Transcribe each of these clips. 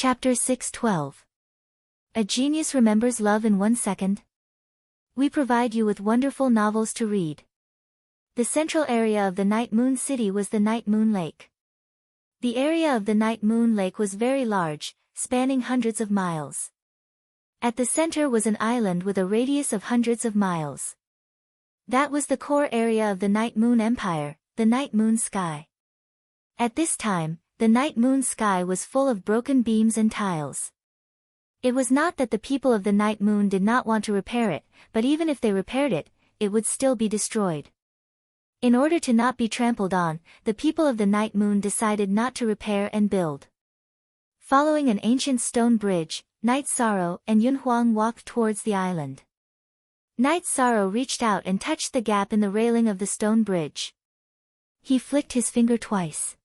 Chapter 612. A Genius Remembers Love in 1 Second. We provide you with wonderful novels to read. The central area of the Night Moon City was the Night Moon Lake. The area of the Night Moon Lake was very large, spanning hundreds of miles. At the center was an island with a radius of hundreds of miles. That was the core area of the Night Moon Empire, the Night Moon Sky. At this time, the Night Moon Sky was full of broken beams and tiles. It was not that the people of the Night Moon did not want to repair it, but even if they repaired it, it would still be destroyed. In order to not be trampled on, the people of the Night Moon decided not to repair and build. Following an ancient stone bridge, Night Sorrow and Yun Huang walked towards the island. Night Sorrow reached out and touched the gap in the railing of the stone bridge. He flicked his finger twice.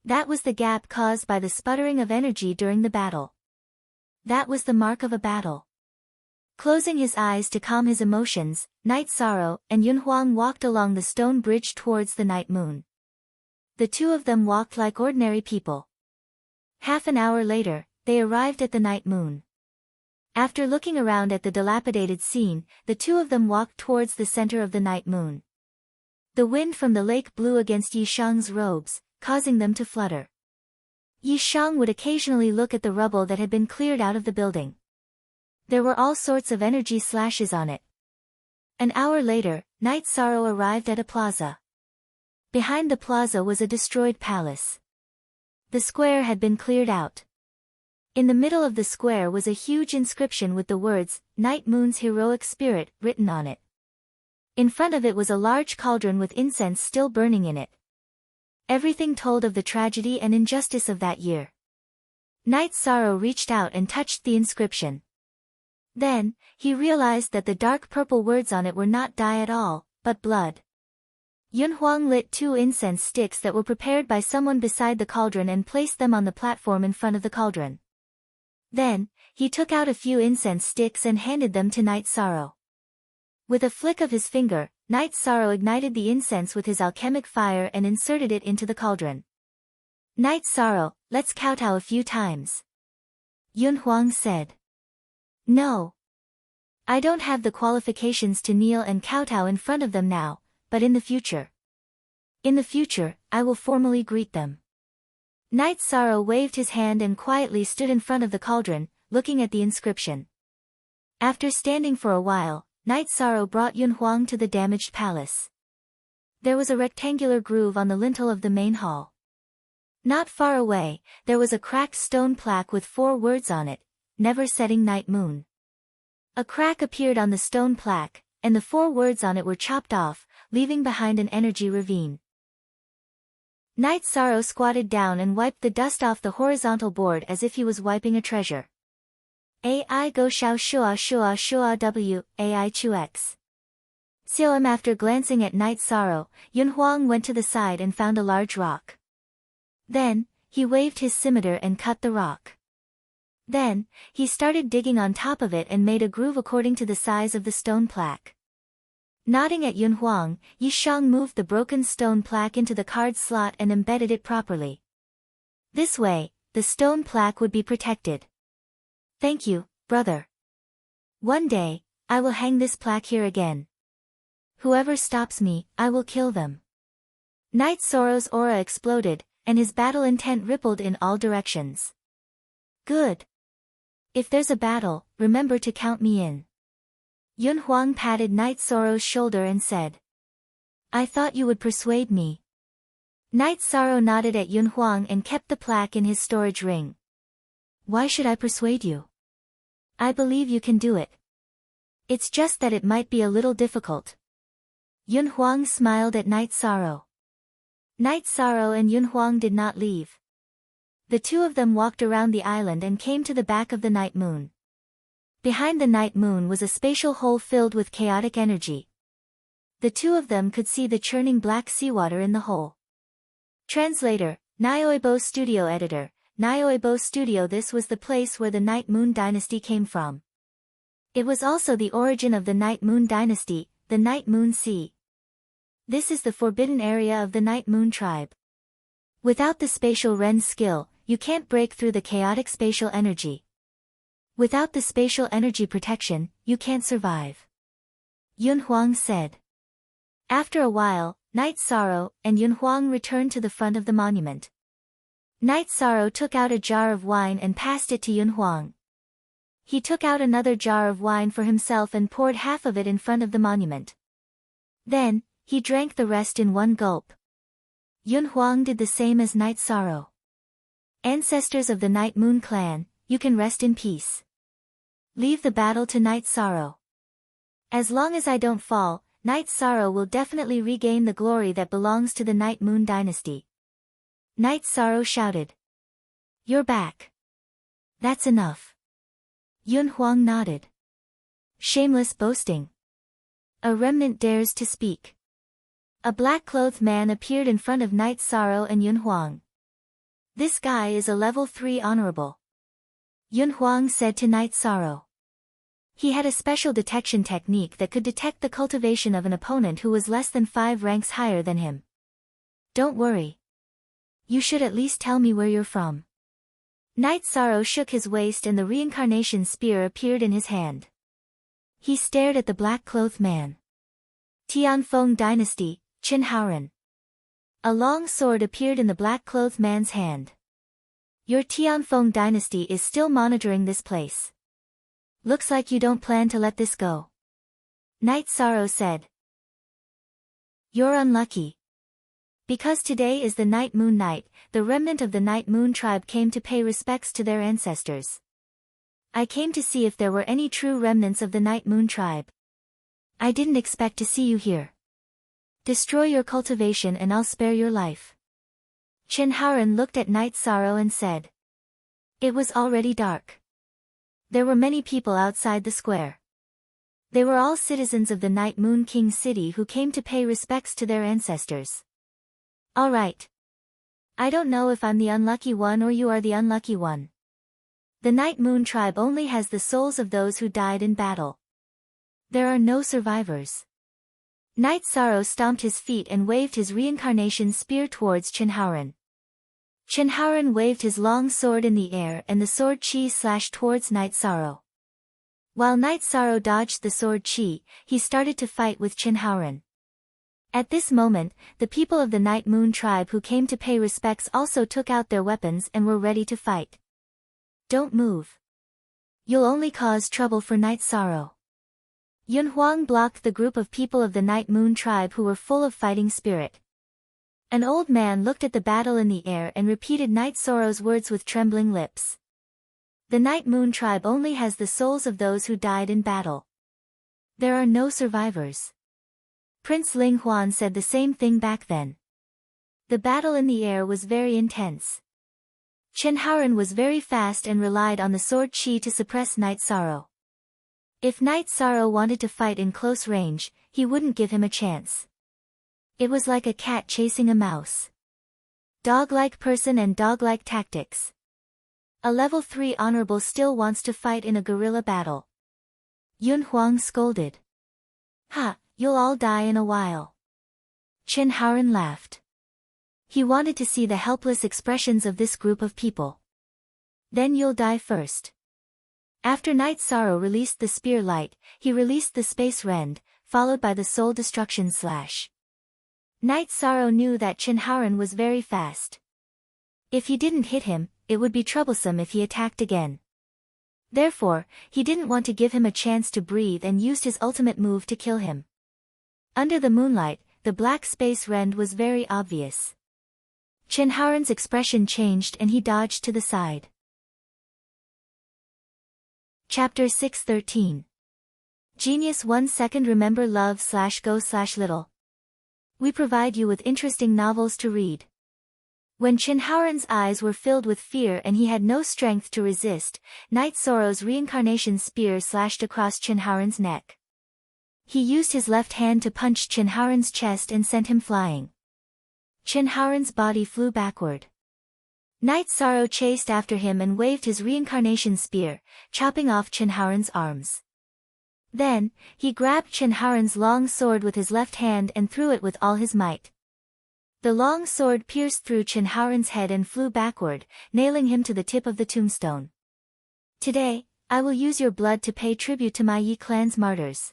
That was the gap caused by the sputtering of energy during the battle. That was the mark of a battle. Closing his eyes to calm his emotions, Night Sorrow and Yun Huang walked along the stone bridge towards the Night Moon. The two of them walked like ordinary people. Half an hour later, they arrived at the Night Moon. After looking around at the dilapidated scene, the two of them walked towards the center of the Night Moon. The wind from the lake blew against Yi Shang's robes, causing them to flutter. Yi Shang would occasionally look at the rubble that had been cleared out of the building. There were all sorts of energy slashes on it. An hour later, Night Sorrow arrived at a plaza. Behind the plaza was a destroyed palace. The square had been cleared out. In the middle of the square was a huge inscription with the words, Night Moon's Heroic Spirit, written on it. In front of it was a large cauldron with incense still burning in it. Everything told of the tragedy and injustice of that year. Night Sorrow reached out and touched the inscription. Then, he realized that the dark purple words on it were not dye at all, but blood. Yun Huang lit 2 incense sticks that were prepared by someone beside the cauldron and placed them on the platform in front of the cauldron. Then, he took out a few incense sticks and handed them to Night Sorrow. With a flick of his finger, Night Sorrow ignited the incense with his alchemic fire and inserted it into the cauldron. Night Sorrow, let's kowtow a few times. Yun Huang said. No. I don't have the qualifications to kneel and kowtow in front of them now, but in the future. In the future, I will formally greet them. Night Sorrow waved his hand and quietly stood in front of the cauldron, looking at the inscription. After standing for a while, Night Sorrow brought Yun Huang to the damaged palace. There was a rectangular groove on the lintel of the main hall. Not far away, there was a cracked stone plaque with 4 words on it, Never Setting Night Moon. A crack appeared on the stone plaque, and the 4 words on it were chopped off, leaving behind an energy ravine. Night Sorrow squatted down and wiped the dust off the horizontal board as if he was wiping a treasure. Ai go shao shua shua shua w, ai chu x. After glancing at Night Sorrow, Yun Huang went to the side and found a large rock. Then, he waved his scimitar and cut the rock. Then, he started digging on top of it and made a groove according to the size of the stone plaque. Nodding at Yun Huang, Yi Shang moved the broken stone plaque into the card slot and embedded it properly. This way, the stone plaque would be protected. Thank you, brother. One day, I will hang this plaque here again. Whoever stops me, I will kill them. Night Sorrow's aura exploded, and his battle intent rippled in all directions. Good. If there's a battle, remember to count me in. Yun Huang patted Night Sorrow's shoulder and said. I thought you would persuade me. Night Sorrow nodded at Yun Huang and kept the plaque in his storage ring. Why should I persuade you? I believe you can do it. It's just that it might be a little difficult. Yun Huang smiled at Night Sorrow. Night Sorrow and Yun Huang did not leave. The two of them walked around the island and came to the back of the Night Moon. Behind the Night Moon was a spatial hole filled with chaotic energy. The two of them could see the churning black seawater in the hole. Translator, Nyoibo Studio Editor, Nyoibo Studio. This was the place where the Night Moon Dynasty came from. It was also the origin of the Night Moon Dynasty, the Night Moon Sea. This is the forbidden area of the Night Moon tribe. Without the spatial Ren skill, you can't break through the chaotic spatial energy. Without the spatial energy protection, you can't survive. Yun Huang said. After a while, Night Sorrow and Yun Huang returned to the front of the monument. Night Sorrow took out a jar of wine and passed it to Yun Huang. He took out another jar of wine for himself and poured half of it in front of the monument. Then, he drank the rest in one gulp. Yun Huang did the same as Night Sorrow. Ancestors of the Night Moon clan, you can rest in peace. Leave the battle to Night Sorrow. As long as I don't fall, Night Sorrow will definitely regain the glory that belongs to the Night Moon dynasty. Night Sorrow shouted. You're back. That's enough. Yun Huang nodded. Shameless boasting. A remnant dares to speak. A black-clothed man appeared in front of Night Sorrow and Yun Huang. This guy is a level 3 honorable. Yun Huang said to Night Sorrow. He had a special detection technique that could detect the cultivation of an opponent who was less than 5 ranks higher than him. Don't worry. You should at least tell me where you're from. Night Sorrow shook his waist and the reincarnation spear appeared in his hand. He stared at the black-clothed man. Tianfeng Dynasty, Qin Haoran. A long sword appeared in the black-clothed man's hand. Your Tianfeng Dynasty is still monitoring this place. Looks like you don't plan to let this go. Night Sorrow said. You're unlucky. Because today is the Night Moon night, the remnant of the Night Moon tribe came to pay respects to their ancestors. I came to see if there were any true remnants of the Night Moon tribe. I didn't expect to see you here. Destroy your cultivation and I'll spare your life. Qin Haoran looked at Night Sorrow and said. It was already dark. There were many people outside the square. They were all citizens of the Night Moon King city who came to pay respects to their ancestors. All right. I don't know if I'm the unlucky one or you are the unlucky one. The Night Moon tribe only has the souls of those who died in battle. There are no survivors. Night Sorrow stomped his feet and waved his reincarnation spear towards Qin Haoran. Qin Haoran waved his long sword in the air and the sword chi slashed towards Night Sorrow. While Night Sorrow dodged the sword chi, he started to fight with Qin Haoran. At this moment, the people of the Night Moon tribe who came to pay respects also took out their weapons and were ready to fight. Don't move. You'll only cause trouble for Night Sorrow. Yun Huang blocked the group of people of the Night Moon tribe who were full of fighting spirit. An old man looked at the battle in the air and repeated Night Sorrow's words with trembling lips. The Night Moon tribe only has the souls of those who died in battle. There are no survivors. Prince Ling Huan said the same thing back then. The battle in the air was very intense. Qin Haoran was very fast and relied on the sword chi to suppress Night Sorrow. If Night Sorrow wanted to fight in close range, he wouldn't give him a chance. It was like a cat chasing a mouse. Dog-like person and dog-like tactics. A level 3 honorable still wants to fight in a guerrilla battle. Yun Huang scolded. Ha, you'll all die in a while. Qin Haoran laughed. He wanted to see the helpless expressions of this group of people. Then you'll die first. After Night Sorrow released the spear light, he released the space rend, followed by the soul destruction slash. Night Sorrow knew that Qin Haoran was very fast. If he didn't hit him, it would be troublesome if he attacked again. Therefore, he didn't want to give him a chance to breathe and used his ultimate move to kill him. Under the moonlight, the black space rend was very obvious. Qin Haoran's expression changed and he dodged to the side. Chapter 613. Genius 1 second. Remember love/go/little. We provide you with interesting novels to read. When Qin Haoran's eyes were filled with fear and he had no strength to resist, Night Sorrow's reincarnation spear slashed across Qin Haoran's neck. He used his left hand to punch Qin Haoran's chest and sent him flying. Qin Haoran's body flew backward. Night Sorrow chased after him and waved his reincarnation spear, chopping off Qin Haoran's arms. Then, he grabbed Qin Haoran's long sword with his left hand and threw it with all his might. The long sword pierced through Chen Haoren's head and flew backward, nailing him to the tip of the tombstone. Today, I will use your blood to pay tribute to my Yi clan's martyrs.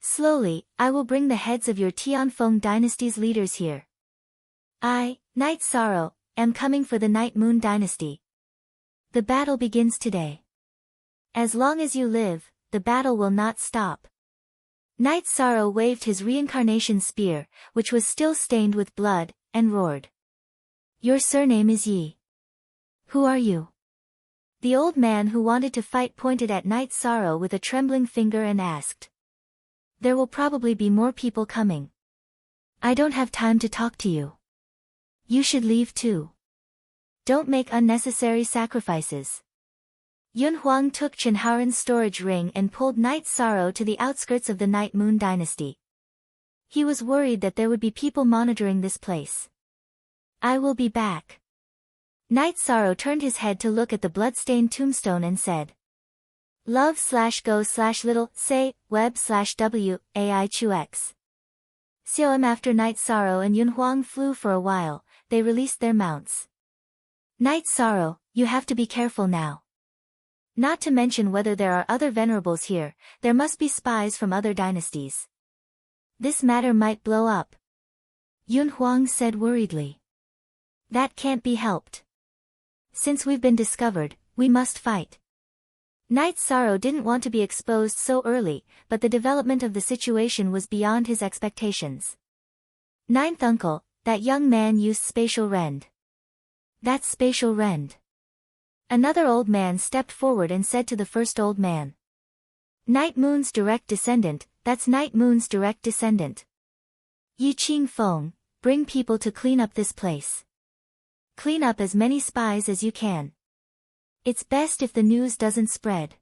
Slowly, I will bring the heads of your Tianfeng dynasty's leaders here. I, Night Sorrow, am coming for the Night Moon dynasty. The battle begins today. As long as you live, the battle will not stop. Night Sorrow waved his reincarnation spear, which was still stained with blood, and roared. Your surname is Yi. Who are you? The old man who wanted to fight pointed at Night Sorrow with a trembling finger and asked. There will probably be more people coming. I don't have time to talk to you. You should leave too. Don't make unnecessary sacrifices. Yun Huang took Chen Haoren's storage ring and pulled Night Sorrow to the outskirts of the Night Moon dynasty. He was worried that there would be people monitoring this place. I will be back. Night Sorrow turned his head to look at the bloodstained tombstone and said. Love/go/little, say, web/w/ai2x. Xiaom. After Night Sorrow and Yun Huang flew for a while, they released their mounts. Night Sorrow, you have to be careful now. Not to mention whether there are other venerables here, there must be spies from other dynasties. This matter might blow up. Yun Huang said worriedly. That can't be helped. Since we've been discovered, we must fight. Night Sorrow didn't want to be exposed so early, but the development of the situation was beyond his expectations. Ninth uncle, that young man used spatial rend. That's spatial rend. Another old man stepped forward and said to the first old man. Night Moon's direct descendant, that's Night Moon's direct descendant. Yi Qing Feng, bring people to clean up this place. Clean up as many spies as you can. It's best if the news doesn't spread.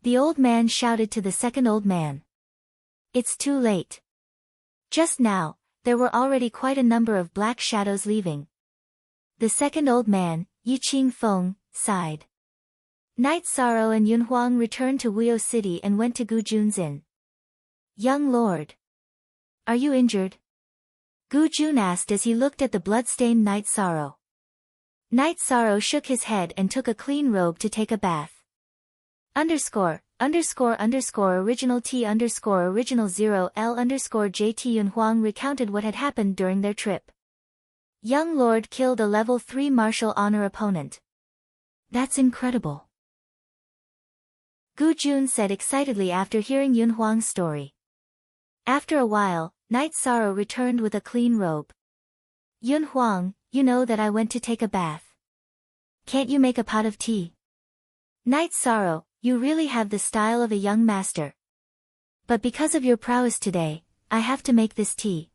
The old man shouted to the second old man. It's too late. Just now, there were already quite a number of black shadows leaving. The second old man, Yi Qing Feng, sighed. Night Sorrow and Yun Huang returned to Wuyo City and went to Gu Jun's inn. Young lord. Are you injured? Gu Jun asked as he looked at the blood-stained Night Sorrow. Night Sorrow shook his head and took a clean robe to take a bath. Original T original 0L_JT Yun Huang recounted what had happened during their trip. Young lord killed a level 3 martial honor opponent. That's incredible. Gu Jun said excitedly after hearing Yun Huang's story. After a while, Night Sorrow returned with a clean robe. Yun Huang, you know that I went to take a bath. Can't you make a pot of tea? Night Sorrow, you really have the style of a young master. But because of your prowess today, I have to make this tea.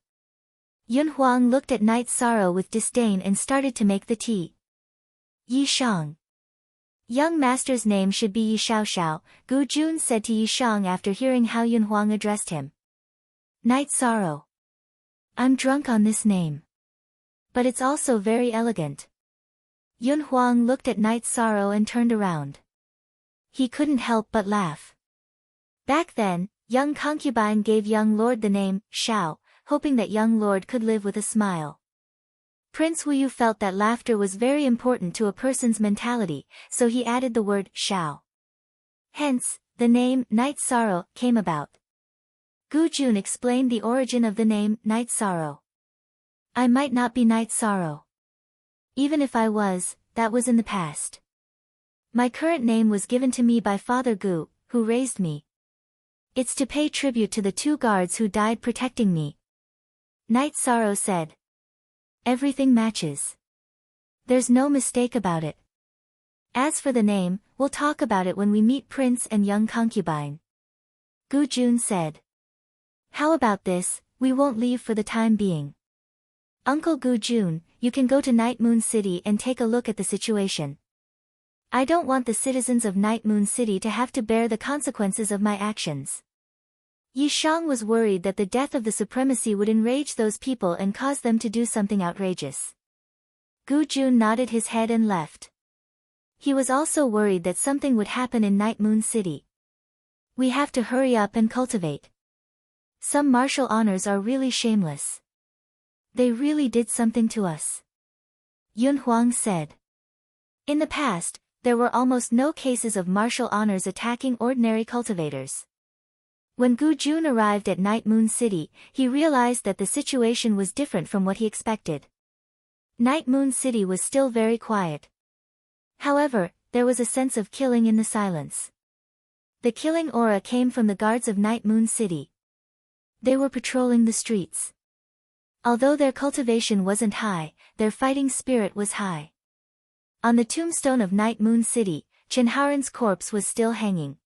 Yun Huang looked at Night Sorrow with disdain and started to make the tea. Yi Shang. Young master's name should be Yi Xiaoxiao, Gu Jun said to Yi Shang after hearing how Yun Huang addressed him. Night Sorrow. I'm drunk on this name. But it's also very elegant. Yun Huang looked at Night Sorrow and turned around. He couldn't help but laugh. Back then, young concubine gave young lord the name, Xiao, hoping that young lord could live with a smile. Prince Wuyu felt that laughter was very important to a person's mentality, so he added the word, Xiao. Hence, the name, Night Sorrow, came about. Gu Jun explained the origin of the name, Night Sorrow. I might not be Night Sorrow. Even if I was, that was in the past. My current name was given to me by Father Gu, who raised me. It's to pay tribute to the 2 guards who died protecting me. Night Sorrow said. Everything matches. There's no mistake about it. As for the name, we'll talk about it when we meet Prince and young concubine. Gu Jun said. How about this, we won't leave for the time being. Uncle Gu Jun, you can go to Night Moon City and take a look at the situation. I don't want the citizens of Night Moon City to have to bear the consequences of my actions. Yi Shang was worried that the death of the supremacy would enrage those people and cause them to do something outrageous. Gu Jun nodded his head and left. He was also worried that something would happen in Night Moon City. We have to hurry up and cultivate. Some martial honors are really shameless. They really did something to us. Yun Huang said. In the past, there were almost no cases of martial honors attacking ordinary cultivators. When Gu Jun arrived at Night Moon City, he realized that the situation was different from what he expected. Night Moon City was still very quiet. However, there was a sense of killing in the silence. The killing aura came from the guards of Night Moon City. They were patrolling the streets. Although their cultivation wasn't high, their fighting spirit was high. On the tombstone of Night Moon City, Chen Haoran's corpse was still hanging.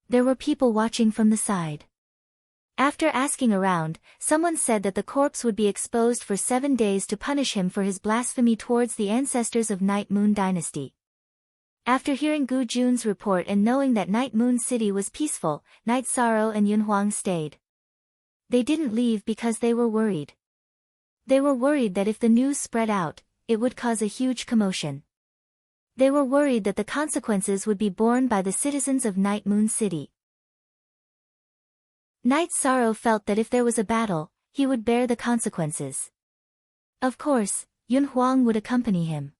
There were people watching from the side. After asking around, someone said that the corpse would be exposed for 7 days to punish him for his blasphemy towards the ancestors of Night Moon Dynasty. After hearing Gu Jun's report and knowing that Night Moon City was peaceful, Night Sorrow and Yun Huang stayed. They didn't leave because they were worried. They were worried that if the news spread out, it would cause a huge commotion. They were worried that the consequences would be borne by the citizens of Night Moon City. Night Sorrow felt that if there was a battle, he would bear the consequences. Of course, Yun Huang would accompany him.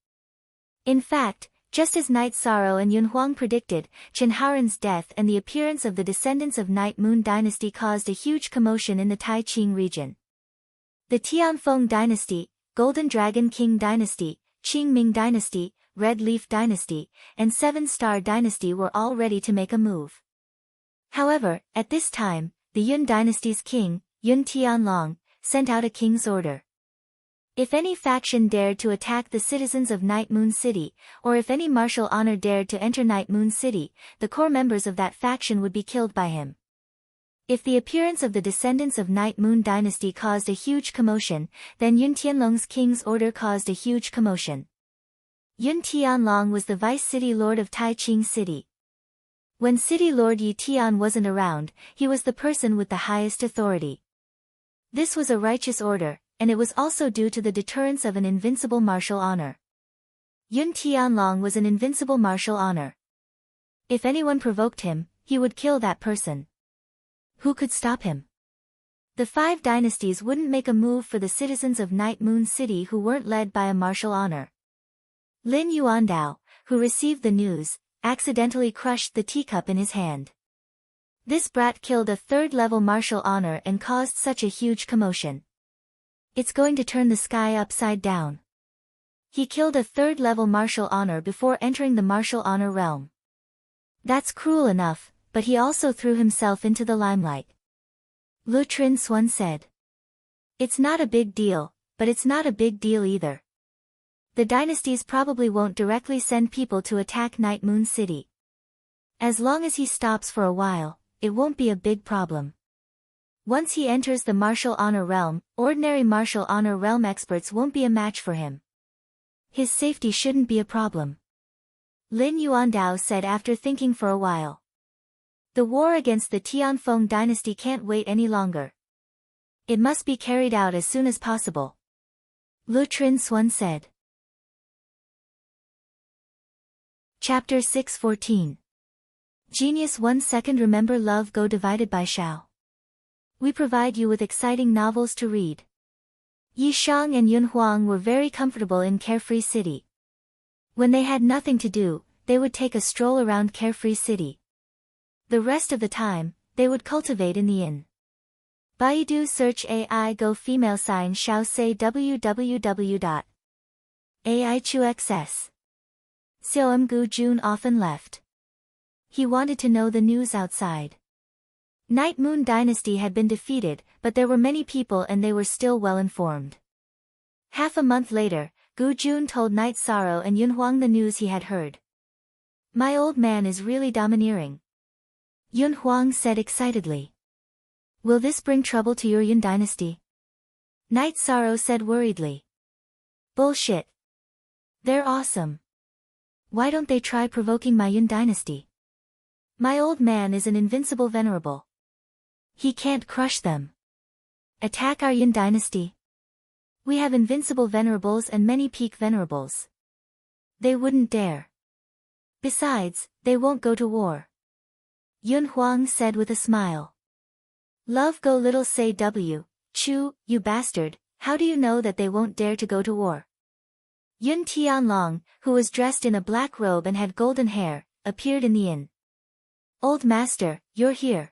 In fact, just as Night Sorrow and Yun Huang predicted, Chen Haoran's death and the appearance of the descendants of Night Moon Dynasty caused a huge commotion in the Taiqing region. The Tianfeng Dynasty, Golden Dragon King Dynasty, Qingming Dynasty, Red Leaf Dynasty, and Seven Star Dynasty were all ready to make a move. However, at this time, the Yun Dynasty's king, Yun Tianlong, sent out a king's order. If any faction dared to attack the citizens of Night Moon City, or if any martial honor dared to enter Night Moon City, the core members of that faction would be killed by him. If the appearance of the descendants of Night Moon Dynasty caused a huge commotion, then Yun Tianlong's king's order caused a huge commotion. Yun Tianlong was the vice city lord of Taiqing City. When city lord Yi Tian wasn't around, he was the person with the highest authority. This was a righteous order, and it was also due to the deterrence of an invincible martial honor. Yun Tianlong was an invincible martial honor. If anyone provoked him, he would kill that person. Who could stop him? The 5 dynasties wouldn't make a move for the citizens of Night Moon City who weren't led by a martial honor. Lin Yuandao, who received the news, accidentally crushed the teacup in his hand. This brat killed a 3rd-level martial honor and caused such a huge commotion. It's going to turn the sky upside down. He killed a 3rd-level martial honor before entering the martial honor realm. That's cruel enough, but he also threw himself into the limelight. Lu Trin Xuan said. It's not a big deal, but it's not a big deal either. The dynasties probably won't directly send people to attack Night Moon City. As long as he stops for a while, it won't be a big problem. Once he enters the martial honor realm, ordinary martial honor realm experts won't be a match for him. His safety shouldn't be a problem. Lin Yuandao said after thinking for a while. The war against the Tianfeng dynasty can't wait any longer. It must be carried out as soon as possible. Lu Trin Xuan said. Chapter 614. Genius 1 second. Remember love go divided by Shao. We provide you with exciting novels to read. Yi Shang and Yun Huang were very comfortable in Carefree City. When they had nothing to do, they would take a stroll around Carefree City. The rest of the time, they would cultivate in the inn. Baidu search AI Go female sign Shao say www.aichuxs. Xiaom Gu Jun often left. He wanted to know the news outside. Night Moon Dynasty had been defeated, but there were many people and they were still well informed. Half a month later, Gu Jun told Night Sorrow and Yun Huang the news he had heard. My old man is really domineering. Yun Huang said excitedly. Will this bring trouble to your Yun dynasty? Night Sorrow said worriedly. Bullshit. They're awesome. Why don't they try provoking my Yun dynasty? My old man is an invincible venerable. He can't crush them. Attack our Yun dynasty? We have invincible venerables and many peak venerables. They wouldn't dare. Besides, they won't go to war. Yun Huang said with a smile. Love go little say W, Chu, you bastard, How do you know that they won't dare to go to war? Yun Tianlong, who was dressed in a black robe and had golden hair, appeared in the inn. Old master, you're here.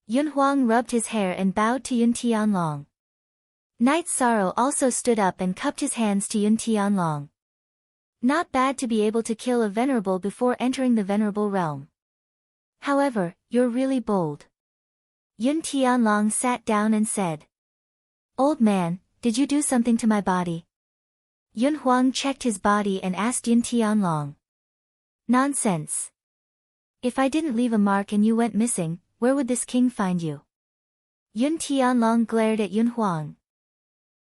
Yun Huang rubbed his hair and bowed to Yun Tianlong. Knight Sorrow also stood up and cupped his hands to Yun Tianlong. Not bad to be able to kill a venerable before entering the venerable realm. However, you're really bold. Yun Tianlong sat down and said. Old man, did you do something to my body? Yun Huang checked his body and asked Yun Tianlong. Nonsense. If I didn't leave a mark and you went missing, where would this king find you? Yun Tianlong glared at Yun Huang.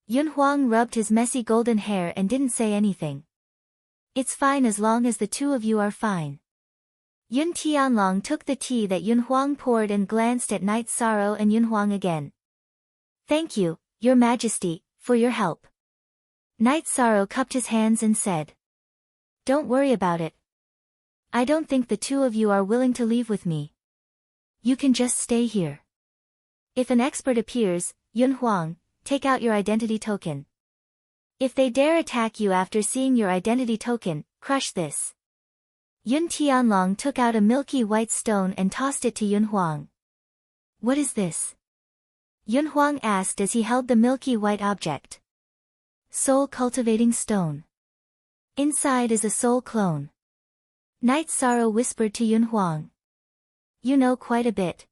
Yun Huang rubbed his messy golden hair and didn't say anything. It's fine as long as the two of you are fine. Yun Tianlong took the tea that Yun Huang poured and glanced at Knight Sorrow and Yun Huang again. Thank you, Your Majesty, for your help. Knight Sorrow cupped his hands and said. Don't worry about it. I don't think the two of you are willing to leave with me. You can just stay here. If an expert appears, Yun Huang, take out your identity token. If they dare attack you after seeing your identity token, crush this. Yun Tianlong took out a milky white stone and tossed it to Yun Huang. What is this? Yun Huang asked as he held the milky white object. Soul cultivating stone. Inside is a soul clone. Knight Sorrow whispered to Yun Huang. You know quite a bit.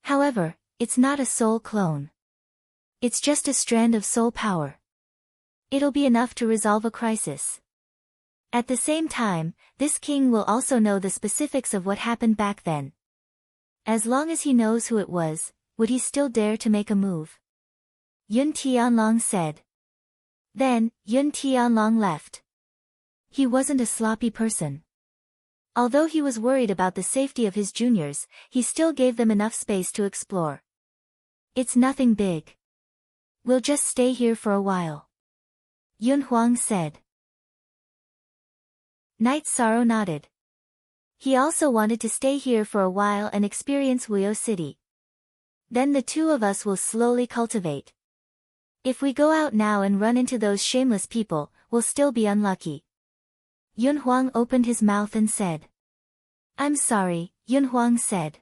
However, it's not a soul clone. It's just a strand of soul power. It'll be enough to resolve a crisis. At the same time, this king will also know the specifics of what happened back then. As long as he knows who it was, would he still dare to make a move? Yun Tianlong said. Then, Yun Tianlong left. He wasn't a sloppy person. Although he was worried about the safety of his juniors, he still gave them enough space to explore. It's nothing big. We'll just stay here for a while. Yun Huang said. Knight Sorrow nodded. He also wanted to stay here for a while and experience Wuyo City. Then the two of us will slowly cultivate. If we go out now and run into those shameless people, we'll still be unlucky. Yun Huang opened his mouth and said. I'm sorry, Yun Huang said.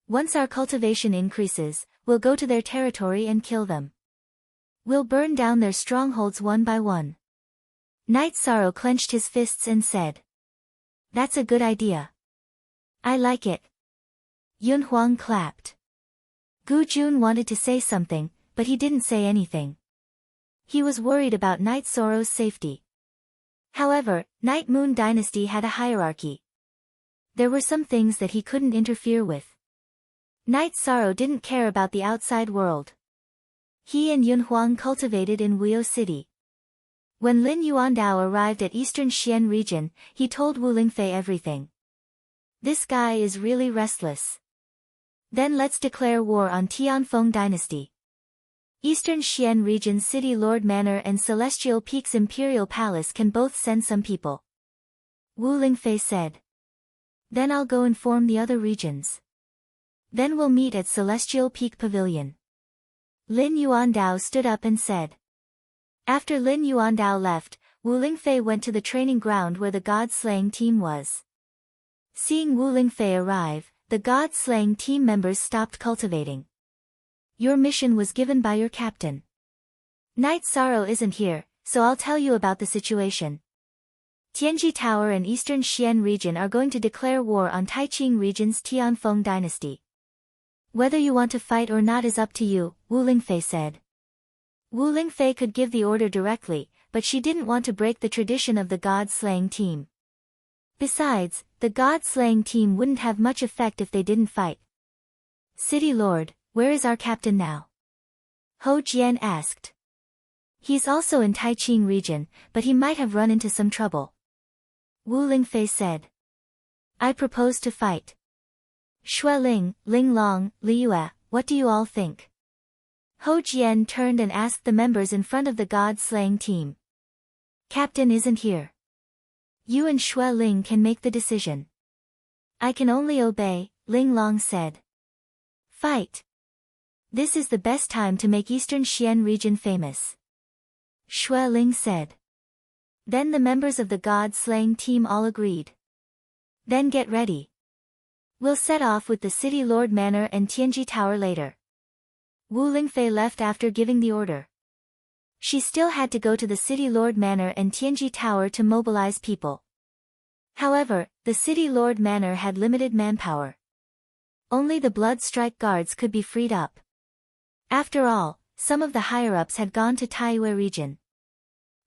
Once our cultivation increases, we'll go to their territory and kill them. We'll burn down their strongholds one by one. Knight Sorrow clenched his fists and said. That's a good idea. I like it. Yun Huang clapped. Gu Jun wanted to say something, but he didn't say anything. He was worried about Knight Sorrow's safety. However, Night Moon Dynasty had a hierarchy. There were some things that he couldn't interfere with. Knight Sorrow didn't care about the outside world. He and Yun Huang cultivated in Wuyo City. When Lin Yuandao arrived at Eastern Xian region, he told Wu Lingfei everything. This guy is really restless. Then let's declare war on Tianfeng Dynasty. Eastern Xian region City Lord Manor and Celestial Peaks Imperial Palace can both send some people. Wu Lingfei said. Then I'll go inform the other regions. Then we'll meet at Celestial Peak Pavilion. Lin Yuandao stood up and said. After Lin Yuandao left, Wu Lingfei went to the training ground where the God-slaying team was. Seeing Wu Lingfei arrive, the God-slaying team members stopped cultivating. Your mission was given by your captain. Knight Sorrow isn't here, so I'll tell you about the situation. Tianji Tower and Eastern Xian region are going to declare war on Taiqing region's Tianfeng dynasty. Whether you want to fight or not is up to you, Wu Lingfei said. Wu Lingfei could give the order directly, but she didn't want to break the tradition of the God-slaying team. Besides, the God-slaying team wouldn't have much effect if they didn't fight. City Lord, where is our captain now? Ho Jian asked. He's also in Taiqing region, but he might have run into some trouble. Wu Lingfei said. I propose to fight. Xueling, Ling Long, Liyue, what do you all think? Ho Jian turned and asked the members in front of the God-slaying team. Captain isn't here. You and Xueling can make the decision. I can only obey, Ling Long said. Fight. This is the best time to make Eastern Xian region famous. Xue Ling said. Then the members of the god-slaying team all agreed. Then get ready. We'll set off with the City Lord Manor and Tianji Tower later. Wu Lingfei left after giving the order. She still had to go to the City Lord Manor and Tianji Tower to mobilize people. However, the City Lord Manor had limited manpower. Only the Blood Strike Guards could be freed up. After all, some of the higher-ups had gone to Taiyue region.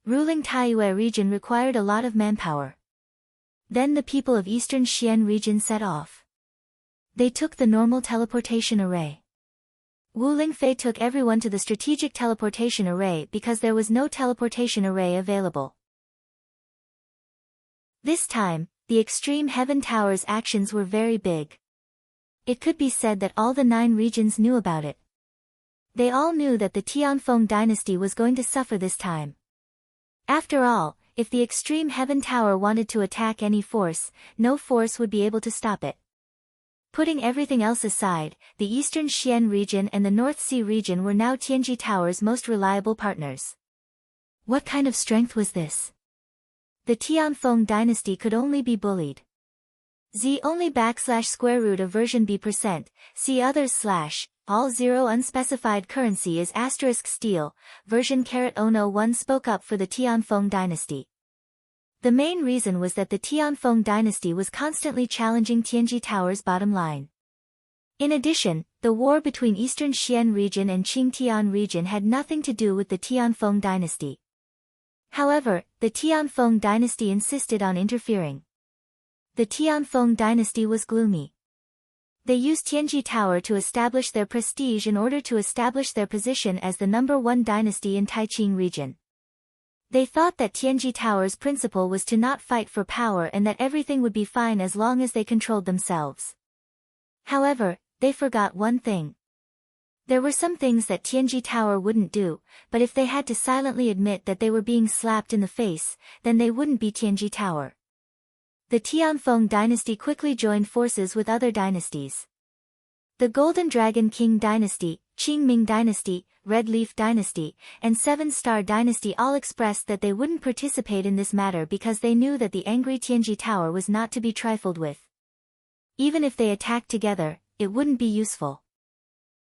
Ruling Taiyue region required a lot of manpower. Then the people of Eastern Xian region set off. They took the normal teleportation array. Wu Lingfei took everyone to the strategic teleportation array because there was no teleportation array available. This time, the Extreme Heaven Tower's actions were very big. It could be said that all the 9 regions knew about it. They all knew that the Tianfeng dynasty was going to suffer this time. After all, if the Extreme Heaven Tower wanted to attack any force, no force would be able to stop it. Putting everything else aside, the Eastern Xian region and the North Sea region were now Tianji Tower's most reliable partners. What kind of strength was this? The Tianfeng dynasty could only be bullied. Z only \square root of version b%, see others / all 0 unspecified currency is * steel, version *001 spoke up for the Tianfeng dynasty. The main reason was that the Tianfeng dynasty was constantly challenging Tianji Tower's bottom line. In addition, the war between Eastern Xian region and Qingtian region had nothing to do with the Tianfeng dynasty. However, the Tianfeng dynasty insisted on interfering. The Tianfeng dynasty was gloomy. They used Tianji Tower to establish their prestige in order to establish their position as the #1 dynasty in Taiqing region. They thought that Tianji Tower's principle was to not fight for power and that everything would be fine as long as they controlled themselves. However, they forgot one thing. There were some things that Tianji Tower wouldn't do, but if they had to silently admit that they were being slapped in the face, then they wouldn't be Tianji Tower. The Tianfeng dynasty quickly joined forces with other dynasties. The Golden Dragon King dynasty, Qingming dynasty, Red Leaf dynasty, and Seven Star dynasty all expressed that they wouldn't participate in this matter because they knew that the angry Tianji Tower was not to be trifled with. Even if they attacked together, it wouldn't be useful.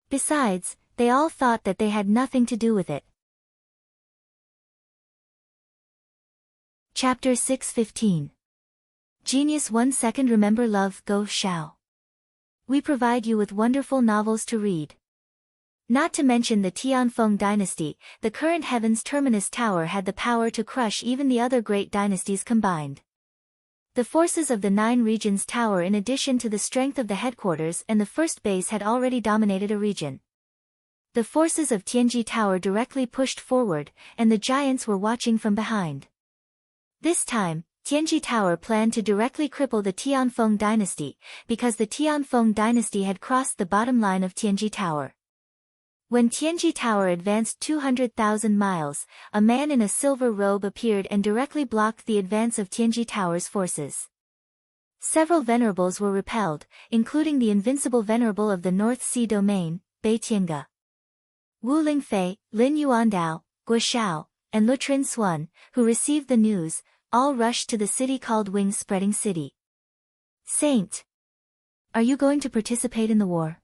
Besides, they all thought that they had nothing to do with it. Chapter 615. Genius 1 second. Remember love, go Xiao. We provide you with wonderful novels to read. Not to mention the Tianfeng dynasty, the current Heaven's Terminus Tower had the power to crush even the other great dynasties combined. The forces of the 9 regions tower in addition to the strength of the headquarters and the first base had already dominated a region. The forces of Tianji Tower directly pushed forward, and the giants were watching from behind. This time, Tianji Tower planned to directly cripple the Tianfeng dynasty, because the Tianfeng dynasty had crossed the bottom line of Tianji Tower. When Tianji Tower advanced 200,000 miles, a man in a silver robe appeared and directly blocked the advance of Tianji Tower's forces. Several venerables were repelled, including the invincible venerable of the North Sea domain, Bei Tianga. Wu Lingfei, Lin Yuandao, Guo Xiao, and Lutrin Xuan, who received the news, all rushed to the city called Wings Spreading City. Saint! Are you going to participate in the war?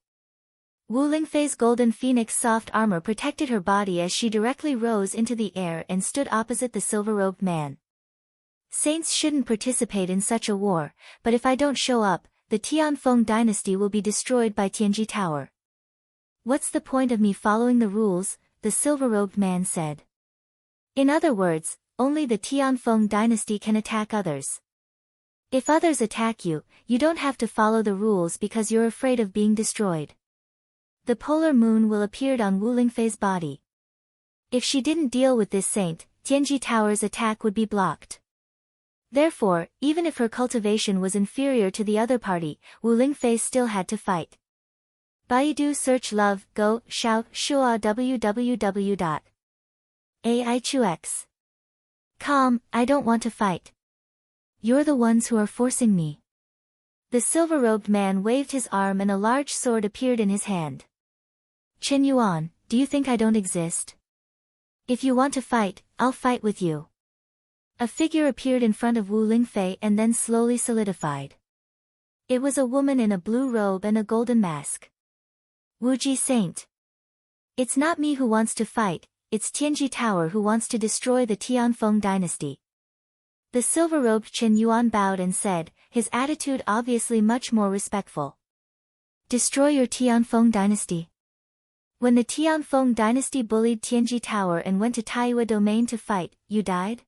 Wu Lingfei's golden phoenix soft armor protected her body as she directly rose into the air and stood opposite the silver-robed man. Saints shouldn't participate in such a war, but if I don't show up, the Tianfeng dynasty will be destroyed by Tianji Tower. What's the point of me following the rules? The silver-robed man said. In other words, only the Tianfeng dynasty can attack others. If others attack you, you don't have to follow the rules because you're afraid of being destroyed. The polar moon will appear on Wu Lingfei's body. If she didn't deal with this saint, Tianji Tower's attack would be blocked. Therefore, even if her cultivation was inferior to the other party, Wu Lingfei still had to fight. Baidu search love, go, xiao, shua www.aichux. Calm, I don't want to fight. You're the ones who are forcing me. The silver-robed man waved his arm and a large sword appeared in his hand. Chen Yuan, do you think I don't exist? If you want to fight, I'll fight with you. A figure appeared in front of Wu Lingfei and then slowly solidified. It was a woman in a blue robe and a golden mask. Wuji Saint. It's not me who wants to fight, it's Tianji Tower who wants to destroy the Tianfeng dynasty. The silver-robed Chen Yuan bowed and said, his attitude obviously much more respectful. Destroy your Tianfeng dynasty? When the Tianfeng dynasty bullied Tianji Tower and went to Taiyue domain to fight, you died?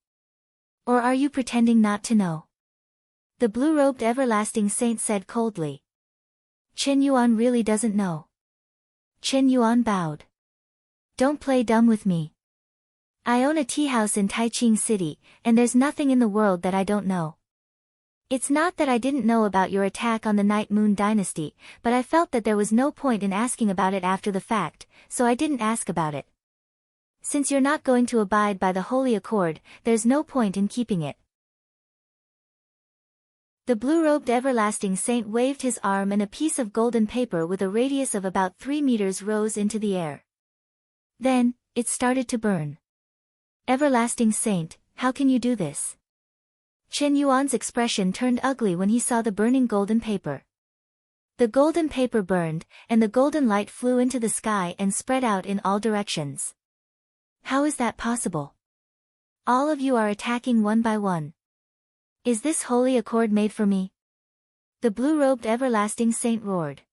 Or are you pretending not to know? The blue-robed everlasting saint said coldly. Chen Yuan really doesn't know. Chen Yuan bowed. Don't play dumb with me. I own a tea house in Taiching City, and there's nothing in the world that I don't know. It's not that I didn't know about your attack on the Night Moon dynasty, but I felt that there was no point in asking about it after the fact, so I didn't ask about it. Since you're not going to abide by the Holy Accord, there's no point in keeping it. The blue-robed everlasting saint waved his arm and a piece of golden paper with a radius of about 3 meters rose into the air. Then, it started to burn. Everlasting saint, how can you do this? Chen Yuan's expression turned ugly when he saw the burning golden paper. The golden paper burned, and the golden light flew into the sky and spread out in all directions. How is that possible? All of you are attacking one by one. Is this holy accord made for me? The blue-robed everlasting saint roared.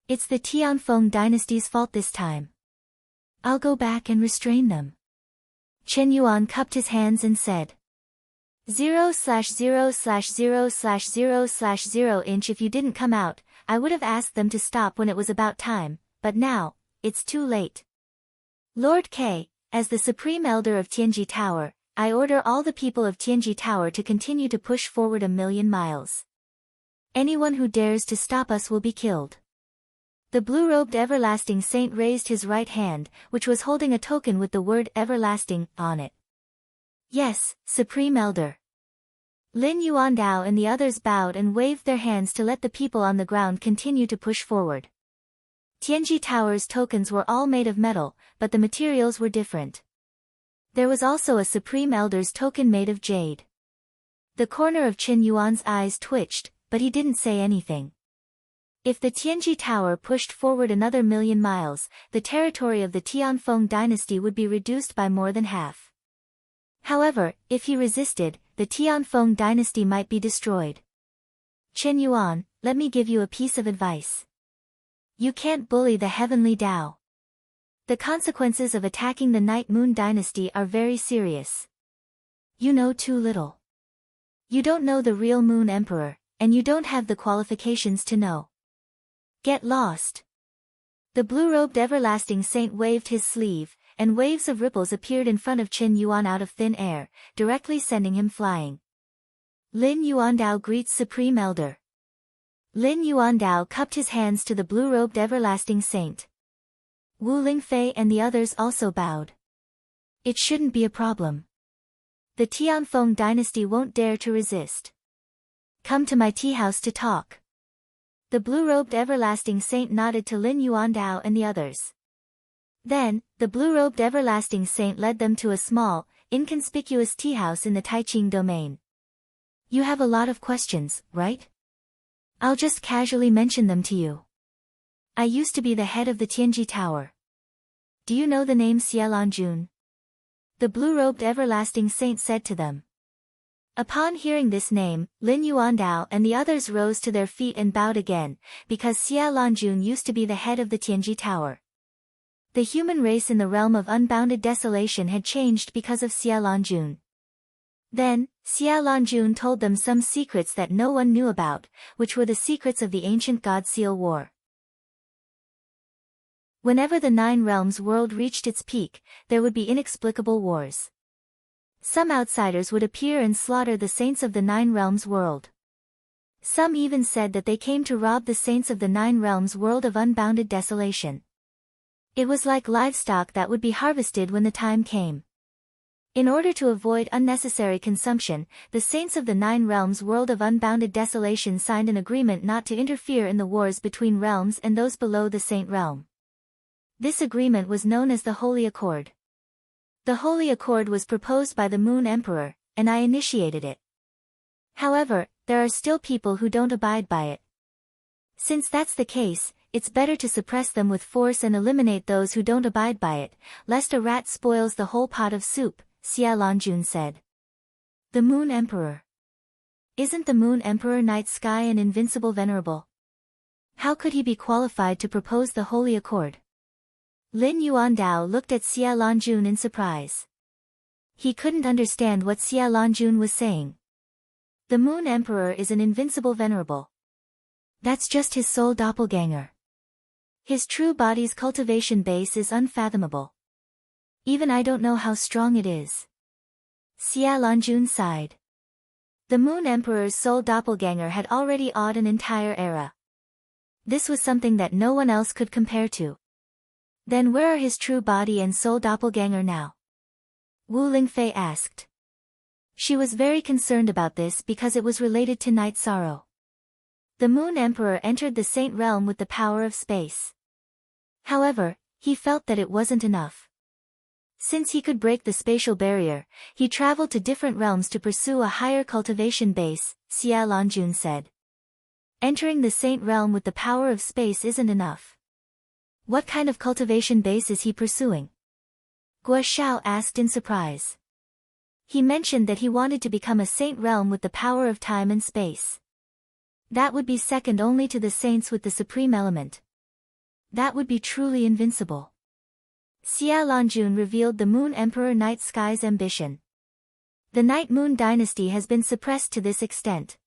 It's the Tianfeng dynasty's fault this time. I'll go back and restrain them. Chen Yuan cupped his hands and said. 0/0/0/0/0/0 If you didn't come out, I would have asked them to stop when it was about time, but now, it's too late. Lord K, as the Supreme Elder of Tianji Tower, I order all the people of Tianji Tower to continue to push forward 1,000,000 miles. Anyone who dares to stop us will be killed. The blue-robed everlasting saint raised his right hand, which was holding a token with the word everlasting on it. Yes, Supreme Elder. Lin Yuandao and the others bowed and waved their hands to let the people on the ground continue to push forward. Tianji Tower's tokens were all made of metal, but the materials were different. There was also a Supreme Elder's token made of jade. The corner of Chen Yuan's eyes twitched, but he didn't say anything. If the Tianji Tower pushed forward another 1,000,000 miles, the territory of the Tianfeng dynasty would be reduced by more than half. However, if he resisted, the Tianfeng dynasty might be destroyed. Chen Yuan, let me give you a piece of advice. You can't bully the heavenly Tao. The consequences of attacking the Night Moon dynasty are very serious. You know too little. You don't know the real Moon Emperor, and you don't have the qualifications to know. Get lost. The blue-robed everlasting saint waved his sleeve, and waves of ripples appeared in front of Chen Yuan out of thin air, directly sending him flying. Lin Yuandao greets Supreme Elder. Lin Yuandao cupped his hands to the blue-robed everlasting saint. Wu Lingfei and the others also bowed. It shouldn't be a problem. The Tianfeng dynasty won't dare to resist. Come to my tea house to talk. The blue-robed everlasting saint nodded to Lin Yuandao and the others. Then, the blue-robed everlasting saint led them to a small, inconspicuous tea house in the Taiching domain. You have a lot of questions, right? I'll just casually mention them to you. I used to be the head of the Tianji Tower. Do you know the name Xielanjun? The blue-robed everlasting saint said to them. Upon hearing this name, Lin Yuandao and the others rose to their feet and bowed again, because Xielanjun used to be the head of the Tianji Tower. The human race in the realm of unbounded desolation had changed because of Xielanjun. Then, Xielanjun told them some secrets that no one knew about, which were the secrets of the ancient God Seal War. Whenever the Nine Realms world reached its peak, there would be inexplicable wars. Some outsiders would appear and slaughter the saints of the Nine Realms world. Some even said that they came to rob the saints of the Nine Realms world of unbounded desolation. It was like livestock that would be harvested when the time came. In order to avoid unnecessary consumption, the saints of the Nine Realms world of unbounded desolation signed an agreement not to interfere in the wars between realms and those below the Saint Realm. This agreement was known as the Holy Accord. The Holy Accord was proposed by the Moon Emperor, and I initiated it. However, there are still people who don't abide by it. Since that's the case, it's better to suppress them with force and eliminate those who don't abide by it, lest a rat spoils the whole pot of soup, Xia Longjun said. The Moon Emperor. Isn't the Moon Emperor Night Sky and invincible venerable? How could he be qualified to propose the Holy Accord? Lin Yuandao looked at Xia Longjun in surprise. He couldn't understand what Xia Longjun was saying. The Moon Emperor is an invincible venerable. That's just his soul doppelganger. His true body's cultivation base is unfathomable. Even I don't know how strong it is. Xia Longjun sighed. The Moon Emperor's soul doppelganger had already awed an entire era. This was something that no one else could compare to. Then where are his true body and soul doppelganger now? Wu Lingfei asked. She was very concerned about this because it was related to night sorrow. The Moon Emperor entered the Saint Realm with the power of space. However, he felt that it wasn't enough. Since he could break the spatial barrier, he traveled to different realms to pursue a higher cultivation base, Xia Longjun said. Entering the Saint Realm with the power of space isn't enough. What kind of cultivation base is he pursuing? Guo Xiao asked in surprise. He mentioned that he wanted to become a Saint Realm with the power of time and space. That would be second only to the saints with the supreme element. That would be truly invincible. Xia Longjun revealed the Moon Emperor Night Sky's ambition. The Night Moon dynasty has been suppressed to this extent.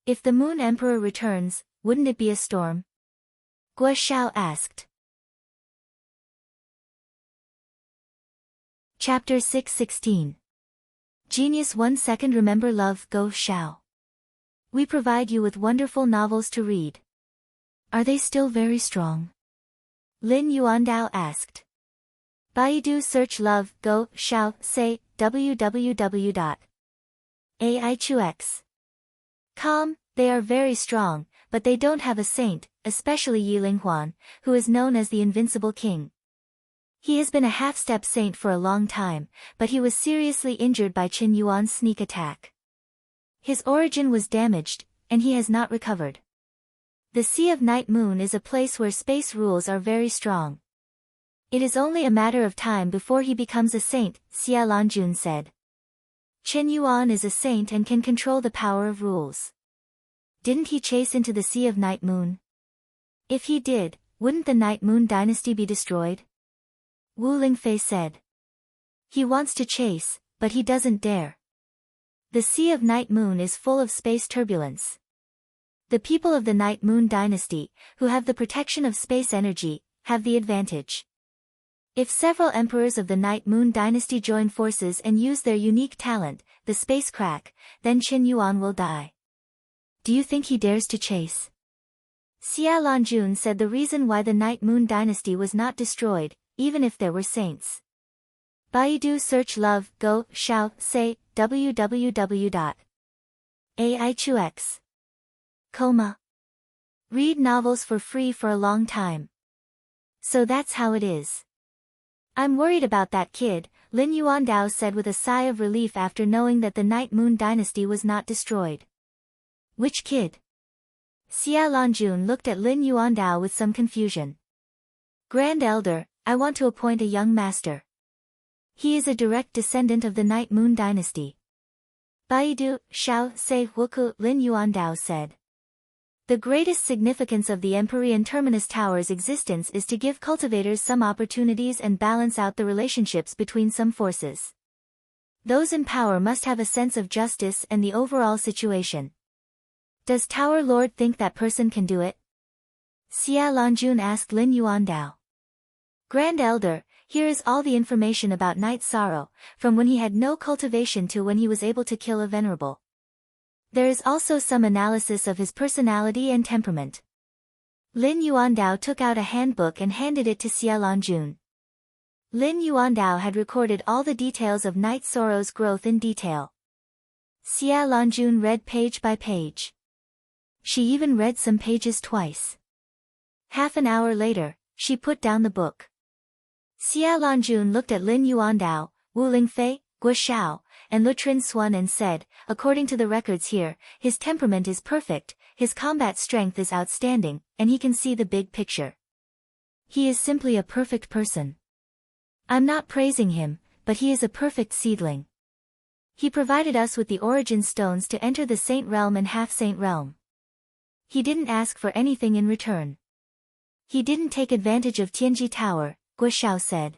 If the Moon Emperor returns, wouldn't it be a storm? Guo Xiao asked. Chapter 616. Genius 1 Second Remember Love Guo Xiao. We provide you with wonderful novels to read. Are they still very strong? Lin Yuandao asked. Baidu search Love Guo Xiao say www.aichux.com. They are very strong, but they don't have a saint, especially Yi Linghuan, who is known as the Invincible King. He has been a half-step saint for a long time, but he was seriously injured by Qin Yuan's sneak attack. His origin was damaged, and he has not recovered. The Sea of Night Moon is a place where space rules are very strong. It is only a matter of time before he becomes a saint, Xia Longjun said. Qin Yuan is a saint and can control the power of rules. Didn't he chase into the Sea of Night Moon? If he did, wouldn't the Night Moon dynasty be destroyed? Wu Lingfei said. He wants to chase, but he doesn't dare. The Sea of Night Moon is full of space turbulence. The people of the Night Moon dynasty, who have the protection of space energy, have the advantage. If several emperors of the Night Moon dynasty join forces and use their unique talent, the space crack, then Qin Yuan will die. Do you think he dares to chase? Xia Longjun said the reason why the Night Moon dynasty was not destroyed, even if there were saints. Baidu search Love Guo Xiao say www.aichux.com. Read novels for free for a long time. So that's how it is. I'm worried about that kid, Lin Yuandao said with a sigh of relief after knowing that the Night Moon dynasty was not destroyed. Which kid? Xia Longjun looked at Lin Yuandao with some confusion. Grand Elder, I want to appoint a young master. He is a direct descendant of the Night Moon dynasty. Baidu, Xiao, Sei, Wuku, Lin Yuandao said. The greatest significance of the Empyrean Terminus Tower's existence is to give cultivators some opportunities and balance out the relationships between some forces. Those in power must have a sense of justice and the overall situation. Does Tower Lord think that person can do it? Xia Longjun asked Lin Yuandao. Grand Elder, here is all the information about Night Sorrow, from when he had no cultivation to when he was able to kill a venerable. There is also some analysis of his personality and temperament. Lin Yuandao took out a handbook and handed it to Xia Longjun. Lin Yuandao had recorded all the details of Night Sorrow's growth in detail. Xia Longjun read page by page. She even read some pages twice. Half an hour later, She put down the book. Xia Lanjun looked at Lin Yuandao, Wu Lingfei, Guo Xiao, and Lutrin Xuan and said, according to the records here, his temperament is perfect, his combat strength is outstanding, and he can see the big picture. He is simply a perfect person. I'm not praising him, but he is a perfect seedling. He provided us with the origin stones to enter the Saint Realm and Half-Saint Realm. He didn't ask for anything in return. He didn't take advantage of Tianji Tower, Guo Xiao said.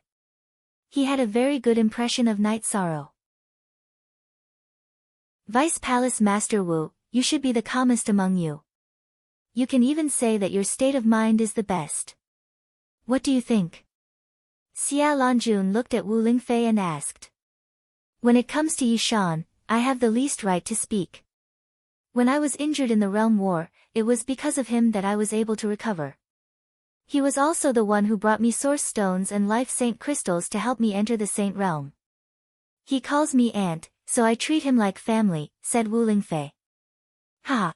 He had a very good impression of Night Sorrow. Vice Palace Master Wu, you should be the calmest among you. You can even say that your state of mind is the best. What do you think? Xia Lanjun looked at Wu Lingfei and asked. When it comes to Yishan, I have the least right to speak. When I was injured in the Realm War, it was because of him that I was able to recover. He was also the one who brought me Source Stones and Life Saint Crystals to help me enter the Saint Realm. He calls me aunt, so I treat him like family, said Wu Lingfei. Ha!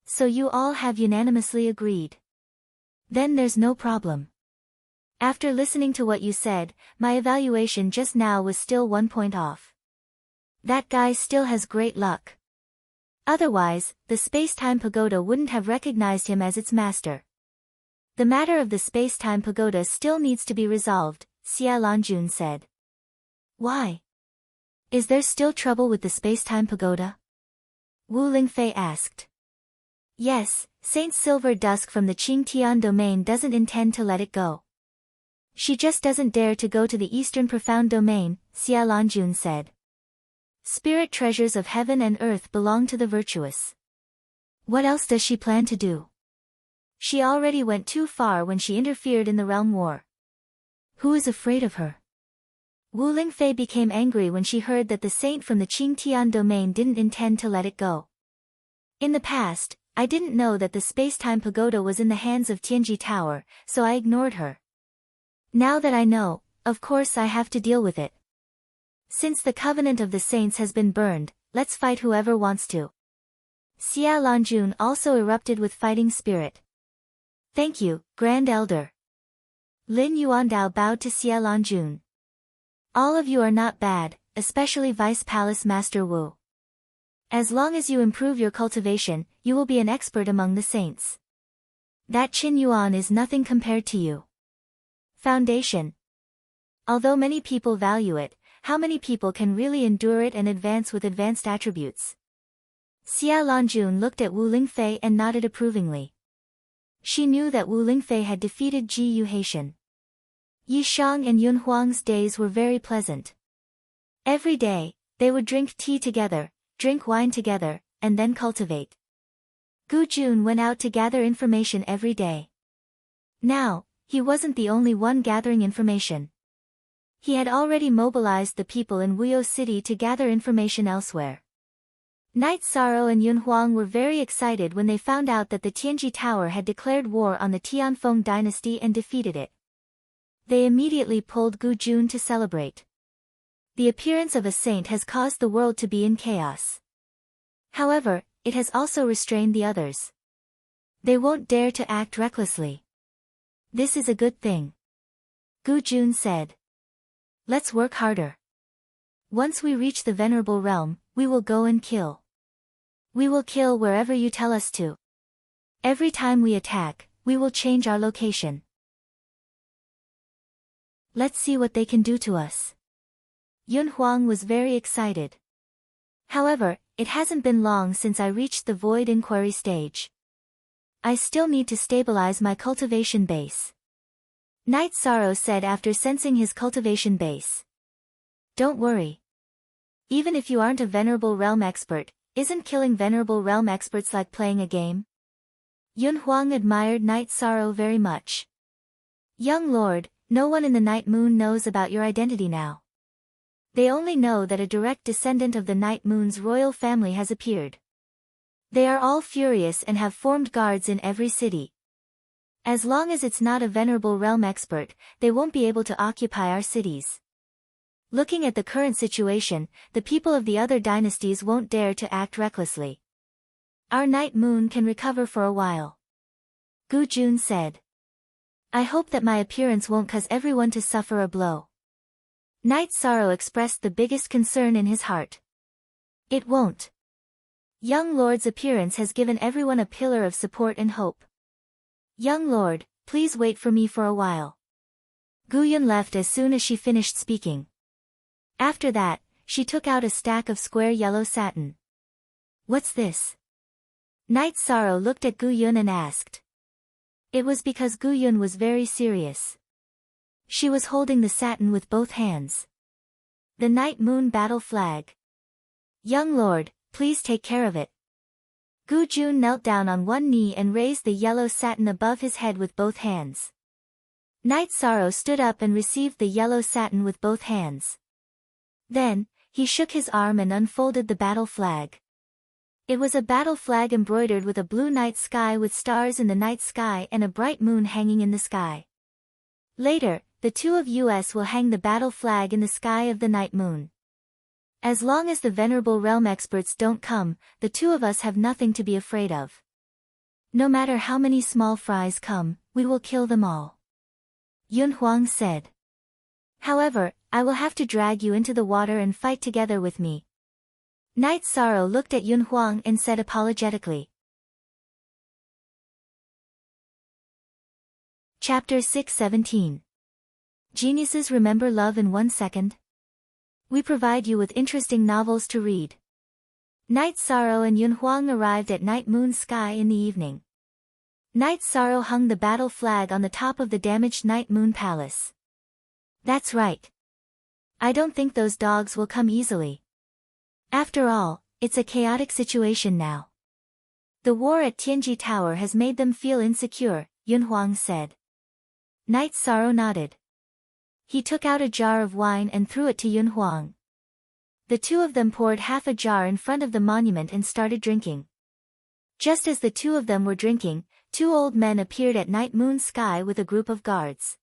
So you all have unanimously agreed. Then there's no problem. After listening to what you said, my evaluation just now was still 1 point off. That guy still has great luck. Otherwise, the Space-Time Pagoda wouldn't have recognized him as its master. The matter of the Space-Time Pagoda still needs to be resolved, Xia Lanjun said. Why? Is there still trouble with the Space-Time Pagoda? Wu Lingfei asked. Yes, Saint Silver Dusk from the Qingtian domain doesn't intend to let it go. She just doesn't dare to go to the Eastern Profound Domain, Xia Lanjun said. Spirit treasures of heaven and earth belong to the virtuous. What else does she plan to do? She already went too far when she interfered in the Realm War. Who is afraid of her? Wu Lingfei became angry when she heard that the saint from the Qingtian domain didn't intend to let it go. In the past, I didn't know that the Space-Time Pagoda was in the hands of Tianji Tower, so I ignored her. Now that I know, of course I have to deal with it. Since the Covenant of the Saints has been burned, let's fight whoever wants to. Xia Lanjun also erupted with fighting spirit. Thank you, Grand Elder. Lin Yuandao bowed to Xia Lanjun. All of you are not bad, especially Vice Palace Master Wu. As long as you improve your cultivation, you will be an expert among the saints. That Qin Yuan is nothing compared to you. Foundation. Although many people value it, how many people can really endure it and advance with advanced attributes? Xia Lanjun looked at Wu Lingfei and nodded approvingly. She knew that Wu Lingfei had defeated Ji Yuhaitian. Yi Shang and Yun Huang's days were very pleasant. Every day, they would drink tea together, drink wine together, and then cultivate. Gu Jun went out to gather information every day. Now, he wasn't the only one gathering information. He had already mobilized the people in Wuyo City to gather information elsewhere. Night Sorrow and Yun Huang were very excited when they found out that the Tianji Tower had declared war on the Tianfeng dynasty and defeated it. They immediately pulled Gu Jun to celebrate. The appearance of a saint has caused the world to be in chaos. However, it has also restrained the others. They won't dare to act recklessly. This is a good thing. Gu Jun said. Let's work harder. Once we reach the Venerable Realm, we will go and kill. We will kill wherever you tell us to. Every time we attack, we will change our location. Let's see what they can do to us. Yun Huang was very excited. However, it hasn't been long since I reached the Void Inquiry stage. I still need to stabilize my cultivation base. Night Sorrow said after sensing his cultivation base. Don't worry. Even if you aren't a Venerable Realm expert, isn't killing Venerable Realm experts like playing a game? Yun Huang admired Night Sorrow very much. Young Lord, no one in the Night Moon knows about your identity now. They only know that a direct descendant of the Night Moon's royal family has appeared. They are all furious and have formed guards in every city. As long as it's not a Venerable Realm expert, they won't be able to occupy our cities. Looking at the current situation, the people of the other dynasties won't dare to act recklessly. Our Night Moon can recover for a while. Gu Jun said. I hope that my appearance won't cause everyone to suffer a blow. Knight Sorrow expressed the biggest concern in his heart. It won't. Young Lord's appearance has given everyone a pillar of support and hope. Young Lord, please wait for me for a while. Guyun left as soon as she finished speaking. After that, she took out a stack of square yellow satin. What's this? Knight Sorrow looked at Guyun and asked. It was because Guyun was very serious. She was holding the satin with both hands. The Night Moon Battle Flag. Young Lord, please take care of it. Gu Jun knelt down on one knee and raised the yellow satin above his head with both hands. Knight Sorrow stood up and received the yellow satin with both hands. Then, he shook his arm and unfolded the battle flag. It was a battle flag embroidered with a blue night sky with stars in the night sky and a bright moon hanging in the sky. Later, the two of us will hang the battle flag in the sky of the night moon. As long as the venerable realm experts don't come, the two of us have nothing to be afraid of. No matter how many small fries come, we will kill them all. Yun Huang said. However, I will have to drag you into the water and fight together with me. Knight Sorrow looked at Yun Huang and said apologetically. Chapter 617. Geniuses remember love in 1 second? We provide you with interesting novels to read. Knight Sorrow and Yun Huang arrived at Night Moon Sky in the evening. Knight Sorrow hung the battle flag on the top of the damaged Night Moon Palace. That's right. I don't think those dogs will come easily. After all, it's a chaotic situation now. The war at Tianji Tower has made them feel insecure, Yun Huang said. Knight Sorrow nodded. He took out a jar of wine and threw it to Yun Huang. The two of them poured half a jar in front of the monument and started drinking. Just as the two of them were drinking, two old men appeared at Night Moon Sky with a group of guards.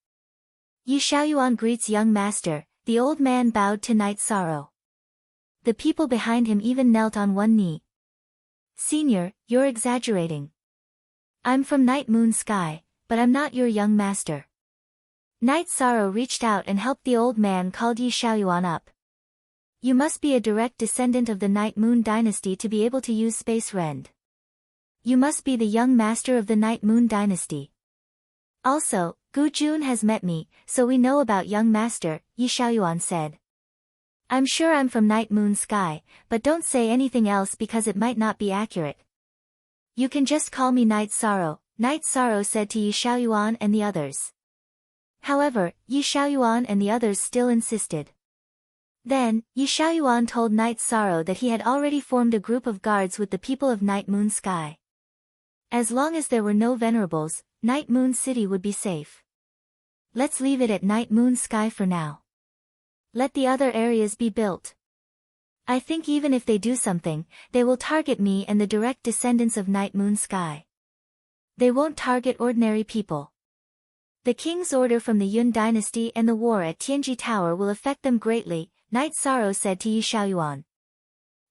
Yi Xiaoyuan greets young master, the old man bowed to Knight Sorrow. The people behind him even knelt on one knee. Senior, you're exaggerating. I'm from Night Moon Sky, but I'm not your young master. Knight Sorrow reached out and helped the old man called Yi Xiaoyuan up. You must be a direct descendant of the Night Moon dynasty to be able to use Space Rend. You must be the young master of the Night Moon dynasty. Also, Gu Jun has met me, so we know about young master, Yi Xiaoyuan said. I'm sure I'm from Night Moon Sky, but don't say anything else because it might not be accurate. You can just call me Knight Sorrow, Knight Sorrow said to Yi Xiaoyuan and the others. However, Yi Xiaoyuan and the others still insisted. Then, Yi Xiaoyuan told Knight Sorrow that he had already formed a group of guards with the people of Night Moon Sky. As long as there were no venerables, Night Moon City would be safe. Let's leave it at Night Moon Sky for now. Let the other areas be built. I think even if they do something, they will target me and the direct descendants of Night Moon Sky. They won't target ordinary people. The king's order from the Yun dynasty and the war at Tianji Tower will affect them greatly, Knight Sorrow said to Yi Xiaoyuan.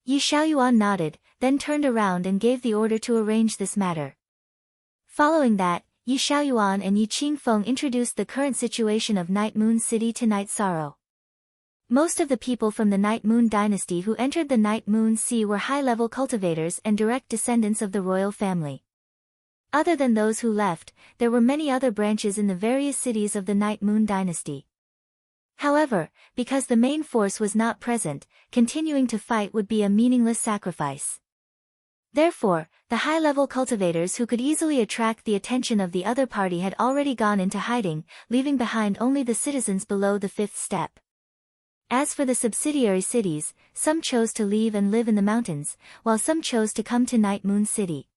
Yi Xiaoyuan nodded, then turned around and gave the order to arrange this matter. Following that, Yi Xiaoyuan and Yi Qingfeng introduced the current situation of Night Moon City to Knight Sorrow. Most of the people from the Night Moon dynasty who entered the Night Moon Sea were high-level cultivators and direct descendants of the royal family. Other than those who left, there were many other branches in the various cities of the Night Moon dynasty. However, because the main force was not present, continuing to fight would be a meaningless sacrifice. Therefore, the high-level cultivators who could easily attract the attention of the other party had already gone into hiding, leaving behind only the citizens below the fifth step. As for the subsidiary cities, some chose to leave and live in the mountains, while some chose to come to Night Moon City.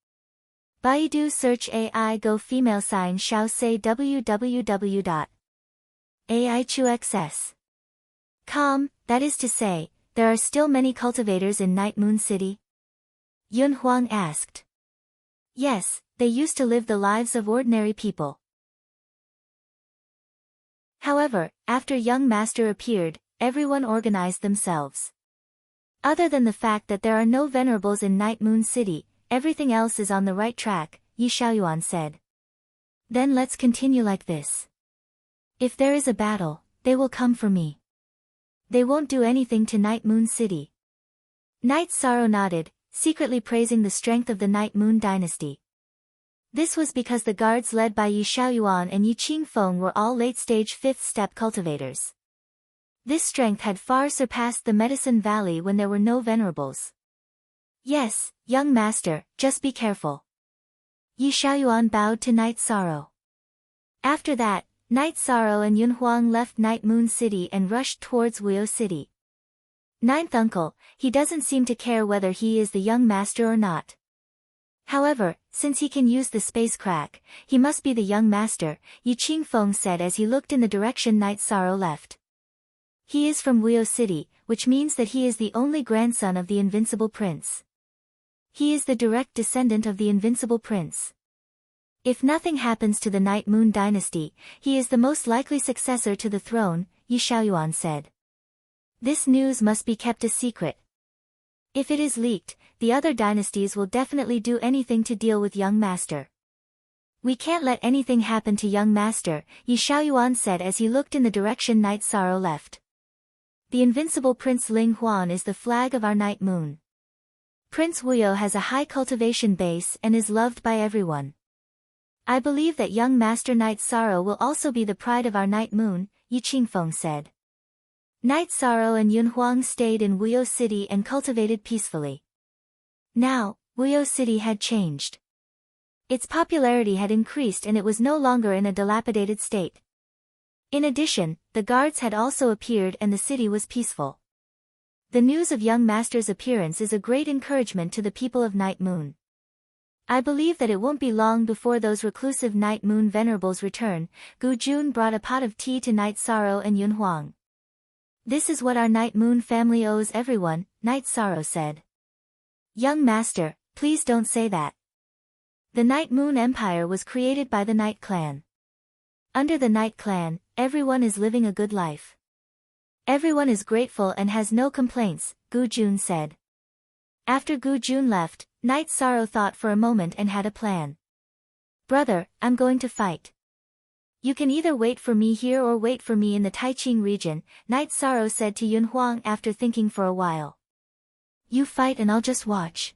Baidu search AI Go female sign Xiao say www.aichuxs.com, that is to say, there are still many cultivators in Night Moon City? Yun Huang asked. Yes, they used to live the lives of ordinary people. However, after young master appeared, everyone organized themselves. Other than the fact that there are no venerables in Night Moon City, everything else is on the right track, Yi Xiaoyuan said. Then let's continue like this. If there is a battle, they will come for me. They won't do anything to Night Moon City. Night Sorrow nodded, secretly praising the strength of the Night Moon dynasty. This was because the guards led by Yi Xiaoyuan and Yi Qingfeng were all late-stage fifth-step cultivators. This strength had far surpassed the Medicine Valley when there were no venerables. Yes, young master, just be careful. Yi Xiaoyuan bowed to Night Sorrow. After that, Night Sorrow and Yun Huang left Night Moon City and rushed towards Wuyo City. Ninth uncle, he doesn't seem to care whether he is the young master or not. However, since he can use the space crack, he must be the young master, Yi Qingfeng said as he looked in the direction Night Sorrow left. He is from Wuyo City, which means that he is the only grandson of the Invincible Prince. He is the direct descendant of the Invincible Prince. If nothing happens to the Night Moon dynasty, he is the most likely successor to the throne, Yi Xiaoyuan said. This news must be kept a secret. If it is leaked, the other dynasties will definitely do anything to deal with young master. We can't let anything happen to young master, Yi Xiaoyuan said as he looked in the direction Night Sorrow left. The Invincible Prince Ling Huan is the flag of our Night Moon. Prince Wuyo has a high cultivation base and is loved by everyone. I believe that young master Night Sorrow will also be the pride of our Night Moon, Yi Qingfeng said. Night Sorrow and Yun Huang stayed in Wuyo City and cultivated peacefully. Now, Wuyo City had changed. Its popularity had increased and it was no longer in a dilapidated state. In addition, the guards had also appeared and the city was peaceful. The news of young master's appearance is a great encouragement to the people of Night Moon. I believe that it won't be long before those reclusive Night Moon venerables return. Gu Jun brought a pot of tea to Night Sorrow and Yun Huang. This is what our Night Moon family owes everyone, Night Sorrow said. Young master, please don't say that. The Night Moon Empire was created by the Night Clan. Under the Night Clan, everyone is living a good life. Everyone is grateful and has no complaints, Gu Jun said. After Gu Jun left, Night Sorrow thought for a moment and had a plan. Brother, I'm going to fight. You can either wait for me here or wait for me in the Taiqing region, Night Sorrow said to Yun Huang after thinking for a while. You fight and I'll just watch.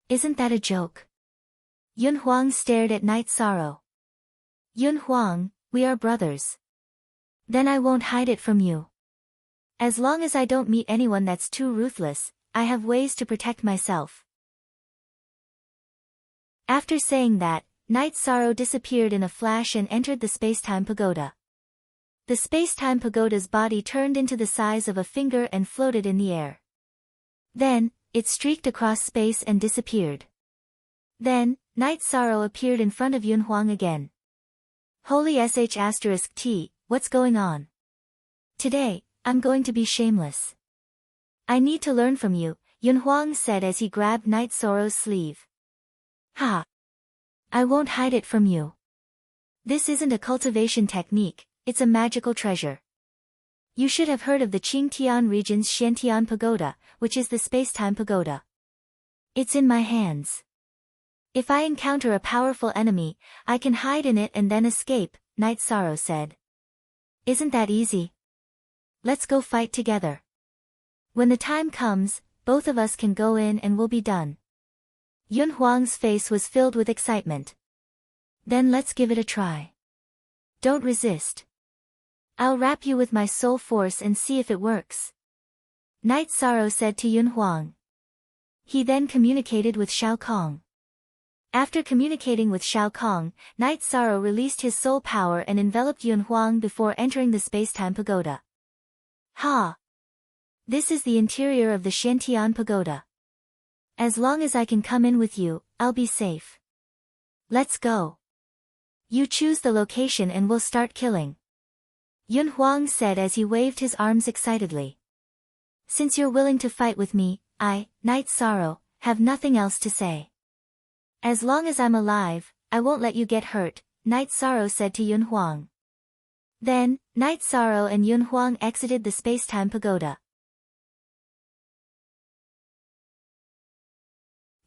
Isn't that a joke? Yun Huang stared at Night Sorrow. Yun Huang, we are brothers. Then I won't hide it from you. As long as I don't meet anyone that's too ruthless, I have ways to protect myself. After saying that, Night Sorrow disappeared in a flash and entered the Spacetime Pagoda. The Spacetime Pagoda's body turned into the size of a finger and floated in the air. Then, it streaked across space and disappeared. Then, Night Sorrow appeared in front of Yun Huang again. Holy sh*T, what's going on? Today, I'm going to be shameless. I need to learn from you, Yun Huang said as he grabbed Night Sorrow's sleeve. Ha! I won't hide it from you. This isn't a cultivation technique, it's a magical treasure. You should have heard of the Qingtian region's Xiantian Pagoda, which is the Spacetime Pagoda. It's in my hands. If I encounter a powerful enemy, I can hide in it and then escape, Night Sorrow said. Isn't that easy? Let's go fight together. When the time comes, both of us can go in and we'll be done. Yun Huang's face was filled with excitement. Then let's give it a try. Don't resist. I'll wrap you with my soul force and see if it works. Night Sorrow said to Yun Huang. He then communicated with Shao Kong. After communicating with Shao Kong, Night Sorrow released his soul power and enveloped Yun Huang before entering the Spacetime Pagoda. Ha! This is the interior of the Xiantian Pagoda. As long as I can come in with you, I'll be safe. Let's go. You choose the location and we'll start killing. Yun Huang said as he waved his arms excitedly. Since you're willing to fight with me, I, Night Sorrow, have nothing else to say. As long as I'm alive, I won't let you get hurt, Night Sorrow said to Yun Huang. Then, Night Sorrow and Yun Huang exited the Spacetime Pagoda.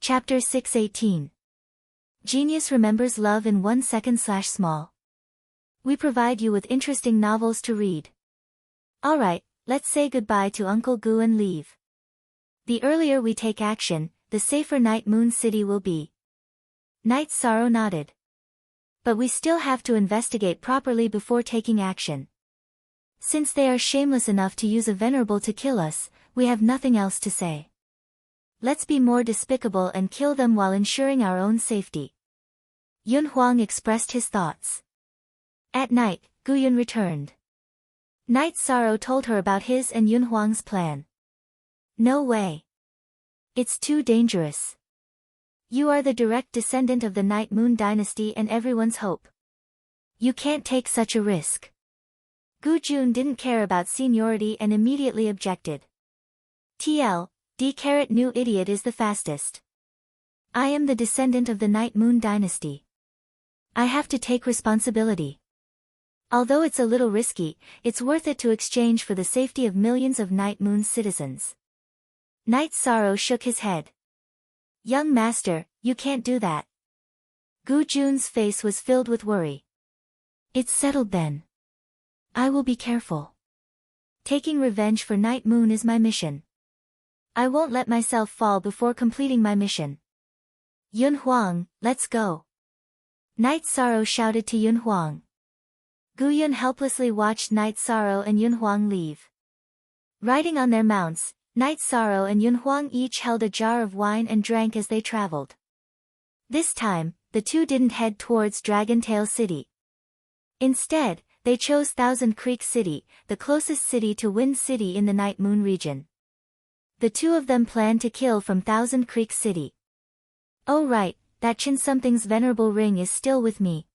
Chapter 618. Genius remembers love in 1 second/small. We provide you with interesting novels to read. Alright, let's say goodbye to Uncle Gu and leave. The earlier we take action, the safer Night Moon City will be. Night Sorrow nodded. But we still have to investigate properly before taking action. Since they are shameless enough to use a venerable to kill us, we have nothing else to say. Let's be more despicable and kill them while ensuring our own safety. Yun Huang expressed his thoughts. At night, Gu Yun returned. Night Sorrow told her about his and Yun Huang's plan. No way. It's too dangerous. You are the direct descendant of the Night Moon dynasty and everyone's hope. You can't take such a risk. Gu Jun didn't care about seniority and immediately objected. New idiot is the fastest. I am the descendant of the Night Moon dynasty. I have to take responsibility. Although it's a little risky, it's worth it to exchange for the safety of millions of Night Moon citizens. Night Sorrow shook his head. Young master, you can't do that. Gu Jun's face was filled with worry. It's settled then. I will be careful. Taking revenge for Night Moon is my mission. I won't let myself fall before completing my mission. Yun Huang, let's go. Night Sorrow shouted to Yun Huang. Gu Yun helplessly watched Night Sorrow and Yun Huang leave. Riding on their mounts, Night Sorrow and Yun Huang each held a jar of wine and drank as they traveled. This time, the two didn't head towards Dragon Tail City. Instead, they chose Thousand Creek City, the closest city to Wind City in the Night Moon region. The two of them planned to kill from Thousand Creek City. Oh right, that Chin Something's venerable ring is still with me.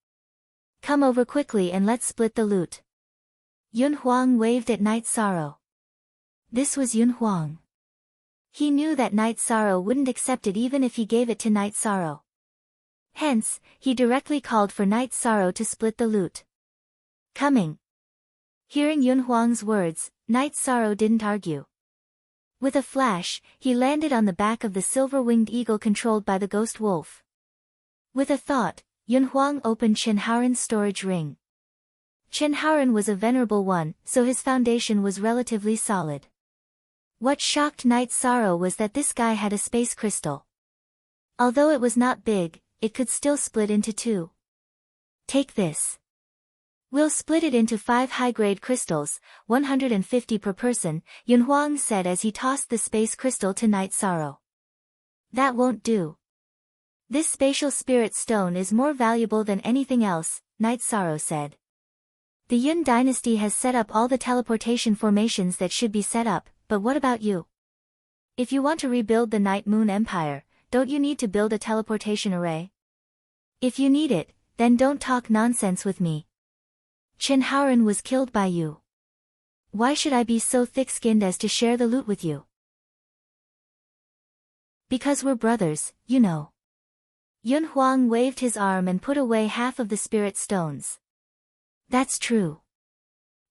Come over quickly and let's split the loot. Yun Huang waved at Night Sorrow. This was Yun Huang. He knew that Night Sorrow wouldn't accept it even if he gave it to Night Sorrow. Hence, he directly called for Night Sorrow to split the loot. Coming. Hearing Yun Huang's words, Night Sorrow didn't argue. With a flash, he landed on the back of the silver-winged eagle controlled by the ghost wolf. With a thought, Yun Huang opened Chen Haoran's storage ring. Chen Haoran was a venerable one, so his foundation was relatively solid. What shocked Night Sorrow was that this guy had a space crystal. Although it was not big, it could still split into two. Take this. We'll split it into 5 high-grade crystals, 150 per person, Yun Huang said as he tossed the space crystal to Night Sorrow. That won't do. This spatial spirit stone is more valuable than anything else, Night Sorrow said. The Yun dynasty has set up all the teleportation formations that should be set up, but what about you? If you want to rebuild the Night Moon Empire, don't you need to build a teleportation array? If you need it, then don't talk nonsense with me. Chen Haoran was killed by you. Why should I be so thick-skinned as to share the loot with you? Because we're brothers, you know. Yun Huang waved his arm and put away half of the spirit stones. That's true.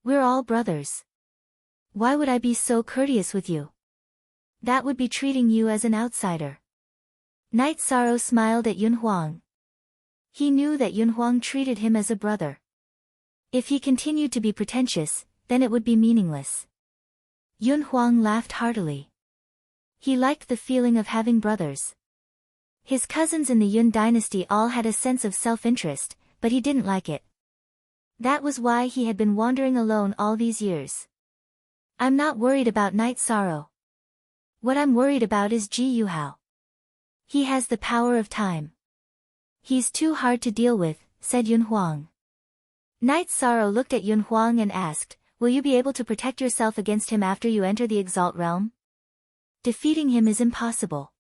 We're all brothers. Why would I be so courteous with you? That would be treating you as an outsider. Night Sorrow smiled at Yun Huang. He knew that Yun Huang treated him as a brother. If he continued to be pretentious, then it would be meaningless. Yun Huang laughed heartily. He liked the feeling of having brothers. His cousins in the Yun dynasty all had a sense of self-interest, but he didn't like it. That was why he had been wandering alone all these years. I'm not worried about Night Sorrow. What I'm worried about is Ji Yuhao. He has the power of time. He's too hard to deal with, said Yun Huang. Night Sorrow looked at Yun Huang and asked, will you be able to protect yourself against him after you enter the Exalt realm? Defeating him is impossible.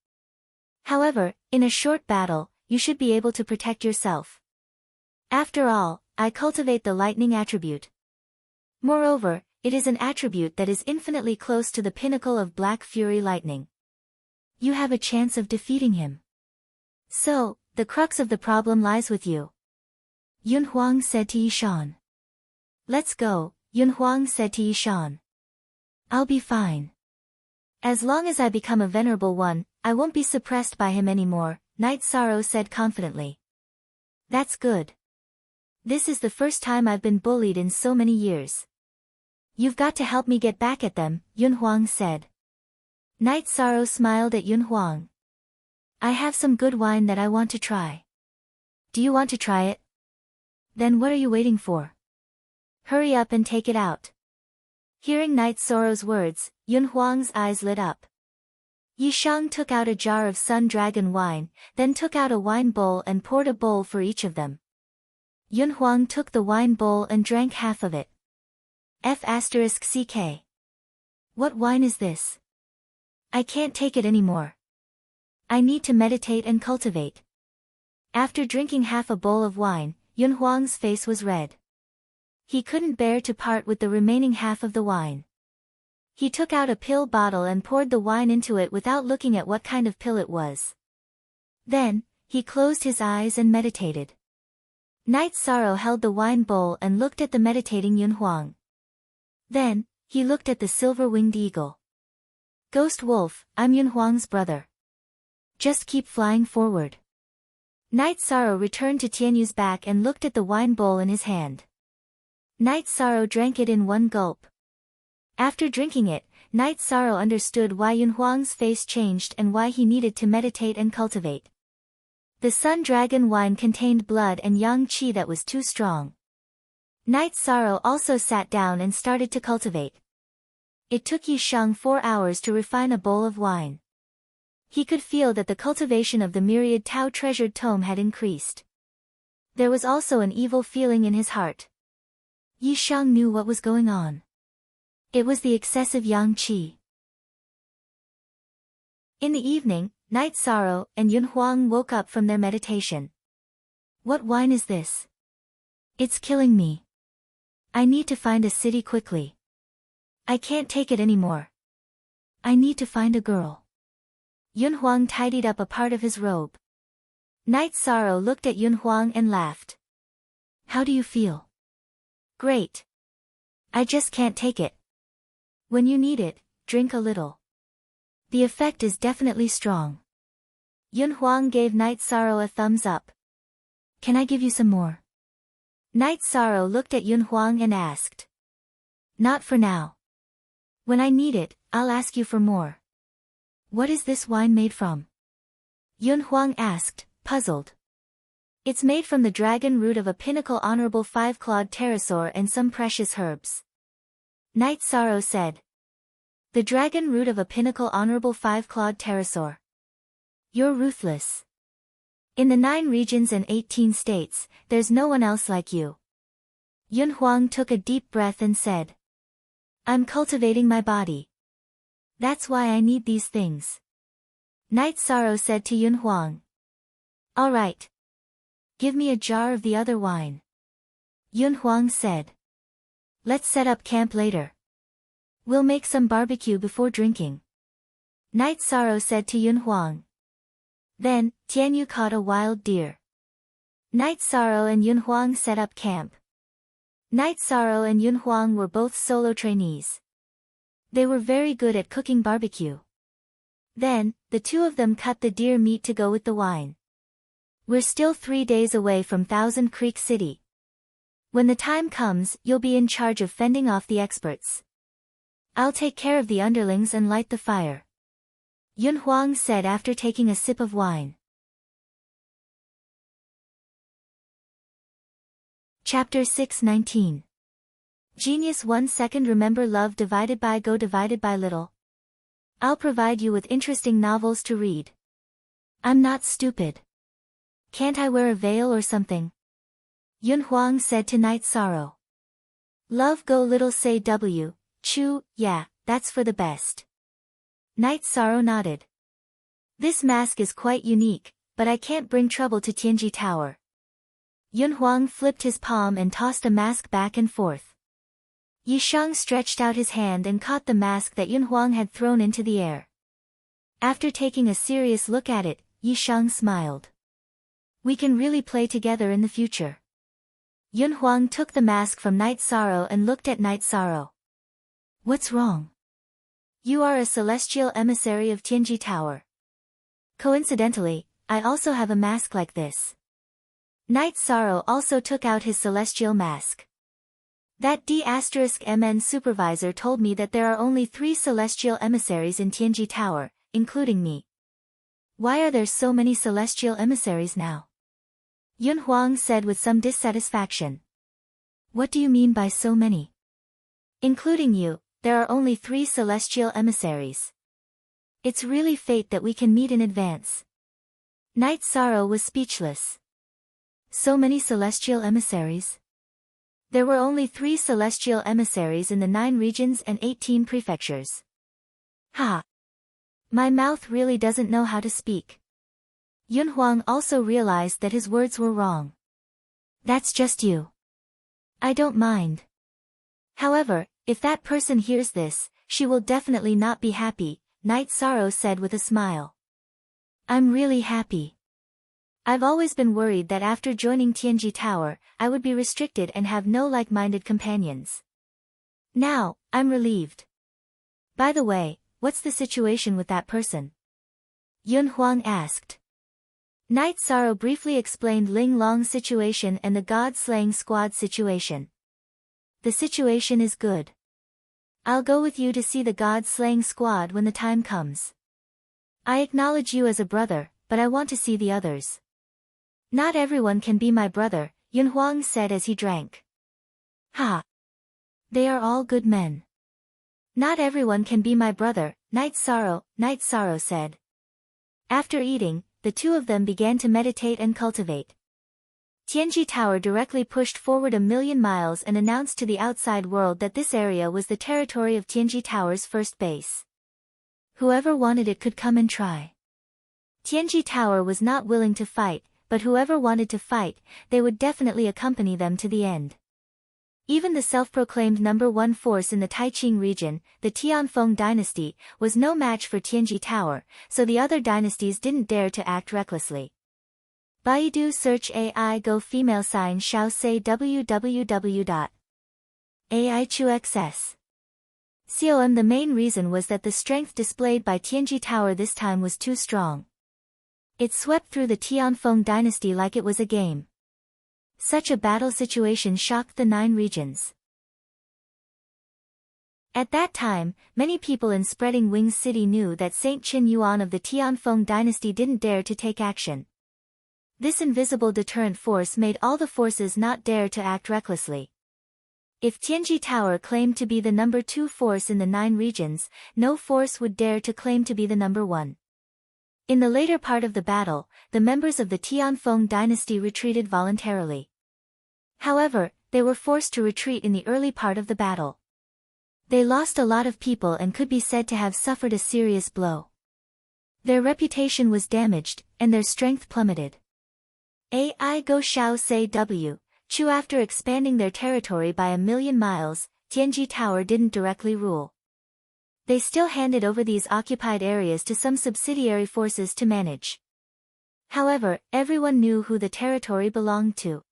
However, in a short battle, you should be able to protect yourself. After all, I cultivate the lightning attribute. Moreover, it is an attribute that is infinitely close to the pinnacle of Black Fury lightning. You have a chance of defeating him. So, the crux of the problem lies with you. Yun Huang said to Yishan. Let's go, Yun Huang said to Yishan. I'll be fine. As long as I become a venerable one, I won't be suppressed by him anymore, Night Sorrow said confidently. That's good. This is the first time I've been bullied in so many years. You've got to help me get back at them, Yun Huang said. Night Sorrow smiled at Yun Huang. I have some good wine that I want to try. Do you want to try it? Then what are you waiting for? Hurry up and take it out. Hearing Night Sorrow's words, Yun Huang's eyes lit up. Yi Shang took out a jar of Sun Dragon wine, then took out a wine bowl and poured a bowl for each of them. Yun Huang took the wine bowl and drank half of it. F***CK. What wine is this? I can't take it anymore. I need to meditate and cultivate. After drinking half a bowl of wine, Yun Huang's face was red. He couldn't bear to part with the remaining half of the wine. He took out a pill bottle and poured the wine into it without looking at what kind of pill it was. Then, he closed his eyes and meditated. Night Sorrow held the wine bowl and looked at the meditating Yun Huang. Then, he looked at the silver-winged eagle. Ghost Wolf, I'm Yun Huang's brother. Just keep flying forward. Night Sorrow returned to Tianyu's back and looked at the wine bowl in his hand. Night Sorrow drank it in one gulp. After drinking it, Night Sorrow understood why Yun Huang's face changed and why he needed to meditate and cultivate. The Sun Dragon wine contained blood and yang qi that was too strong. Night Sorrow also sat down and started to cultivate. It took Yi Shang 4 hours to refine a bowl of wine. He could feel that the cultivation of the myriad Tao treasured tome had increased. There was also an evil feeling in his heart. Yi Shang knew what was going on. It was the excessive yang qi. In the evening, Night Sorrow and Yun Huang woke up from their meditation. What wine is this? It's killing me. I need to find a city quickly. I can't take it anymore. I need to find a girl. Yun Huang tidied up a part of his robe. Night Sorrow looked at Yun Huang and laughed. How do you feel? Great. I just can't take it. When you need it, drink a little. The effect is definitely strong. Yun Huang gave Night Sorrow a thumbs up. Can I give you some more? Night Sorrow looked at Yun Huang and asked. Not for now. When I need it, I'll ask you for more. What is this wine made from? Yun Huang asked, puzzled. It's made from the dragon root of a pinnacle honorable 5-clawed pterosaur and some precious herbs. Night Sorrow said. The dragon root of a pinnacle honorable 5-clawed pterosaur. You're ruthless. In the 9 regions and 18 states, there's no one else like you. Yun Huang took a deep breath and said. I'm cultivating my body. That's why I need these things. Night Sorrow said to Yun Huang. All right. Give me a jar of the other wine. Yun Huang said. Let's set up camp later. We'll make some barbecue before drinking. Night Sorrow said to Yun Huang. Then, Tianyu caught a wild deer. Night Sorrow and Yun Huang set up camp. Night Sorrow and Yun Huang were both solo trainees. They were very good at cooking barbecue. Then, the two of them cut the deer meat to go with the wine. We're still 3 days away from Thousand Creek City. When the time comes, you'll be in charge of fending off the experts. I'll take care of the underlings and light the fire. Yun Huang said after taking a sip of wine. Chapter 6:19. Genius 1 second. Remember love divided by go divided by little. I'll provide you with interesting novels to read. I'm not stupid. Can't I wear a veil or something? Yun Huang said to Night Sorrow. Love go little say W, Chu, yeah, that's for the best. Night Sorrow nodded. This mask is quite unique, but I can't bring trouble to Tianji Tower. Yun Huang flipped his palm and tossed a mask back and forth. Yi Shang stretched out his hand and caught the mask that Yun Huang had thrown into the air. After taking a serious look at it, Yi Shang smiled. We can really play together in the future. Yun Huang took the mask from Night Sorrow and looked at Night Sorrow. What's wrong? You are a celestial emissary of Tianji Tower. Coincidentally, I also have a mask like this. Night Sorrow also took out his celestial mask. That D*MN supervisor told me that there are only 3 celestial emissaries in Tianji Tower, including me. Why are there so many celestial emissaries now? Yun Huang said with some dissatisfaction. What do you mean by so many? Including you, there are only 3 celestial emissaries. It's really fate that we can meet in advance. Night Sorrow was speechless. So many celestial emissaries? There were only 3 celestial emissaries in the 9 regions and 18 prefectures. Ha! My mouth really doesn't know how to speak. Yun Huang also realized that his words were wrong. That's just you. I don't mind. However, if that person hears this, she will definitely not be happy, Night Sorrow said with a smile. I'm really happy. I've always been worried that after joining Tianji Tower, I would be restricted and have no like-minded companions. Now, I'm relieved. By the way, what's the situation with that person? Yun Huang asked. Night Sorrow briefly explained Ling Long's situation and the God-slaying squad situation. The situation is good. I'll go with you to see the God-slaying squad when the time comes. I acknowledge you as a brother, but I want to see the others. Not everyone can be my brother, Yun Huang said as he drank. Ha! They are all good men. Not everyone can be my brother, Night Sorrow said. After eating, the 2 of them began to meditate and cultivate. Tianji Tower directly pushed forward 1,000,000 miles and announced to the outside world that this area was the territory of Tianji Tower's first base. Whoever wanted it could come and try. Tianji Tower was not willing to fight, but whoever wanted to fight, they would definitely accompany them to the end. Even the self-proclaimed number 1 force in the Taiqing region, the Tianfeng dynasty, was no match for Tianji Tower, so the other dynasties didn't dare to act recklessly. Baidu search AI Go female sign Xiao say www.aichuxs.com. The main reason was that the strength displayed by Tianji Tower this time was too strong. It swept through the Tianfeng dynasty like it was a game. Such a battle situation shocked the 9 regions. At that time, many people in Spreading Wings City knew that Saint Qin Yuan of the Tianfeng dynasty didn't dare to take action. This invisible deterrent force made all the forces not dare to act recklessly. If Tianji Tower claimed to be the number 2 force in the 9 regions, no force would dare to claim to be the number 1. In the later part of the battle, the members of the Tianfeng dynasty retreated voluntarily. However, they were forced to retreat in the early part of the battle. They lost a lot of people and could be said to have suffered a serious blow. Their reputation was damaged, and their strength plummeted. AI Go Xiao say Chu after expanding their territory by 1,000,000 miles, Tianji Tower didn't directly rule. They still handed over these occupied areas to some subsidiary forces to manage. However, everyone knew who the territory belonged to.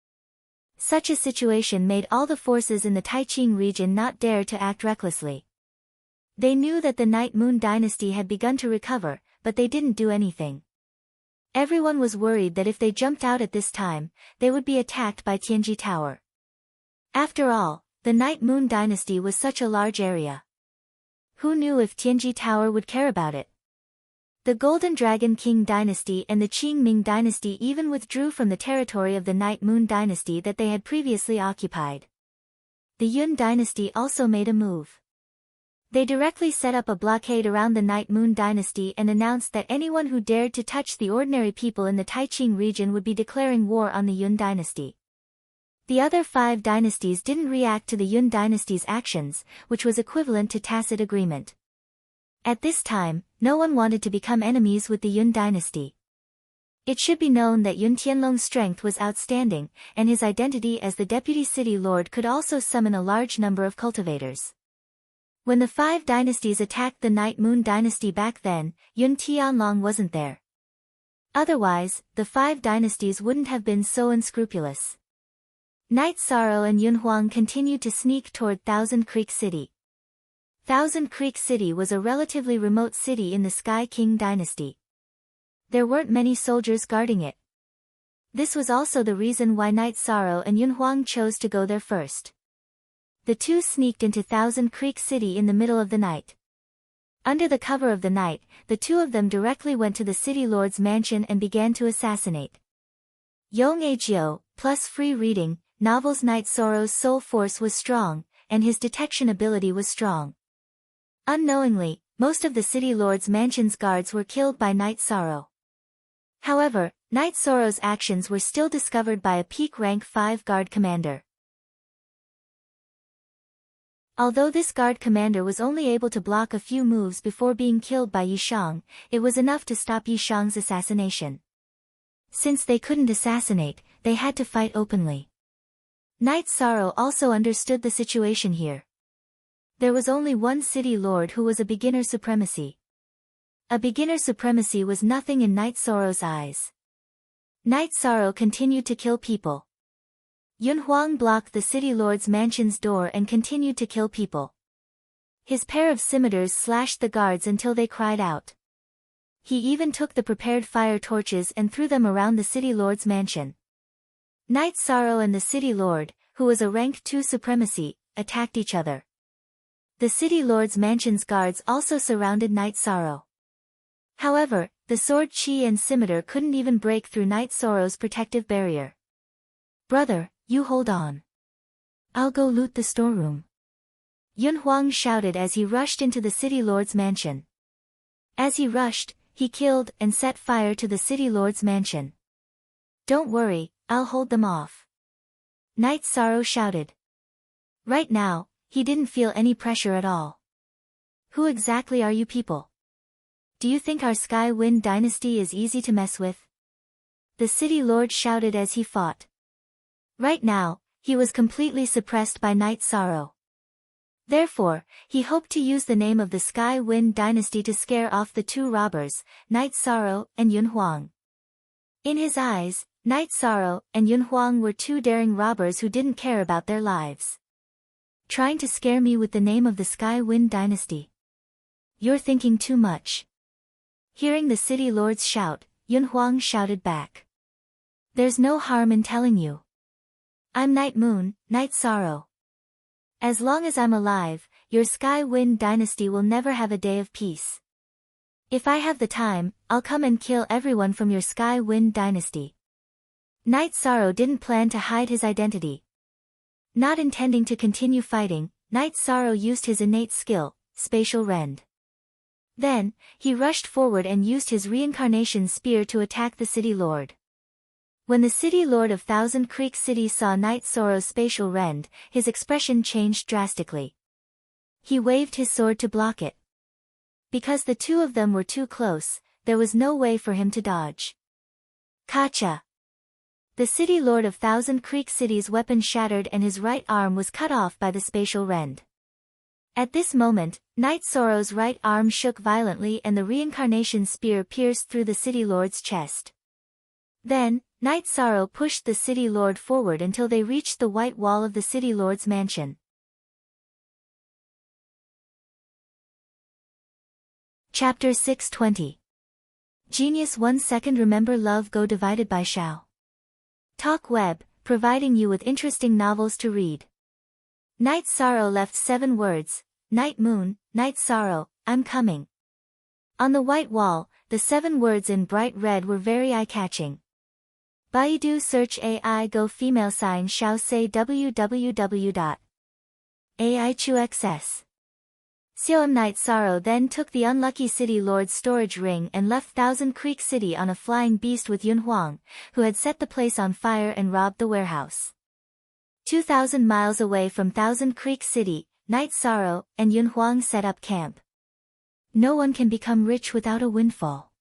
Such a situation made all the forces in the Taiqing region not dare to act recklessly. They knew that the Night Moon dynasty had begun to recover, but they didn't do anything. Everyone was worried that if they jumped out at this time, they would be attacked by Tianji Tower. After all, the Night Moon dynasty was such a large area. Who knew if Tianji Tower would care about it? The Golden Dragon King dynasty and the Qingming dynasty even withdrew from the territory of the Night Moon dynasty that they had previously occupied. The Yun dynasty also made a move. They directly set up a blockade around the Night Moon dynasty and announced that anyone who dared to touch the ordinary people in the Taiqing region would be declaring war on the Yun dynasty. The other 5 dynasties didn't react to the Yun dynasty's actions, which was equivalent to tacit agreement. At this time, no one wanted to become enemies with the Yun dynasty. It should be known that Yun Tianlong's strength was outstanding, and his identity as the deputy city lord could also summon a large number of cultivators. When the 5 dynasties attacked the Night Moon dynasty back then, Yun Tianlong wasn't there. Otherwise, the 5 dynasties wouldn't have been so unscrupulous. Night Sorrow and Yun Huang continued to sneak toward Thousand Creek City. Thousand Creek City was a relatively remote city in the Sky King dynasty. There weren't many soldiers guarding it. This was also the reason why Night Sorrow and Yun Huang chose to go there first. The two sneaked into Thousand Creek City in the middle of the night. Under the cover of the night, the two of them directly went to the city lord's mansion and began to assassinate. Yong Agio, plus free reading, novels. Night Sorrow's soul force was strong, and his detection ability was strong. Unknowingly, most of the city lord's mansion's guards were killed by Night Sorrow. However, Night Sorrow's actions were still discovered by a peak rank 5 guard commander. Although this guard commander was only able to block a few moves before being killed by Yishang, it was enough to stop Yishang's assassination. Since they couldn't assassinate, they had to fight openly. Night Sorrow also understood the situation here. There was only one city lord who was a beginner supremacy. A beginner supremacy was nothing in Night Sorrow's eyes. Night Sorrow continued to kill people. Yun Huang blocked the city lord's mansion's door and continued to kill people. His pair of scimitars slashed the guards until they cried out. He even took the prepared fire torches and threw them around the city lord's mansion. Night Sorrow and the city lord, who was a rank 2 supremacy, attacked each other. The city lord's mansion's guards also surrounded Night Sorrow. However, the sword chi and scimitar couldn't even break through Night Sorrow's protective barrier. "Brother, you hold on. I'll go loot the storeroom," Yun Huang shouted as he rushed into the city lord's mansion. As he rushed, he killed and set fire to the city lord's mansion. "Don't worry, I'll hold them off," Night Sorrow shouted. Right now, he didn't feel any pressure at all. "Who exactly are you people? Do you think our Sky Wind dynasty is easy to mess with?" the city lord shouted as he fought. Right now, he was completely suppressed by Night Sorrow. Therefore, he hoped to use the name of the Sky Wind dynasty to scare off the two robbers, Night Sorrow and Yun Huang. In his eyes, Night Sorrow and Yun Huang were two daring robbers who didn't care about their lives. "Trying to scare me with the name of the Sky Wind dynasty? You're thinking too much." Hearing the city lord's shout, Yun Huang shouted back. "There's no harm in telling you. I'm Night Moon, Night Sorrow. As long as I'm alive, your Sky Wind dynasty will never have a day of peace. If I have the time, I'll come and kill everyone from your Sky Wind dynasty." Night Sorrow didn't plan to hide his identity. Not intending to continue fighting, Night Sorrow used his innate skill, Spatial Rend. Then, he rushed forward and used his reincarnation spear to attack the city lord. When the city lord of Thousand Creek City saw Night Sorrow's spatial rend, his expression changed drastically. He waved his sword to block it. Because the two of them were too close, there was no way for him to dodge. Kacha! The city lord of Thousand Creek City's weapon shattered and his right arm was cut off by the spatial rend. At this moment, Night Sorrow's right arm shook violently and the reincarnation spear pierced through the city lord's chest. Then, Night Sorrow pushed the city lord forward until they reached the white wall of the city lord's mansion. Chapter 620. Genius 1 second. Remember love go divided by Shao. Talk Web, providing you with interesting novels to read. Night Sorrow left 7 words, Night Moon, Night Sorrow, I'm coming. On the white wall, the 7 words in bright red were very eye-catching. Baidu search AI go female sign Shao say www.aichuxs. Xiaom Night Sorrow then took the unlucky city lord's storage ring and left Thousand Creek City on a flying beast with Yun Huang, who had set the place on fire and robbed the warehouse. 2,000 miles away from Thousand Creek City, Night Sorrow and Yun Huang set up camp. No one can become rich without a windfall.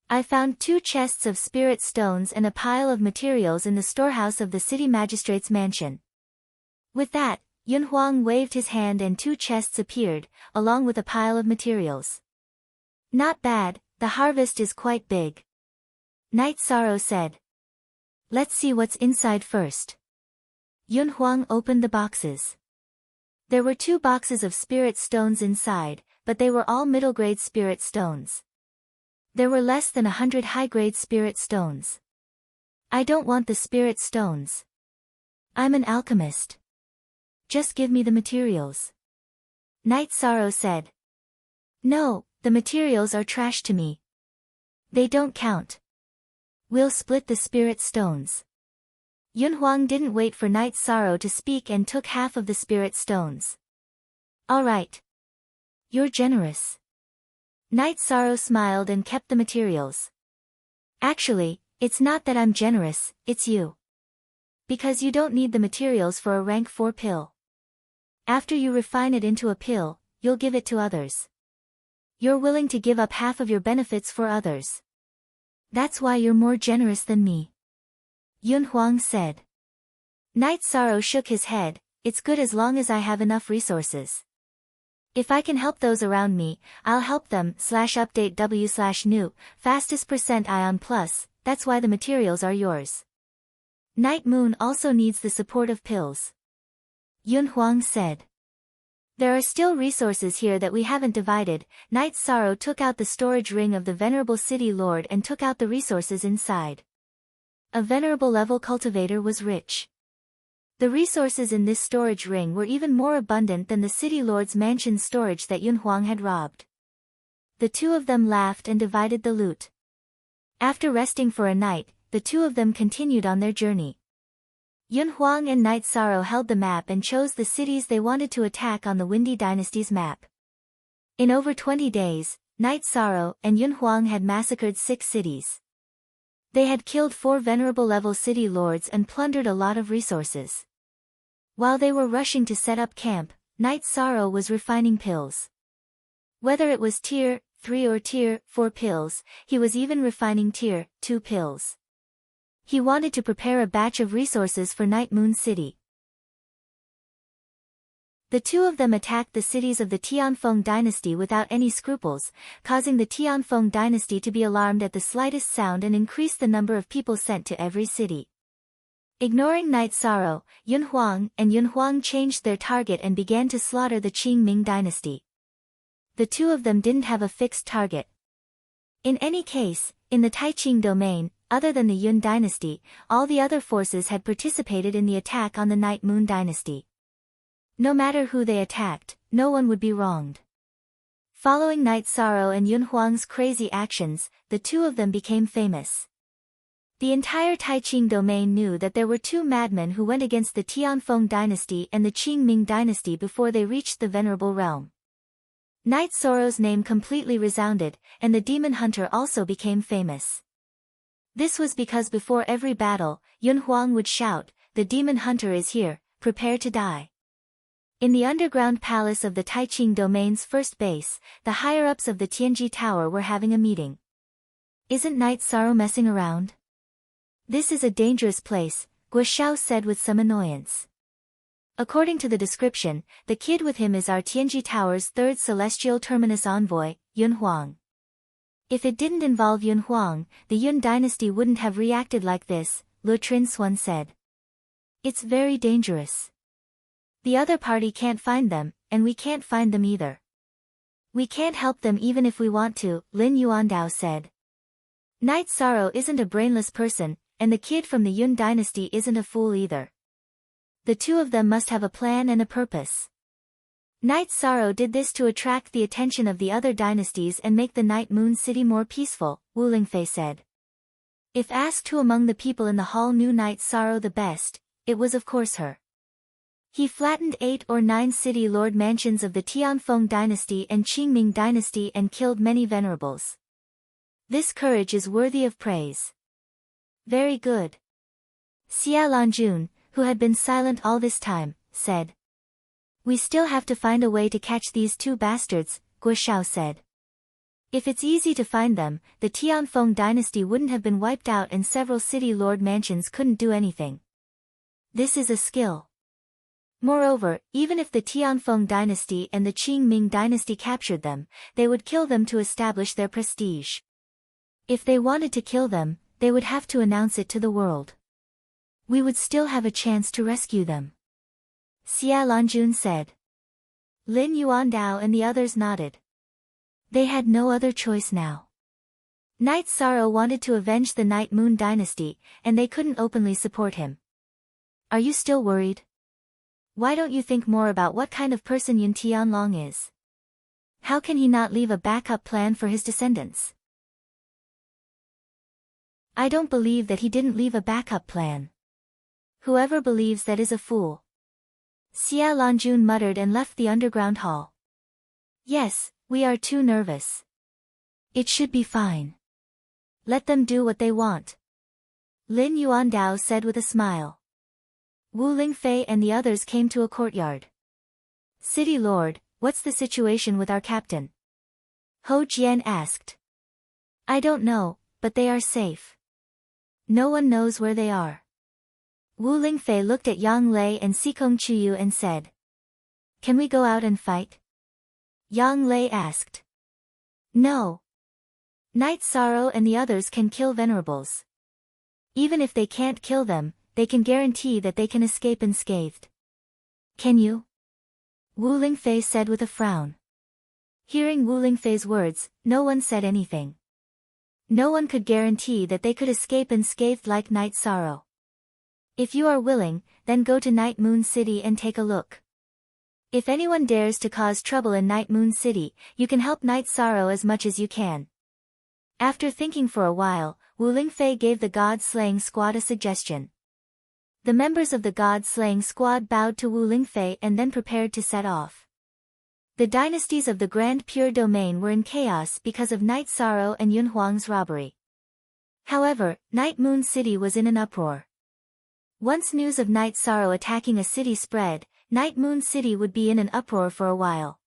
I found 2 chests of spirit stones and a pile of materials in the storehouse of the city magistrate's mansion. With that, Yun Huang waved his hand and 2 chests appeared, along with a pile of materials. Not bad, the harvest is quite big. Night Sorrow said. Let's see what's inside first. Yun Huang opened the boxes. There were 2 boxes of spirit stones inside, but they were all middle-grade spirit stones. There were less than 100 high-grade spirit stones. I don't want the spirit stones. I'm an alchemist. Just give me the materials. Night Sorrow said. No, the materials are trash to me. They don't count. We'll split the spirit stones. Yunhuang didn't wait for Night Sorrow to speak and took half of the spirit stones. All right. You're generous. Night Sorrow smiled and kept the materials. Actually, it's not that I'm generous, it's you. Because you don't need the materials for a rank 4 pill. After you refine it into a pill, you'll give it to others. You're willing to give up half of your benefits for others. That's why you're more generous than me. Yunhuang said. Night Sorrow shook his head. It's good as long as I have enough resources. If I can help those around me, I'll help them. /update w/new, fastest % ion plus, that's why the materials are yours. Night Moon also needs the support of pills. Yunhuang said. There are still resources here that we haven't divided. Night Sorrow took out the storage ring of the Venerable City Lord and took out the resources inside. A venerable level cultivator was rich. The resources in this storage ring were even more abundant than the City Lord's mansion storage that Yunhuang had robbed. The two of them laughed and divided the loot. After resting for a night, the two of them continued on their journey. Yunhuang and Night Sorrow held the map and chose the cities they wanted to attack on the Windy Dynasty's map. In over 20 days, Night Sorrow and Yunhuang had massacred 6 cities. They had killed 4 venerable level city lords and plundered a lot of resources. While they were rushing to set up camp, Night Sorrow was refining pills. Whether it was tier 3 or tier 4 pills, he was even refining tier 2 pills. He wanted to prepare a batch of resources for Night Moon City. The two of them attacked the cities of the Tianfeng dynasty without any scruples, causing the Tianfeng dynasty to be alarmed at the slightest sound and increase the number of people sent to every city. Ignoring Night Sorrow, Yunhuang changed their target and began to slaughter the Qingming dynasty. The two of them didn't have a fixed target. In any case, in the Taiqing domain, other than the Yun dynasty, all the other forces had participated in the attack on the Night Moon dynasty. No matter who they attacked, no one would be wronged. Following Night Sorrow and Yunhuang's crazy actions, the two of them became famous. The entire Taiqing domain knew that there were 2 madmen who went against the Tianfeng dynasty and the Qingming dynasty before they reached the Venerable Realm. Night Sorrow's name completely resounded, and the Demon Hunter also became famous. This was because before every battle, Yunhuang would shout, "The Demon Hunter is here, prepare to die." In the underground palace of the Taiqing domain's first base, the higher-ups of the Tianji Tower were having a meeting. Isn't Night Sorrow messing around? This is a dangerous place, Guo said with some annoyance. According to the description, the kid with him is our Tianji Tower's 3rd celestial terminus envoy, Yunhuang. If it didn't involve Yunhuang, the Yun dynasty wouldn't have reacted like this, Lu Trinsuan said. It's very dangerous. The other party can't find them, and we can't find them either. We can't help them even if we want to, Lin Yuandao said. Night Sorrow isn't a brainless person, and the kid from the Yun dynasty isn't a fool either. The two of them must have a plan and a purpose. Night Sorrow did this to attract the attention of the other dynasties and make the Night Moon City more peaceful, Wu Lingfei said. If asked who among the people in the hall knew Night Sorrow the best, it was of course her. He flattened 8 or 9 city lord mansions of the Tianfeng dynasty and Qingming dynasty and killed many venerables. This courage is worthy of praise. Very good. Xia Lanjun, who had been silent all this time, said. We still have to find a way to catch these 2 bastards, Guo said. If it's easy to find them, the Tianfeng dynasty wouldn't have been wiped out and several city lord mansions couldn't do anything. This is a skill. Moreover, even if the Tianfeng dynasty and the Qingming dynasty captured them, they would kill them to establish their prestige. If they wanted to kill them, they would have to announce it to the world. We would still have a chance to rescue them. Xia Lanjun said. Lin Yuandao and the others nodded. They had no other choice now. Night Sorrow wanted to avenge the Night Moon dynasty, and they couldn't openly support him. Are you still worried? Why don't you think more about what kind of person Yun Tianlong is? How can he not leave a backup plan for his descendants? I don't believe that he didn't leave a backup plan. Whoever believes that is a fool. Xia Lanjun muttered and left the underground hall. Yes, we are too nervous. It should be fine. Let them do what they want. Lin Yuandao said with a smile. Wu Lingfei and the others came to a courtyard. City Lord, what's the situation with our captain? Ho Jian asked. I don't know, but they are safe. No one knows where they are. Wu Lingfei looked at Yang Lei and Sikong Chuyu and said. Can we go out and fight? Yang Lei asked. No. Night Sorrow and the others can kill Venerables. Even if they can't kill them, they can guarantee that they can escape unscathed. Can you? Wu Lingfei said with a frown. Hearing Wu Lingfei's words, no one said anything. No one could guarantee that they could escape unscathed like Night Sorrow. If you are willing, then go to Night Moon City and take a look. If anyone dares to cause trouble in Night Moon City, you can help Night Sorrow as much as you can. After thinking for a while, Wu Lingfei gave the God-slaying squad a suggestion. The members of the God-slaying squad bowed to Wu Lingfei and then prepared to set off. The dynasties of the Grand Pure Domain were in chaos because of Night Sorrow and Yun Huang's robbery. However, Night Moon City was in an uproar. Once news of Night Sorrow attacking a city spread, Night Moon City would be in an uproar for a while.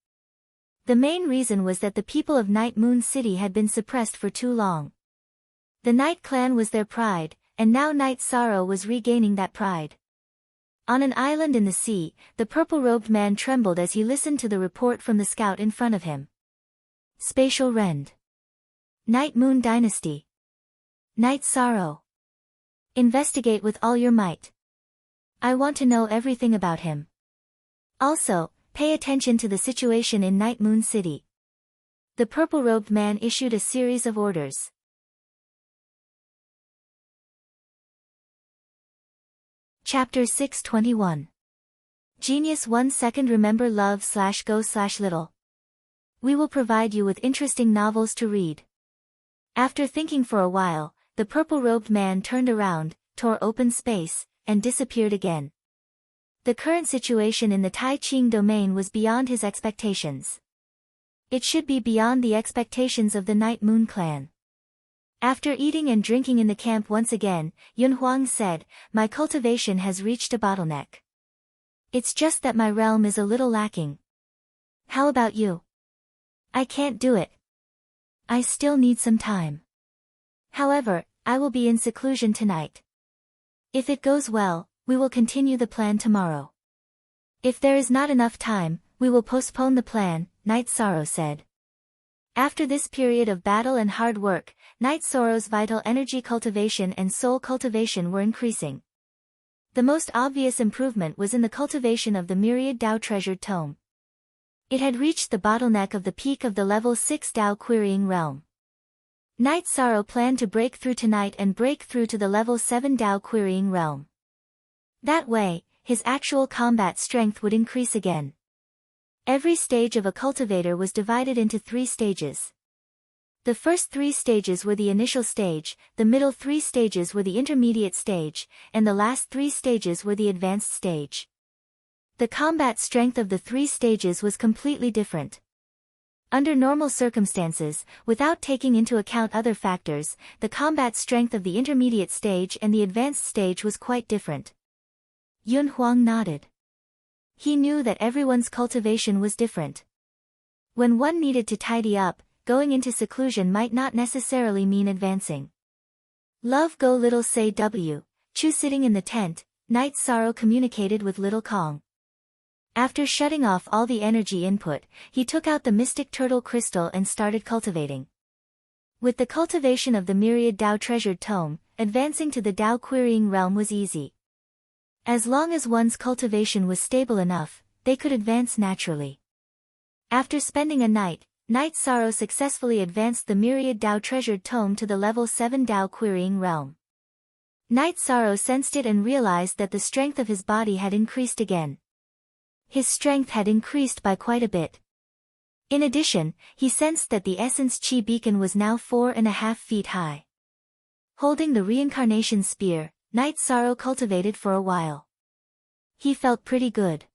The main reason was that the people of Night Moon City had been suppressed for too long. The Night Clan was their pride, and now Night Sorrow was regaining that pride. On an island in the sea, the purple-robed man trembled as he listened to the report from the scout in front of him. Spatial Rend. Night Moon Dynasty. Night Sorrow. Investigate with all your might. I want to know everything about him. Also, pay attention to the situation in Night Moon City. The purple-robed man issued a series of orders. Chapter 621. Genius 1 second. Remember love/go/little. We will provide you with interesting novels to read. After thinking for a while, the purple-robed man turned around, tore open space, and disappeared again. The current situation in the Tai Ching domain was beyond his expectations. It should be beyond the expectations of the Night Moon clan. After eating and drinking in the camp once again, Yun Huang said, my cultivation has reached a bottleneck. It's just that my realm is a little lacking. How about you? I can't do it. I still need some time. However, I will be in seclusion tonight. If it goes well, we will continue the plan tomorrow. If there is not enough time, we will postpone the plan, Night Sorrow said. After this period of battle and hard work, Night Sorrow's vital energy cultivation and soul cultivation were increasing. The most obvious improvement was in the cultivation of the Myriad Dao Treasured Tome. It had reached the bottleneck of the peak of the level 6 Dao Querying Realm. Night Sorrow planned to break through tonight and break through to the level 7 Dao Querying Realm. That way, his actual combat strength would increase again. Every stage of a cultivator was divided into 3 stages. The first 3 stages were the initial stage, the middle 3 stages were the intermediate stage, and the last 3 stages were the advanced stage. The combat strength of the 3 stages was completely different. Under normal circumstances, without taking into account other factors, the combat strength of the intermediate stage and the advanced stage was quite different. Yun Huang nodded. He knew that everyone's cultivation was different. When one needed to tidy up, going into seclusion might not necessarily mean advancing. Love go little say W. Chu sitting in the tent, Night Sorrow communicated with Little Kong. After shutting off all the energy input, he took out the mystic turtle crystal and started cultivating. With the cultivation of the Myriad Dao Treasured Tome, advancing to the Dao Querying Realm was easy. As long as one's cultivation was stable enough, they could advance naturally. After spending a night, Night Sorrow successfully advanced the myriad Dao treasured tome to the level 7 Dao querying realm. Night Sorrow sensed it and realized that the strength of his body had increased again. His strength had increased by quite a bit. In addition, he sensed that the Essence Chi beacon was now 4.5 feet high. Holding the reincarnation spear, Night Sorrow cultivated for a while. He felt pretty good.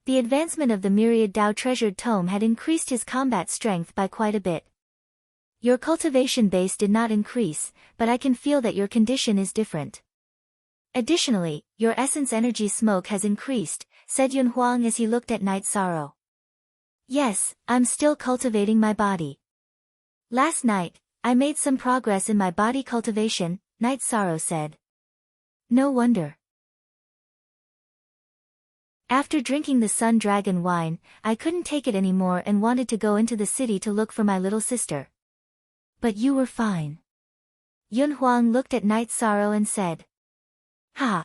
The advancement of the myriad Dao treasured tome had increased his combat strength by quite a bit. Your cultivation base did not increase, but I can feel that your condition is different. Additionally, your essence energy smoke has increased, said Yun Huang as he looked at Night Sorrow. Yes, I'm still cultivating my body. Last night, I made some progress in my body cultivation, Night Sorrow said. No wonder. After drinking the Sun Dragon wine, I couldn't take it anymore and wanted to go into the city to look for my little sister. But you were fine. Yun Huang looked at Night Sorrow and said. Ha!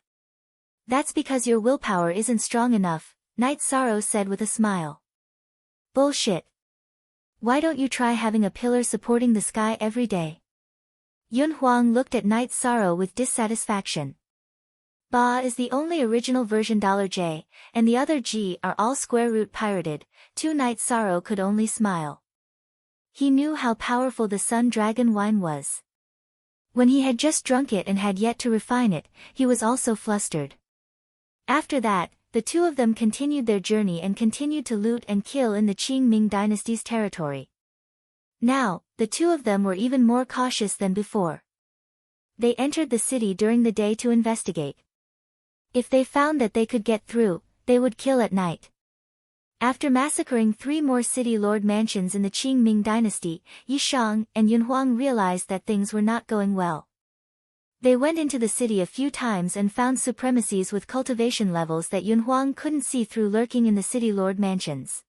That's because your willpower isn't strong enough, Night Sorrow said with a smile. Bullshit. Why don't you try having a pillar supporting the sky every day? Yun Huang looked at Night Sorrow with dissatisfaction. Ba is the only original version $J, and the other G are all square root pirated, Night Sorrow could only smile. He knew how powerful the Sun Dragon wine was. When he had just drunk it and had yet to refine it, he was also flustered. After that, the two of them continued their journey and continued to loot and kill in the Qing Ming dynasty's territory. Now, the two of them were even more cautious than before. They entered the city during the day to investigate. If they found that they could get through, they would kill at night. After massacring 3 more city lord mansions in the Qing Ming dynasty, Yi Shang and Yun Huang realized that things were not going well. They went into the city a few times and found supremacies with cultivation levels that Yun Huang couldn't see through lurking in the city lord mansions.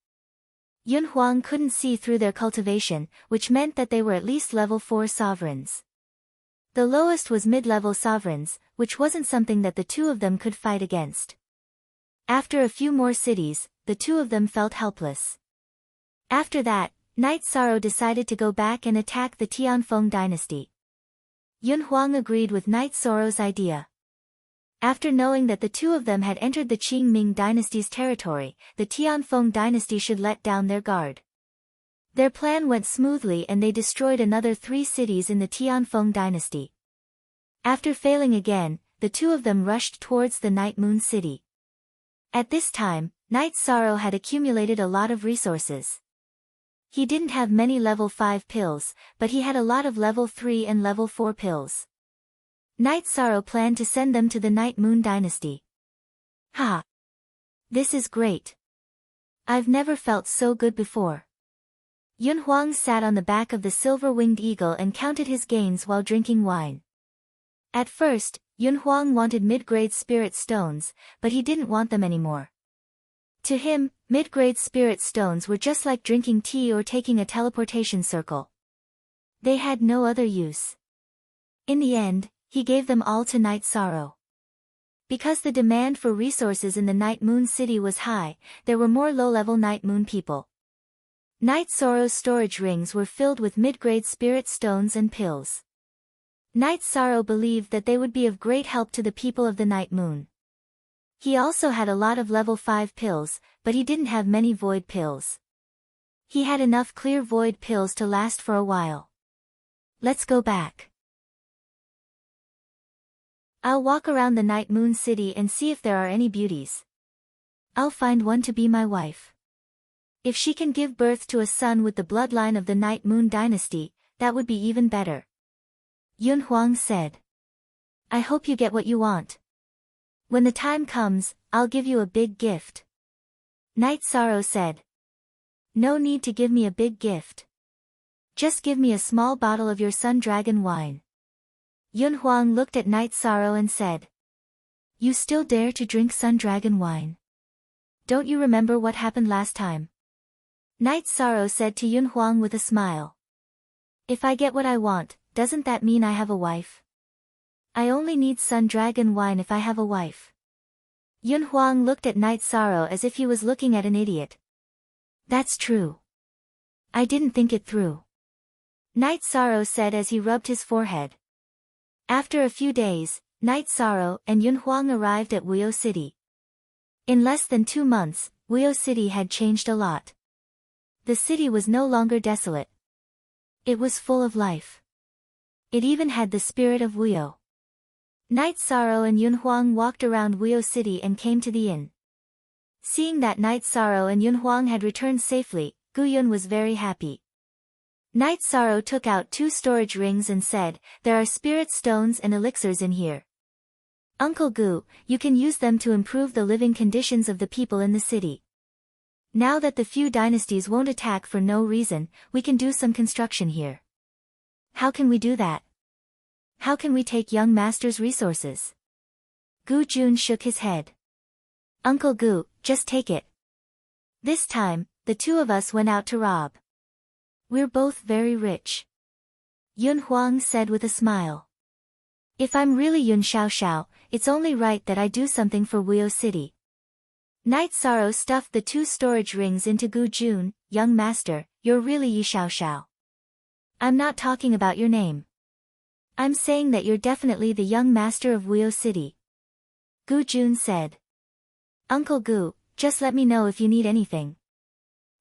Yun Huang couldn't see through their cultivation, which meant that they were at least level 4 sovereigns. The lowest was mid-level sovereigns, which wasn't something that the two of them could fight against. After a few more cities, the two of them felt helpless. After that, Night Sorrow decided to go back and attack the Tianfeng dynasty. Yun Huang agreed with Night Sorrow's idea. After knowing that the two of them had entered the Qing Ming dynasty's territory, the Tianfeng dynasty should let down their guard. Their plan went smoothly and they destroyed another 3 cities in the Tianfeng dynasty. After failing again, the two of them rushed towards the Night Moon City. At this time, Night Sorrow had accumulated a lot of resources. He didn't have many level 5 pills, but he had a lot of level 3 and level 4 pills. Night Sorrow planned to send them to the Night Moon Dynasty. Ha! This is great. I've never felt so good before. Yun Huang sat on the back of the silver-winged eagle and counted his gains while drinking wine. At first, Yun Huang wanted mid-grade spirit stones, but he didn't want them anymore. To him, mid-grade spirit stones were just like drinking tea or taking a teleportation circle. They had no other use. In the end, he gave them all to Night Sorrow. Because the demand for resources in the Night Moon City was high, there were more low-level Night Moon people. Night Sorrow's storage rings were filled with mid-grade spirit stones and pills. Night Sorrow believed that they would be of great help to the people of the Night Moon. He also had a lot of level 5 pills, but he didn't have many void pills. He had enough clear void pills to last for a while. Let's go back. I'll walk around the Night Moon City and see if there are any beauties. I'll find one to be my wife. If she can give birth to a son with the bloodline of the Night Moon Dynasty, that would be even better. Yun Huang said. I hope you get what you want. When the time comes, I'll give you a big gift. Night Sorrow said. No need to give me a big gift. Just give me a small bottle of your Sun Dragon wine. Yun Huang looked at Night Sorrow and said. You still dare to drink Sun Dragon wine? Don't you remember what happened last time? Night Sorrow said to Yun Huang with a smile. If I get what I want, doesn't that mean I have a wife? I only need Sun Dragon wine if I have a wife. Yun Huang looked at Night Sorrow as if he was looking at an idiot. That's true. I didn't think it through. Night Sorrow said as he rubbed his forehead. After a few days, Night Sorrow and Yun Huang arrived at Wuyo City. In less than 2 months, Wuyo City had changed a lot. The city was no longer desolate. It was full of life. It even had the spirit of Wuyo. Night Sorrow and Yun Huang walked around Wuyo City and came to the inn. Seeing that Night Sorrow and Yun Huang had returned safely, Gu Yun was very happy. Night Sorrow took out 2 storage rings and said, "There are spirit stones and elixirs in here. Uncle Gu, you can use them to improve the living conditions of the people in the city. Now that the few dynasties won't attack for no reason, we can do some construction here." "How can we do that? How can we take young master's resources?" Gu Jun shook his head. "Uncle Gu, just take it. This time, the 2 of us went out to rob. We're both very rich." Yun Huang said with a smile. "If I'm really Yun Xiaoxiao, it's only right that I do something for Wuyo City." Night Sorrow stuffed the 2 storage rings into Gu Jun. "Young master, you're really Yi Xiaoxiao. I'm not talking about your name. I'm saying that you're definitely the young master of Wuyo City." Gu Jun said. "Uncle Gu, just let me know if you need anything.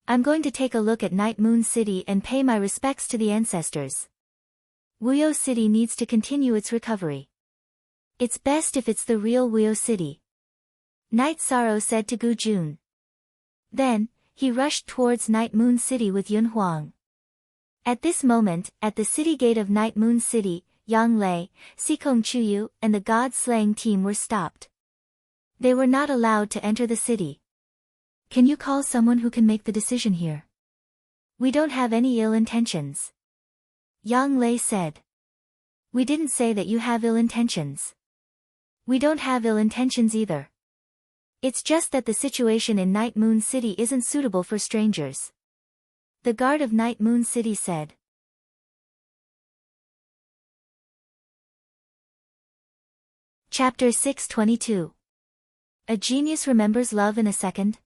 I'm going to take a look at Night Moon City and pay my respects to the ancestors. Wuyo City needs to continue its recovery. It's best if it's the real Wuyo City." Night Sorrow said to Gu Jun. Then, he rushed towards Night Moon City with Yun Huang. At this moment, at the city gate of Night Moon City, Yang Lei, Sikong Chuyu, and the God-slaying team were stopped. They were not allowed to enter the city. "Can you call someone who can make the decision here? We don't have any ill intentions," Yang Lei said. "We didn't say that you have ill intentions. We don't have ill intentions either. It's just that the situation in Night Moon City isn't suitable for strangers," the guard of Night Moon City said. Chapter 622. A Genius Remembers Love in a Second?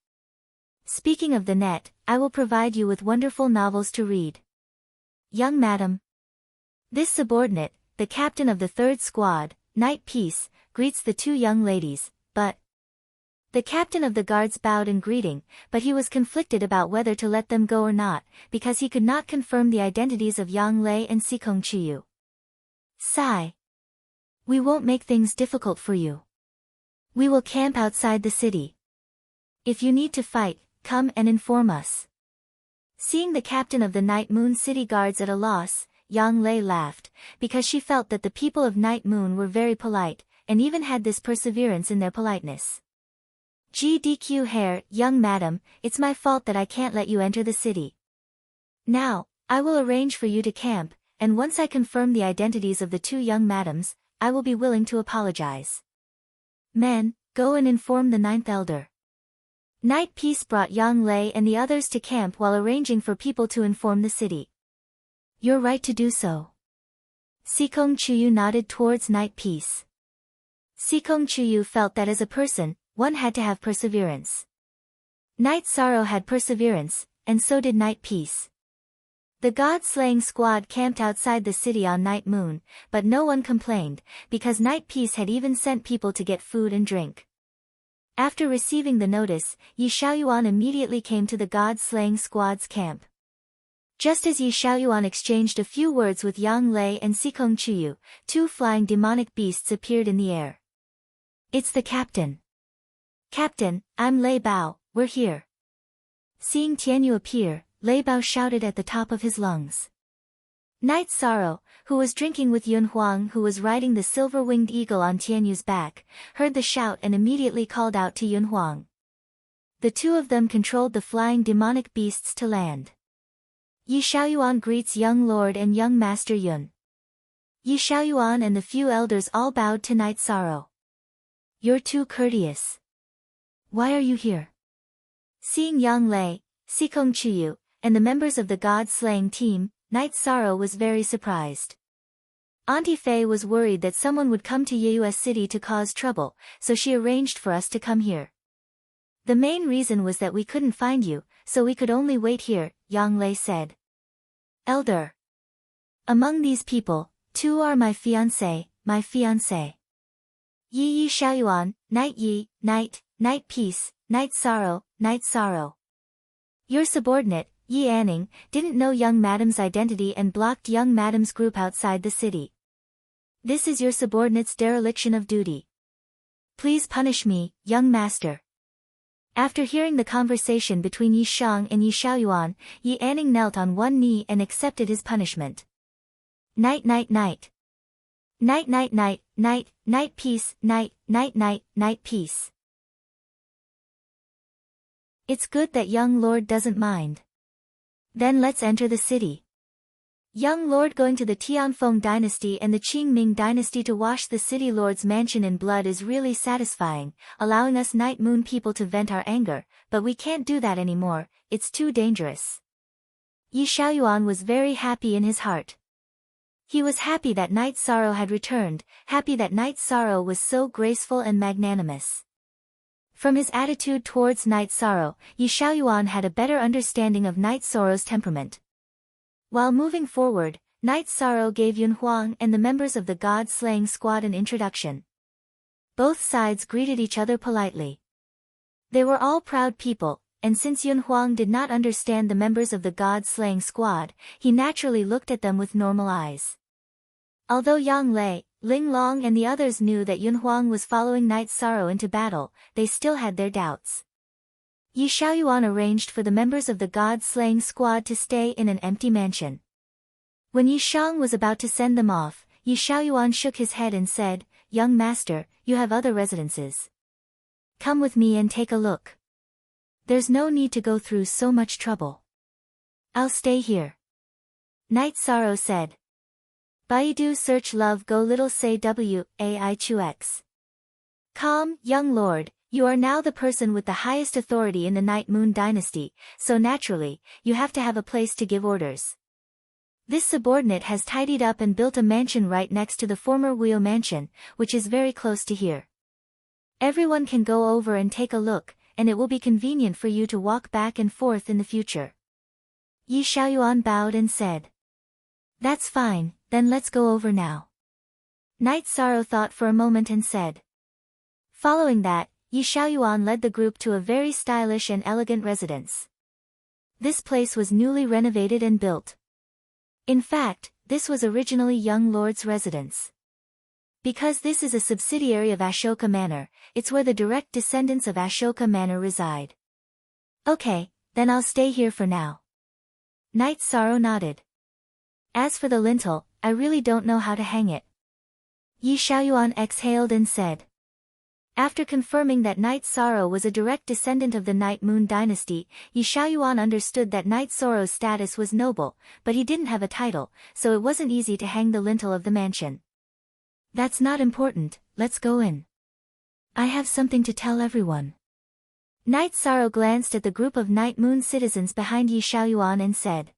Speaking of the net, I will provide you with wonderful novels to read. Young Madam. This subordinate, the captain of the 3rd squad, Night Peace, greets the 2 young ladies, but... The captain of the guards bowed in greeting, but he was conflicted about whether to let them go or not, because he could not confirm the identities of Yang Lei and Sikong Chuyu. Sigh. We won't make things difficult for you. We will camp outside the city. If you need to fight, come and inform us. Seeing the captain of the Night Moon City guards at a loss, Yang Lei laughed, because she felt that the people of Night Moon were very polite, and even had this perseverance in their politeness. "GDQ hair, young madam, it's my fault that I can't let you enter the city. Now, I will arrange for you to camp, and once I confirm the identities of the 2 young madams, I will be willing to apologize. Men, go and inform the 9th elder." Night Peace brought Yang Lei and the others to camp while arranging for people to inform the city. "You're right to do so." Sikong Chuyu nodded towards Night Peace. Sikong Chuyu felt that as a person, one had to have perseverance. Night Sorrow had perseverance, and so did Night Peace. The God-slaying squad camped outside the city on Night Moon, but no one complained, because Night Peace had even sent people to get food and drink. After receiving the notice, Yi Xiaoyuan immediately came to the God-slaying squad's camp. Just as Yi Xiaoyuan exchanged a few words with Yang Lei and Sikong Chuyu, 2 flying demonic beasts appeared in the air. "It's the captain." "Captain, I'm Lei Bao, we're here." Seeing Tianyu appear, Lei Bao shouted at the top of his lungs. Night Sorrow, who was drinking with Yun Huang, who was riding the silver-winged eagle on Tianyu's back, heard the shout and immediately called out to Yun Huang. The 2 of them controlled the flying demonic beasts to land. Yi Xiaoyuan greets young lord and young master Yun. Yi Xiaoyuan and the few elders all bowed to Night Sorrow. "You're too courteous. Why are you here?" Seeing Yang Lei, Sikong Chuyu, and the members of the God-slaying team, Night Sorrow was very surprised. Auntie Fei was worried that someone would come to Yeyu's city to cause trouble, so she arranged for us to come here. "The main reason was that we couldn't find you, so we could only wait here," Yang Lei said. Elder. Among these people, 2 are my fiancé, my fiancé. Yi Xiaoyuan, night Yi, night, night peace, night sorrow, night sorrow. Your subordinate, Yi Anning, didn't know young madam's identity and blocked young madam's group outside the city. This is your subordinate's dereliction of duty. Please punish me, young master. After hearing the conversation between Yi Shang and Yi Xiaoyuan, Yi Anning knelt on one knee and accepted his punishment. Night night night. Night night night, night, night peace, night, night night, night peace. It's good that young lord doesn't mind. Then let's enter the city. Young lord going to the Tianfeng dynasty and the Qingming dynasty to wash the city lord's mansion in blood is really satisfying, allowing us Night Moon people to vent our anger, but we can't do that anymore, it's too dangerous. Yi Xiaoyuan was very happy in his heart. He was happy that Night Sorrow had returned, happy that Night Sorrow was so graceful and magnanimous. From his attitude towards Night Sorrow, Yi Xiaoyuan had a better understanding of Night Sorrow's temperament. While moving forward, Night Sorrow gave Yun Huang and the members of the God-slaying squad an introduction. Both sides greeted each other politely. They were all proud people, and since Yun Huang did not understand the members of the God-slaying squad, he naturally looked at them with normal eyes. Although Yang Lei, Ling Long and the others knew that Yun Huang was following Night Sorrow into battle, they still had their doubts. Yi Xiaoyuan arranged for the members of the God-slaying squad to stay in an empty mansion. When Yi Shang was about to send them off, Yi Xiaoyuan shook his head and said, "Young master, you have other residences. Come with me and take a look. There's no need to go through so much trouble. I'll stay here." Night Sorrow said. Baidu search love go little say wai chux. Calm, young lord, you are now the person with the highest authority in the Night Moon dynasty, so naturally, you have to have a place to give orders. This subordinate has tidied up and built a mansion right next to the former Wuyo mansion, which is very close to here. Everyone can go over and take a look, and it will be convenient for you to walk back and forth in the future. Yi Xiaoyuan bowed and said. That's fine, then let's go over now. Night Sorrow thought for a moment and said. Following that, Yi Xiaoyuan led the group to a very stylish and elegant residence. This place was newly renovated and built. In fact, this was originally young lord's residence. Because this is a subsidiary of Ashoka Manor, it's where the direct descendants of Ashoka Manor reside. Okay, then I'll stay here for now. Night Sorrow nodded. As for the lintel, I really don't know how to hang it. Yi Xiaoyuan exhaled and said. After confirming that Night Sorrow was a direct descendant of the Night Moon dynasty, Yi Xiaoyuan understood that Night Sorrow's status was noble, but he didn't have a title, so it wasn't easy to hang the lintel of the mansion. That's not important, let's go in. I have something to tell everyone. Night Sorrow glanced at the group of Night Moon citizens behind Yi Xiaoyuan and said.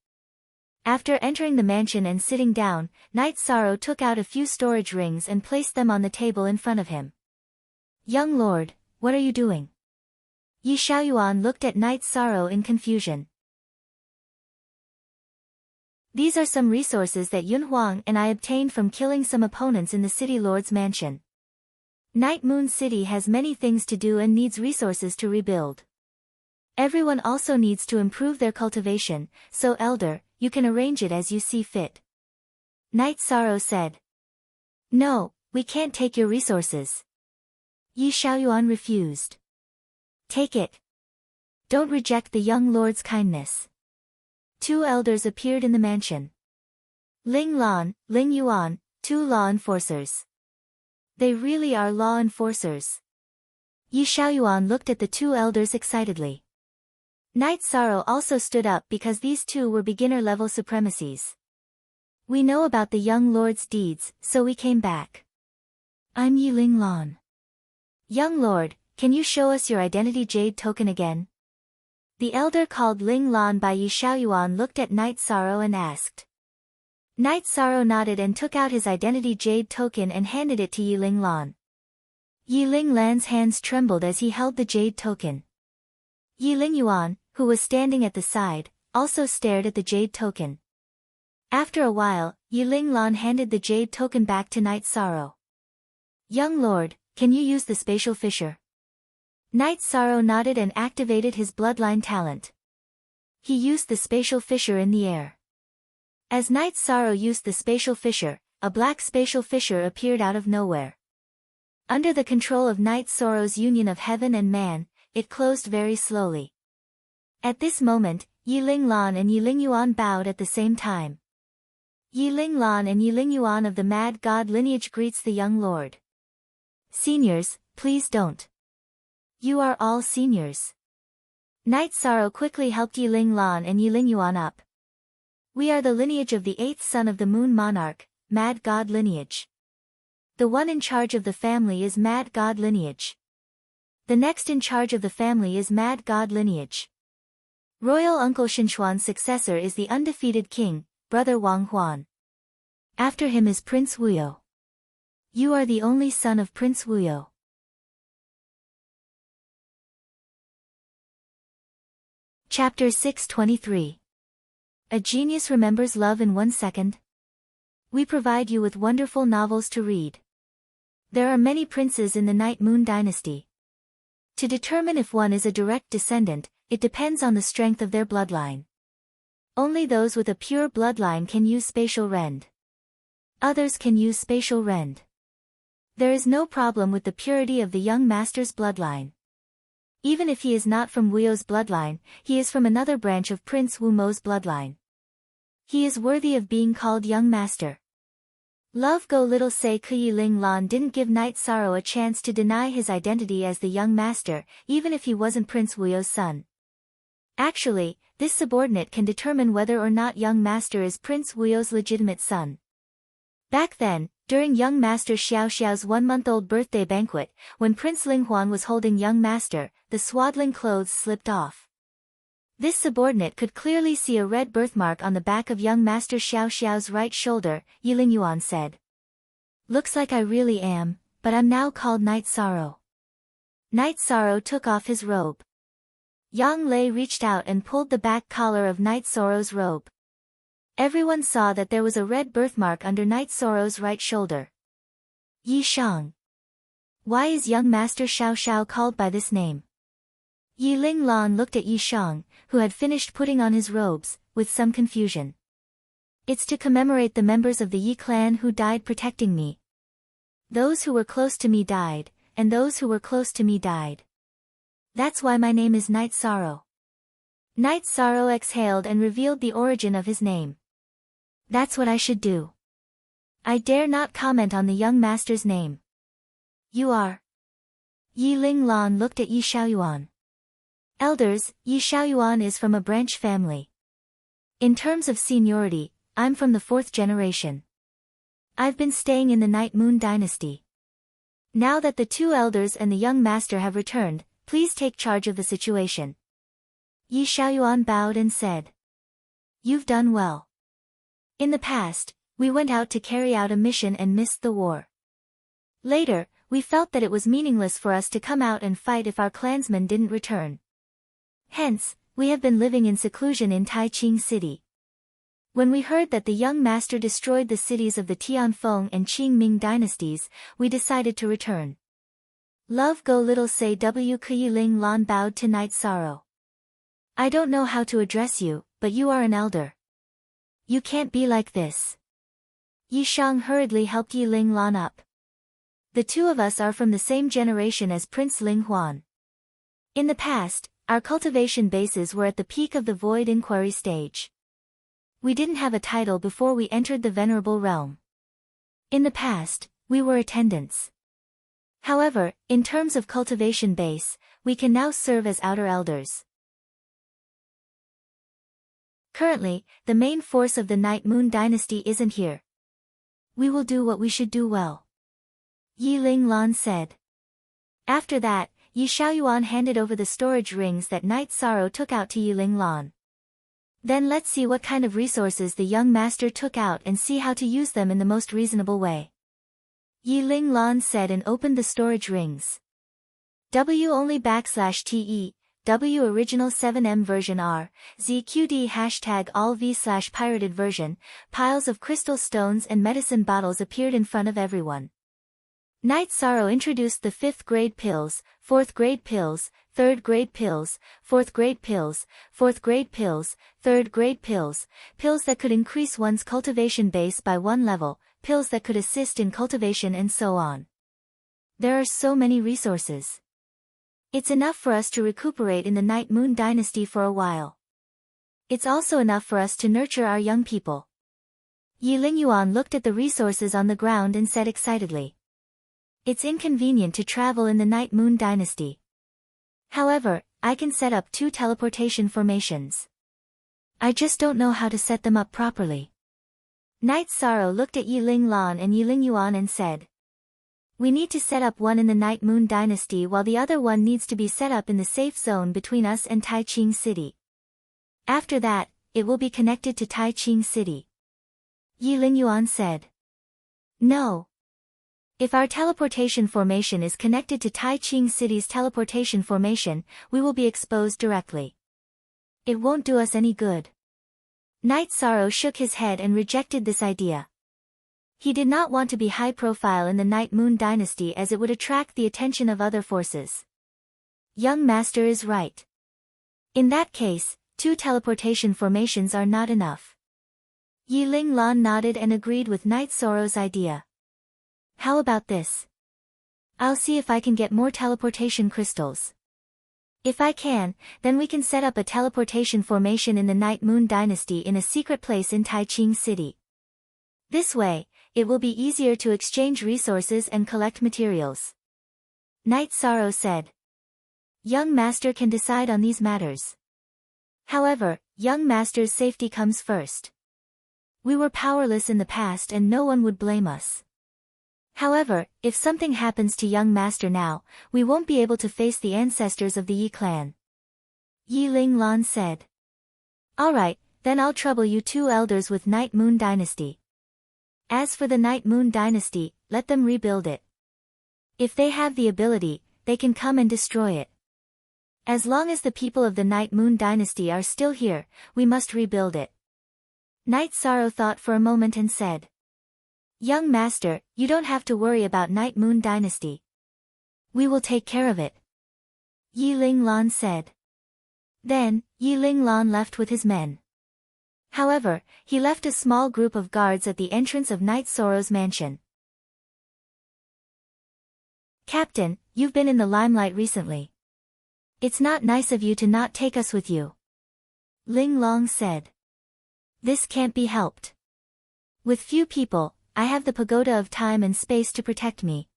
After entering the mansion and sitting down, Night Sorrow took out a few storage rings and placed them on the table in front of him. Young lord, what are you doing? Yi Xiaoyuan looked at Night Sorrow in confusion. These are some resources that Yun Huang and I obtained from killing some opponents in the city lord's mansion. Night Moon City has many things to do and needs resources to rebuild. Everyone also needs to improve their cultivation, so elder, you can arrange it as you see fit. Night Sorrow said. No, we can't take your resources. Yi Xiaoyuan refused. Take it. Don't reject the young lord's kindness. 2 elders appeared in the mansion. Ling Lan, Ling Yuan, 2 law enforcers. They really are law enforcers. Yi Xiaoyuan looked at the 2 elders excitedly. Night Sorrow also stood up because these 2 were beginner-level supremacies. We know about the young lord's deeds, so we came back. I'm Yi Ling Lan. Young lord, can you show us your identity jade token again? The elder called Ling Lan by Yi Xiaoyuan looked at Night Sorrow and asked. Night Sorrow nodded and took out his identity jade token and handed it to Yi Ling Lan. Yi Ling Lan's hands trembled as he held the jade token. Yi Ling Yuan, who was standing at the side, also stared at the jade token. After a while, Yiling Lan handed the jade token back to Night Sorrow. Young lord, can you use the spatial fissure? Night Sorrow nodded and activated his bloodline talent. He used the spatial fissure in the air. As Night Sorrow used the spatial fissure, a black spatial fissure appeared out of nowhere. Under the control of Night Sorrow's union of heaven and man, it closed very slowly. At this moment, Yiling Lan and Yiling Yuan bowed at the same time. Yiling Lan and Yiling Yuan of the Mad God lineage greets the young lord. Seniors, please don't. You are all seniors. Night Sorrow quickly helped Yiling Lan and Yiling Yuan up. We are the lineage of the 8th son of the Moon Monarch, Mad God lineage. The one in charge of the family is Mad God lineage. The next in charge of the family is Mad God lineage. Royal Uncle Shinchuan's successor is the undefeated king, Brother Wang Huan. After him is Prince Wuyo. You are the only son of Prince Wuyo. Chapter 623. A genius remembers love in 1 second. We provide you with wonderful novels to read. There are many princes in the Night Moon dynasty. To determine if one is a direct descendant, it depends on the strength of their bloodline. Only those with a pure bloodline can use spatial rend. Others can use spatial rend. There is no problem with the purity of the young master's bloodline. Even if he is not from Wuyo's bloodline, he is from another branch of Prince Wu Mo's bloodline. He is worthy of being called young master. Love Go Little Say Yiling Lan didn't give Night Sorrow a chance to deny his identity as the young master, even if he wasn't Prince Wuyo's son. Actually, this subordinate can determine whether or not young master is Prince Wuyo's legitimate son. Back then, during young master Xiao Xiao's 1-month-old birthday banquet, when Prince Linghuan was holding young master, the swaddling clothes slipped off. This subordinate could clearly see a red birthmark on the back of young master Xiao Xiao's right shoulder. Yiling Yuan said. Looks like I really am, but I'm now called Night Sorrow. Night Sorrow took off his robe. Yang Lei reached out and pulled the back collar of Night Sorrow's robe. Everyone saw that there was a red birthmark under Night Sorrow's right shoulder. Yi Shang. Why is young master Xiao Xiao called by this name? Yiling Lan looked at Yi Shang, who had finished putting on his robes, with some confusion. It's to commemorate the members of the Yi clan who died protecting me. Those who were close to me died, and those who were close to me died. That's why my name is Night Sorrow. Night Sorrow exhaled and revealed the origin of his name. That's what I should do. I dare not comment on the young master's name. You are. Yiling Lan looked at Yi Xiaoyuan. Elders, Yi Xiaoyuan is from a branch family. In terms of seniority, I'm from the 4th generation. I've been staying in the Night Moon dynasty. Now that the 2 elders and the young master have returned, please take charge of the situation. Yi Xiaoyuan bowed and said. You've done well. In the past, we went out to carry out a mission and missed the war. Later, we felt that it was meaningless for us to come out and fight if our clansmen didn't return. Hence, we have been living in seclusion in Taiqing City. When we heard that the young master destroyed the cities of the Tianfeng and Qingming dynasties, we decided to return. Love Go Little Say Yiling Lan bowed to Night Sorrow. I don't know how to address you, but you are an elder. You can't be like this. Yi Shang hurriedly helped Yiling Lan up. The 2 of us are from the same generation as Prince Linghuan. In the past, our cultivation bases were at the peak of the void inquiry stage. We didn't have a title before we entered the venerable realm. In the past, we were attendants. However, in terms of cultivation base, we can now serve as outer elders. Currently, the main force of the Night Moon dynasty isn't here. We will do what we should do well. Yiling Lan said. After that, Yi Xiaoyuan handed over the storage rings that Night Sorrow took out to Yiling Lan. Then let's see what kind of resources the young master took out and see how to use them in the most reasonable way. Yiling Lan said and opened the storage rings. W only /TE, W original 7M version R, ZQD hashtag all v/pirated version, piles of crystal stones and medicine bottles appeared in front of everyone. Night Sorrow introduced the 5th grade pills, 4th grade pills, 3rd grade pills, 4th grade pills, 4th grade pills, 3rd grade pills, pills that could increase one's cultivation base by 1 level, pills that could assist in cultivation and so on. There are so many resources. It's enough for us to recuperate in the Night Moon Dynasty for a while. It's also enough for us to nurture our young people. Yi Lingyuan looked at the resources on the ground and said excitedly. It's inconvenient to travel in the Night Moon Dynasty. However, I can set up 2 teleportation formations. I just don't know how to set them up properly. Night Sorrow looked at Yi Lingyuan and Yi Lingyuan and said. We need to set up one in the Night Moon Dynasty while the other one needs to be set up in the safe zone between us and Taiching City. After that, it will be connected to Taiching City. Yi Lingyuan said. No. If our teleportation formation is connected to Taiching City's teleportation formation, we will be exposed directly. It won't do us any good. Night Sorrow shook his head and rejected this idea. He did not want to be high profile in the Night Moon Dynasty as it would attract the attention of other forces. Young Master is right. In that case, 2 teleportation formations are not enough. Yi Lingyuan nodded and agreed with Night Sorrow's idea. How about this? I'll see if I can get more teleportation crystals. If I can, then we can set up a teleportation formation in the Night Moon Dynasty in a secret place in Taiching City. This way, it will be easier to exchange resources and collect materials. Night Sorrow said. Young Master can decide on these matters. However, young Master's safety comes first. We were powerless in the past and no one would blame us. However, if something happens to young Master now, we won't be able to face the ancestors of the Yi clan. Yi Lingyuan said. Alright, then I'll trouble you 2 elders with Night Moon Dynasty. As for the Night Moon Dynasty, let them rebuild it. If they have the ability, they can come and destroy it. As long as the people of the Night Moon Dynasty are still here, we must rebuild it. Night Sorrow thought for a moment and said. Young Master, you don't have to worry about Night Moon Dynasty. We will take care of it. Yi Lingyuan said. Then, Yi Lingyuan left with his men. However, he left a small group of guards at the entrance of Night Sorrow's mansion. Captain, you've been in the limelight recently. It's not nice of you to not take us with you. Lingyuan said. This can't be helped. With few people, I have the pagoda of time and space to protect me.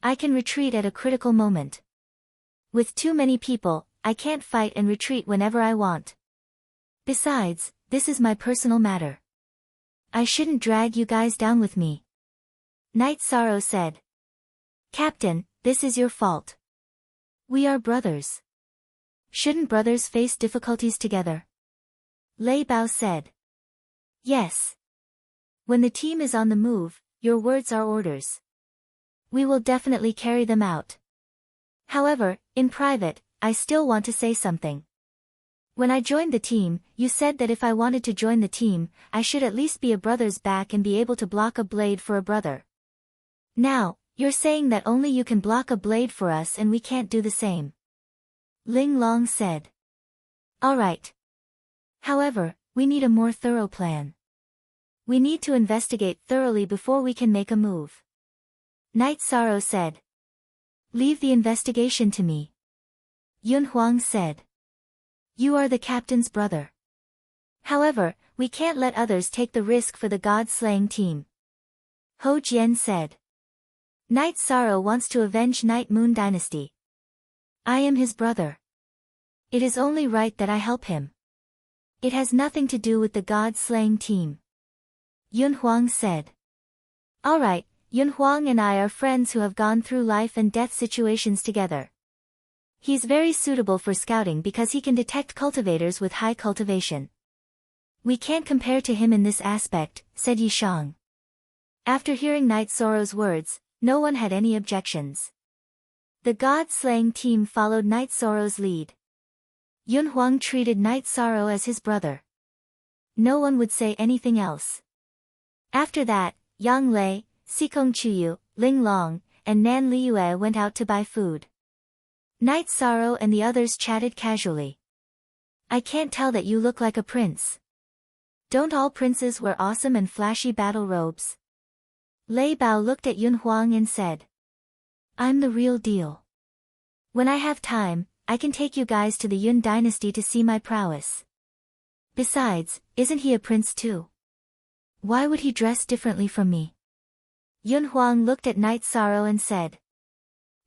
I can retreat at a critical moment. With too many people, I can't fight and retreat whenever I want. Besides, this is my personal matter. I shouldn't drag you guys down with me. Night Sorrow said. Captain, this is your fault. We are brothers. Shouldn't brothers face difficulties together? Lei Bao said. Yes. When the team is on the move, your words are orders. We will definitely carry them out. However, in private, I still want to say something. When I joined the team, you said that if I wanted to join the team, I should at least be a brother's back and be able to block a blade for a brother. Now, you're saying that only you can block a blade for us and we can't do the same. Lingyuan said. Alright. However, we need a more thorough plan. We need to investigate thoroughly before we can make a move. Night Sorrow said. Leave the investigation to me. Yun Huang said. You are the captain's brother. However, we can't let others take the risk for the god-slaying team. Ho Jian said. Night Sorrow wants to avenge Night Moon Dynasty. I am his brother. It is only right that I help him. It has nothing to do with the god-slaying team. Yun Huang said. Alright, Yun Huang and I are friends who have gone through life and death situations together. He's very suitable for scouting because he can detect cultivators with high cultivation. We can't compare to him in this aspect, said Yi Shang. After hearing Night Sorrow's words, no one had any objections. The god-slaying team followed Night Sorrow's lead. Yun Huang treated Night Sorrow as his brother. No one would say anything else. After that, Yang Lei, Sikong Chuyu, Ling Long, and Nan Liyue went out to buy food. Night Sorrow and the others chatted casually. I can't tell that you look like a prince. Don't all princes wear awesome and flashy battle robes? Lei Bao looked at Yun Huang and said. I'm the real deal. When I have time, I can take you guys to the Yun dynasty to see my prowess. Besides, isn't he a prince too? Why would he dress differently from me? Yun Huang looked at Night Sorrow and said.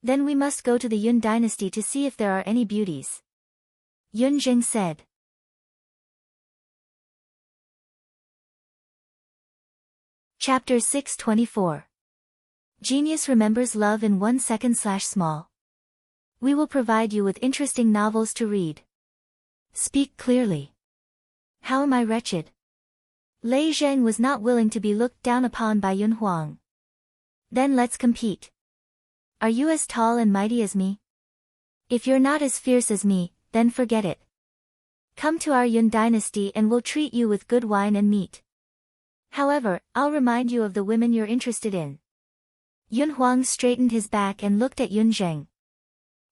Then we must go to the Yun dynasty to see if there are any beauties. Yun Jing said. Chapter 624. Genius remembers love in 1 second/small. We will provide you with interesting novels to read. Speak clearly. How am I wretched? Lei Zheng was not willing to be looked down upon by Yun Huang. Then let's compete. Are you as tall and mighty as me? If you're not as fierce as me, then forget it. Come to our Yun dynasty and we'll treat you with good wine and meat. However, I'll remind you of the women you're interested in. Yun Huang straightened his back and looked at Yun Zheng.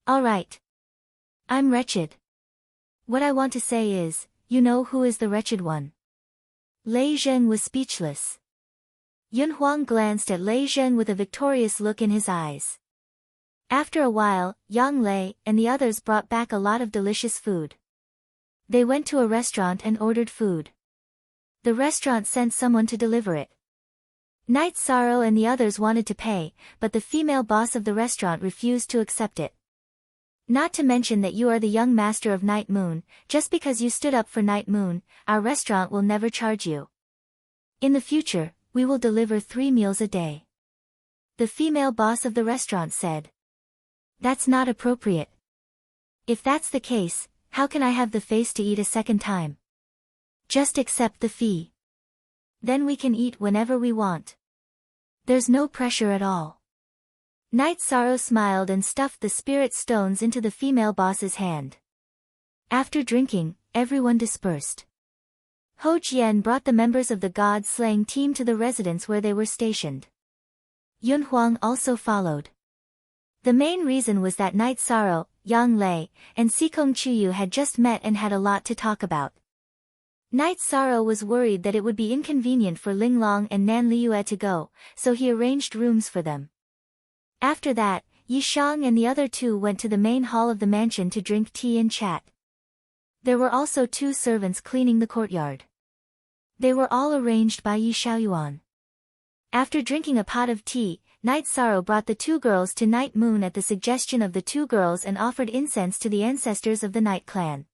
All right. I'm wretched. What I want to say is, you know who is the wretched one. Lei Zheng was speechless. Yun Huang glanced at Lei Zheng with a victorious look in his eyes. After a while, Yang Lei and the others brought back a lot of delicious food. They went to a restaurant and ordered food. The restaurant sent someone to deliver it. Night Sorrow and the others wanted to pay, but the female boss of the restaurant refused to accept it. Not to mention that you are the young master of Night Moon, just because you stood up for Night Moon, our restaurant will never charge you. In the future, we will deliver 3 meals a day. The female boss of the restaurant said. That's not appropriate. If that's the case, how can I have the face to eat a second time? Just accept the fee. Then we can eat whenever we want. There's no pressure at all. Night Sorrow smiled and stuffed the spirit stones into the female boss's hand. After drinking, everyone dispersed. Ho Jian brought the members of the god-slaying team to the residence where they were stationed. Yun Huang also followed. The main reason was that Night Sorrow, Yang Lei, and Sikong Chuyu had just met and had a lot to talk about. Night Sorrow was worried that it would be inconvenient for Ling Long and Nan Liyue to go, so he arranged rooms for them. After that, Yi Shang and the other two went to the main hall of the mansion to drink tea and chat. There were also 2 servants cleaning the courtyard. They were all arranged by Yi Xiaoyuan. After drinking a pot of tea, Night Sorrow brought the 2 girls to Night Moon at the suggestion of the 2 girls and offered incense to the ancestors of the Night Clan.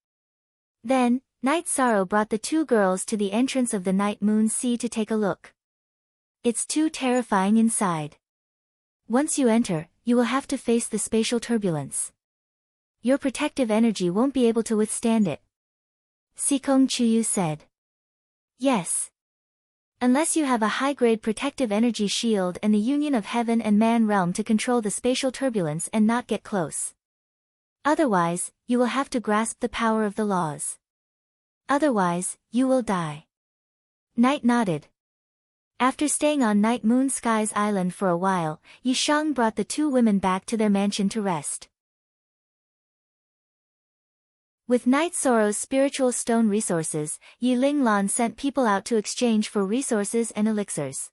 Then, Night Sorrow brought the 2 girls to the entrance of the Night Moon Sea to take a look. It's too terrifying inside. Once you enter, you will have to face the spatial turbulence. Your protective energy won't be able to withstand it. Sikong Chuyu said. Yes. Unless you have a high-grade protective energy shield and the union of heaven and man realm to control the spatial turbulence and not get close. Otherwise, you will have to grasp the power of the laws. Otherwise, you will die. Night nodded. After staying on Night Moon Sky's island for a while, Yi Shang brought the 2 women back to their mansion to rest. With Night Sorrow's spiritual stone resources, Yi Linglan sent people out to exchange for resources and elixirs.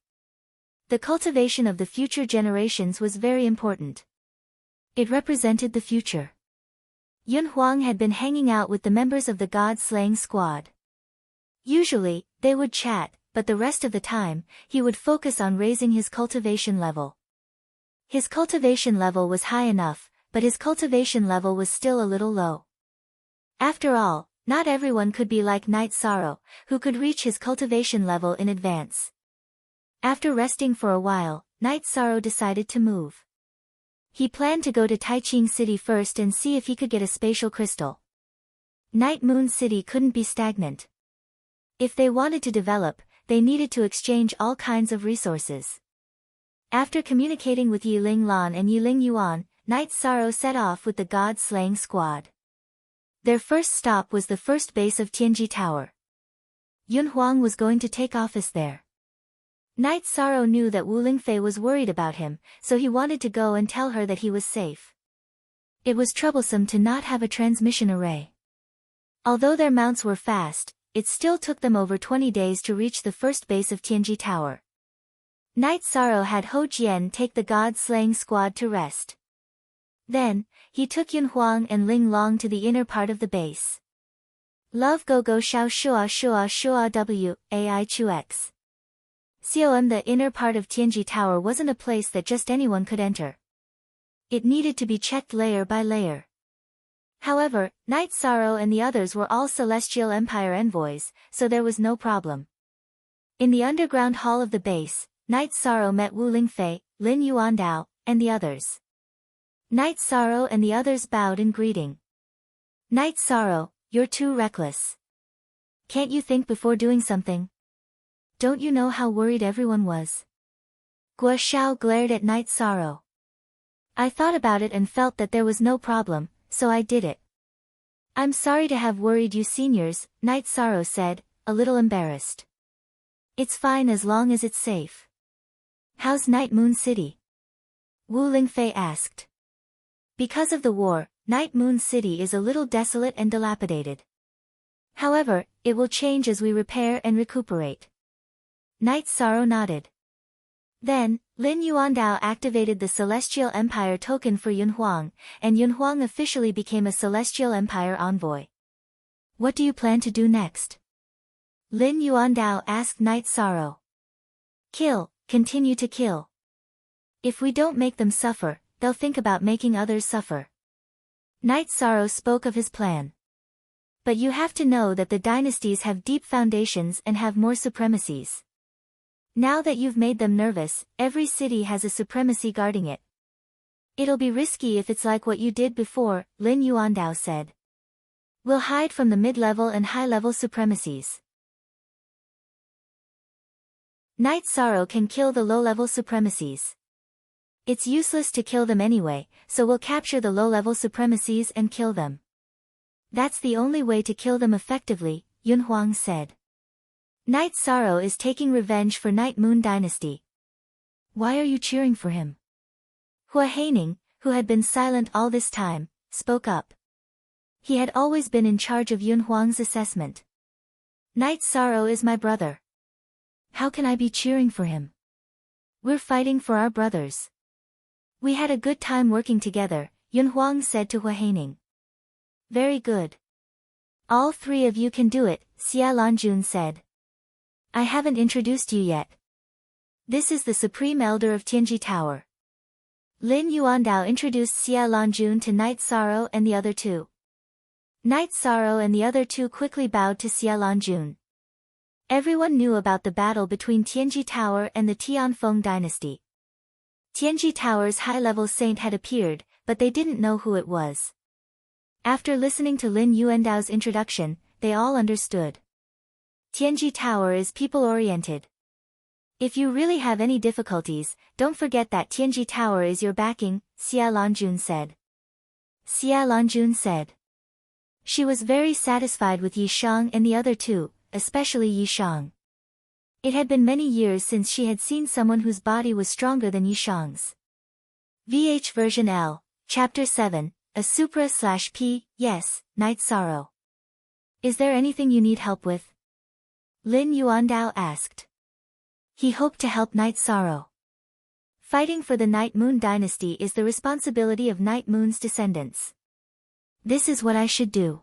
The cultivation of the future generations was very important. It represented the future. Yun Huang had been hanging out with the members of the god-slaying squad. Usually, they would chat, but the rest of the time, he would focus on raising his cultivation level. His cultivation level was high enough, but his cultivation level was still a little low. After all, not everyone could be like Night Sorrow, who could reach his cultivation level in advance. After resting for a while, Night Sorrow decided to move. He planned to go to Taiching City first and see if he could get a spatial crystal. Night Moon City couldn't be stagnant. If they wanted to develop, they needed to exchange all kinds of resources. After communicating with Yi Linglan and Yi Lingyuan, Night Sorrow set off with the god-slaying squad. Their first stop was the first base of Tianji Tower. Yun Huang was going to take office there. Night Sorrow knew that Wu Lingfei was worried about him, so he wanted to go and tell her that he was safe. It was troublesome to not have a transmission array. Although their mounts were fast, it still took them over 20 days to reach the first base of Tianji Tower. Night Sorrow had Ho Jian take the god-slaying squad to rest. Then, he took Yun Huang and Ling Long to the inner part of the base. Love go go shao shua shua shua w, ai chu x. Com The inner part of Tianji Tower wasn't a place that just anyone could enter. It needed to be checked layer by layer. However, Night Sorrow and the others were all Celestial Empire envoys, so there was no problem. In the underground hall of the base, Night Sorrow met Wu Lingfei, Lin Yuandao, and the others. Night Sorrow and the others bowed in greeting. Night Sorrow, you're too reckless. Can't you think before doing something? Don't you know how worried everyone was? Guo Xiao glared at Night Sorrow. I thought about it and felt that there was no problem, so I did it. I'm sorry to have worried you seniors, Night Sorrow said, a little embarrassed. It's fine as long as it's safe. How's Night Moon City? Wu Lingfei asked. Because of the war, Night Moon City is a little desolate and dilapidated. However, it will change as we repair and recuperate. Night Sorrow nodded. Then, Lin Yuandao activated the Celestial Empire token for Yun Huang, and Yun Huang officially became a Celestial Empire envoy. What do you plan to do next? Lin Yuandao asked Night Sorrow. Kill, continue to kill. If we don't make them suffer, they'll think about making others suffer. Night Sorrow spoke of his plan. But you have to know that the dynasties have deep foundations and have more supremacies. Now that you've made them nervous, every city has a supremacy guarding it. It'll be risky if it's like what you did before, Lin Yuandao said. We'll hide from the mid-level and high-level supremacies. Night Sorrow can kill the low-level supremacies. It's useless to kill them anyway, so we'll capture the low-level supremacies and kill them. That's the only way to kill them effectively, Yun Huang said. Night Sorrow is taking revenge for Night Moon Dynasty. Why are you cheering for him? Hua Haining, who had been silent all this time, spoke up. He had always been in charge of Yun Huang's assessment. Night Sorrow is my brother. How can I be cheering for him? We're fighting for our brothers. We had a good time working together, Yun Huang said to Hua Haining. Very good. All three of you can do it, Xia Lanjun said. I haven't introduced you yet. This is the Supreme Elder of Tianji Tower. Lin Yuandao introduced Xia Lanjun to Night Sorrow and the other two. Night Sorrow and the other two quickly bowed to Xia Lanjun. Everyone knew about the battle between Tianji Tower and the Tianfeng dynasty. Tianji Tower's high-level saint had appeared, but they didn't know who it was. After listening to Lin Yuandao's introduction, they all understood. Tianji Tower is people-oriented. If you really have any difficulties, don't forget that Tianji Tower is your backing, Xia Lanjun said. Xia Lanjun said. She was very satisfied with Yi Shang and the other two, especially Yi Shang. It had been many years since she had seen someone whose body was stronger than Yi Shang's. VH version L, Chapter 7, A Supra/P, Yes, Night Sorrow. Is there anything you need help with? Lin Yuandao asked. He hoped to help Night Sorrow. Fighting for the Night Moon dynasty is the responsibility of Night Moon's descendants. This is what I should do.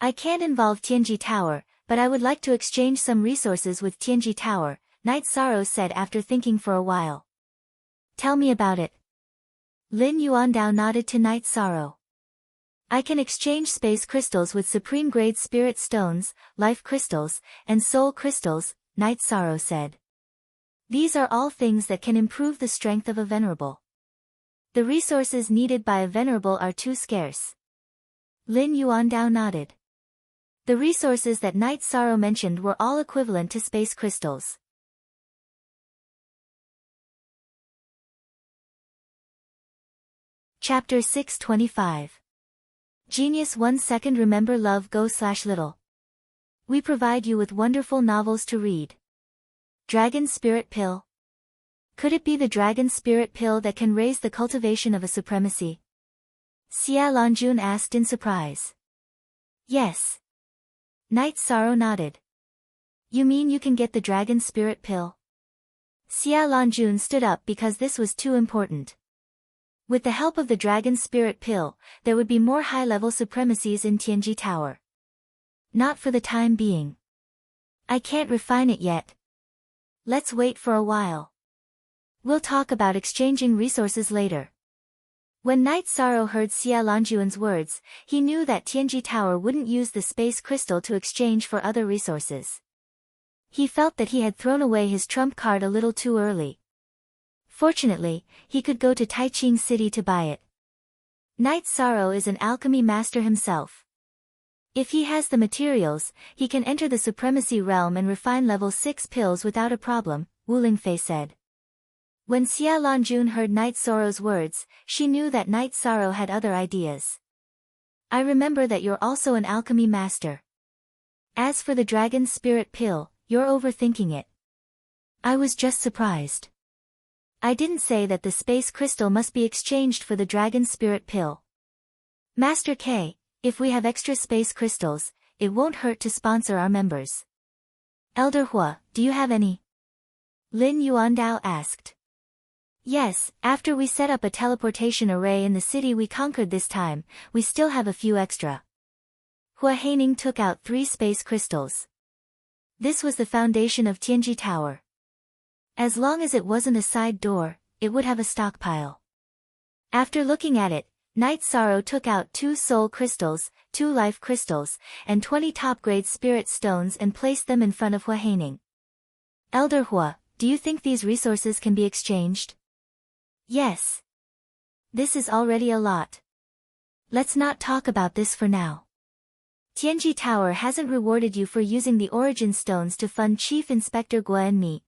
I can't involve Tianji Tower, but I would like to exchange some resources with Tianji Tower, Night Sorrow said after thinking for a while. Tell me about it. Lin Yuandao nodded to Night Sorrow. I can exchange space crystals with supreme-grade spirit stones, life crystals, and soul crystals, Night Sorrow said. These are all things that can improve the strength of a venerable. The resources needed by a venerable are too scarce. Lin Yuandao nodded. The resources that Night Sorrow mentioned were all equivalent to space crystals. Chapter 625. Genius 1 second remember love go/little. We provide you with wonderful novels to read. Dragon Spirit Pill. Could it be the Dragon Spirit Pill that can raise the cultivation of a supremacy? Xia Longjun asked in surprise. Yes. Night Sorrow nodded. You mean you can get the Dragon Spirit Pill? Xia Longjun stood up because this was too important. With the help of the Dragon Spirit Pill, there would be more high-level supremacies in Tianji Tower. Not for the time being. I can't refine it yet. Let's wait for a while. We'll talk about exchanging resources later. When Night Sorrow heard Xia Longjun's words, he knew that Tianji Tower wouldn't use the space crystal to exchange for other resources. He felt that he had thrown away his trump card a little too early. Fortunately, he could go to Taiching City to buy it. Night Sorrow is an alchemy master himself. If he has the materials, he can enter the supremacy realm and refine level 6 pills without a problem, Wu Lingfei said. When Xia Longjun heard Night Sorrow's words, she knew that Night Sorrow had other ideas. I remember that you're also an alchemy master. As for the Dragon Spirit Pill, you're overthinking it. I was just surprised. I didn't say that the space crystal must be exchanged for the Dragon Spirit Pill. Master K, if we have extra space crystals, it won't hurt to sponsor our members. Elder Hua, do you have any? Lin Yuandao asked. Yes, after we set up a teleportation array in the city we conquered this time, we still have a few extra. Hua Haining took out 3 space crystals. This was the foundation of Tianji Tower. As long as it wasn't a side door, it would have a stockpile. After looking at it, Night Sorrow took out 2 soul crystals, 2 life crystals, and 20 top-grade spirit stones and placed them in front of Hua Haining. Elder Hua, do you think these resources can be exchanged? Yes. This is already a lot. Let's not talk about this for now. Tianji Tower hasn't rewarded you for using the origin stones to fund Chief Inspector Guo and me.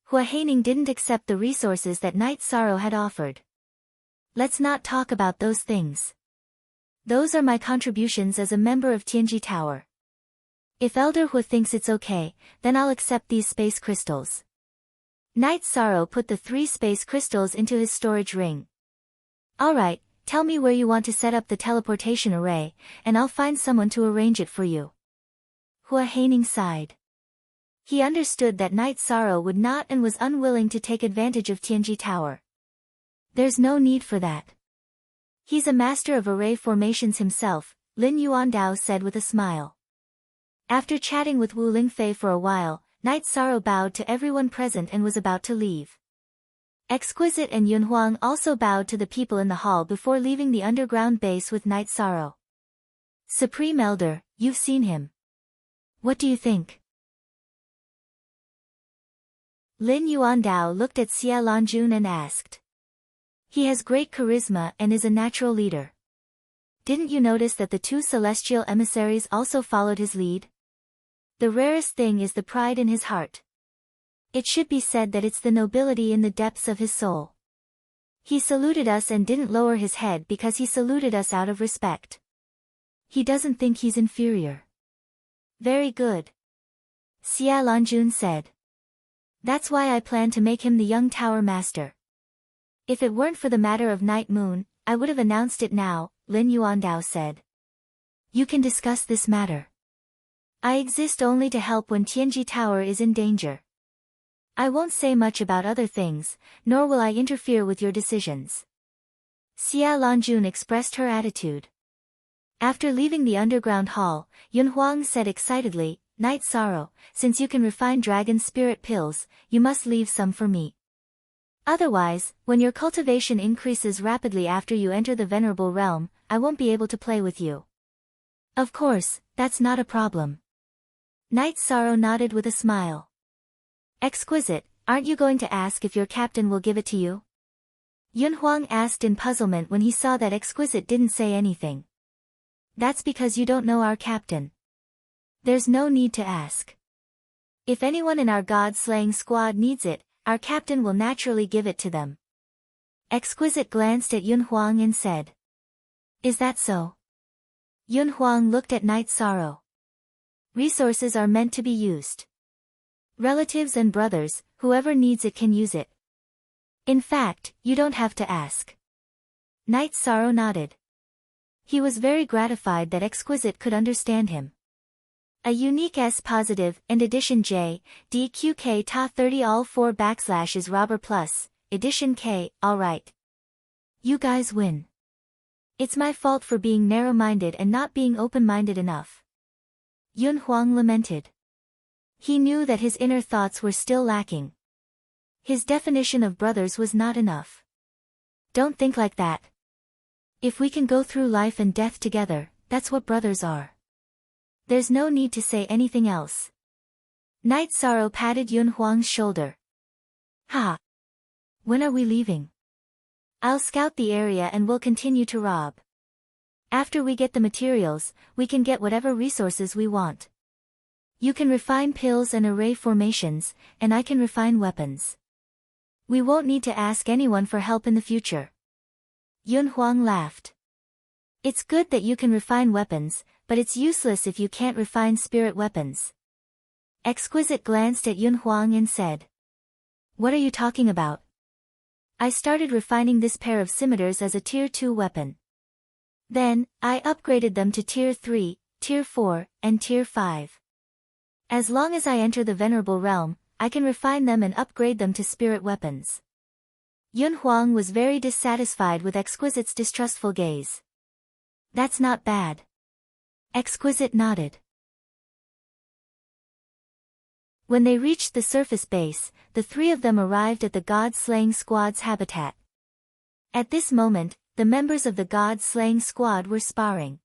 Hua Haining didn't accept the resources that Night Sorrow had offered. Let's not talk about those things. Those are my contributions as a member of Tianji Tower. If Elder Hua thinks it's okay, then I'll accept these space crystals. Night Sorrow put the 3 space crystals into his storage ring. Alright, tell me where you want to set up the teleportation array, and I'll find someone to arrange it for you. Hua Haining sighed. He understood that Night Sorrow would not and was unwilling to take advantage of Tianji Tower. There's no need for that. He's a master of array formations himself, Lin Yuandao said with a smile. After chatting with Wu Lingfei for a while, Night Sorrow bowed to everyone present and was about to leave. Exquisite and Yunhuang also bowed to the people in the hall before leaving the underground base with Night Sorrow. Supreme Elder, you've seen him. What do you think? Lin Yuandao looked at Xia Longjun and asked. He has great charisma and is a natural leader. Didn't you notice that the 2 celestial emissaries also followed his lead? The rarest thing is the pride in his heart. It should be said that it's the nobility in the depths of his soul. He saluted us and didn't lower his head because he saluted us out of respect. He doesn't think he's inferior. Very good. Xia Longjun said. That's why I plan to make him the young tower master. If it weren't for the matter of Night Moon, I would have announced it now, Lin Yuandao said. You can discuss this matter. I exist only to help when Tianji Tower is in danger. I won't say much about other things, nor will I interfere with your decisions. Xia Longjun expressed her attitude. After leaving the underground hall, Yunhuang said excitedly, Night Sorrow, since you can refine dragon spirit pills, you must leave some for me. Otherwise, when your cultivation increases rapidly after you enter the venerable realm, I won't be able to play with you. Of course, that's not a problem. Night Sorrow nodded with a smile. Exquisite, aren't you going to ask if your captain will give it to you? Yunhuang asked in puzzlement when he saw that Exquisite didn't say anything. That's because you don't know our captain. There's no need to ask. If anyone in our god-slaying squad needs it, our captain will naturally give it to them. Exquisite glanced at Yunhuang and said. Is that so? Yun Huang looked at Night Sorrow. Resources are meant to be used. Relatives and brothers, whoever needs it can use it. In fact, you don't have to ask. Night Sorrow nodded. He was very gratified that Exquisite could understand him. A unique S positive and edition J, DQK Ta 30 all 4 backslashes robber plus, edition K, alright. You guys win. It's my fault for being narrow-minded and not being open-minded enough. Yun Huang lamented. He knew that his inner thoughts were still lacking. His definition of brothers was not enough. Don't think like that. If we can go through life and death together, that's what brothers are. There's no need to say anything else. Night Sorrow patted Yun Huang's shoulder. Ha! When are we leaving? I'll scout the area and we'll continue to rob. After we get the materials, we can get whatever resources we want. You can refine pills and array formations, and I can refine weapons. We won't need to ask anyone for help in the future. Yun Huang laughed. It's good that you can refine weapons, but it's useless if you can't refine spirit weapons. Exquisite glanced at Yun Huang and said. What are you talking about? I started refining this pair of scimitars as a Tier 2 weapon. Then, I upgraded them to Tier 3, Tier 4, and Tier 5. As long as I enter the Venerable Realm, I can refine them and upgrade them to spirit weapons. Yun Huang was very dissatisfied with Exquisite's distrustful gaze. That's not bad. Exquisite nodded. When they reached the surface base, the three of them arrived at the God-Slaying Squad's habitat. At this moment, the members of the God-Slaying Squad were sparring.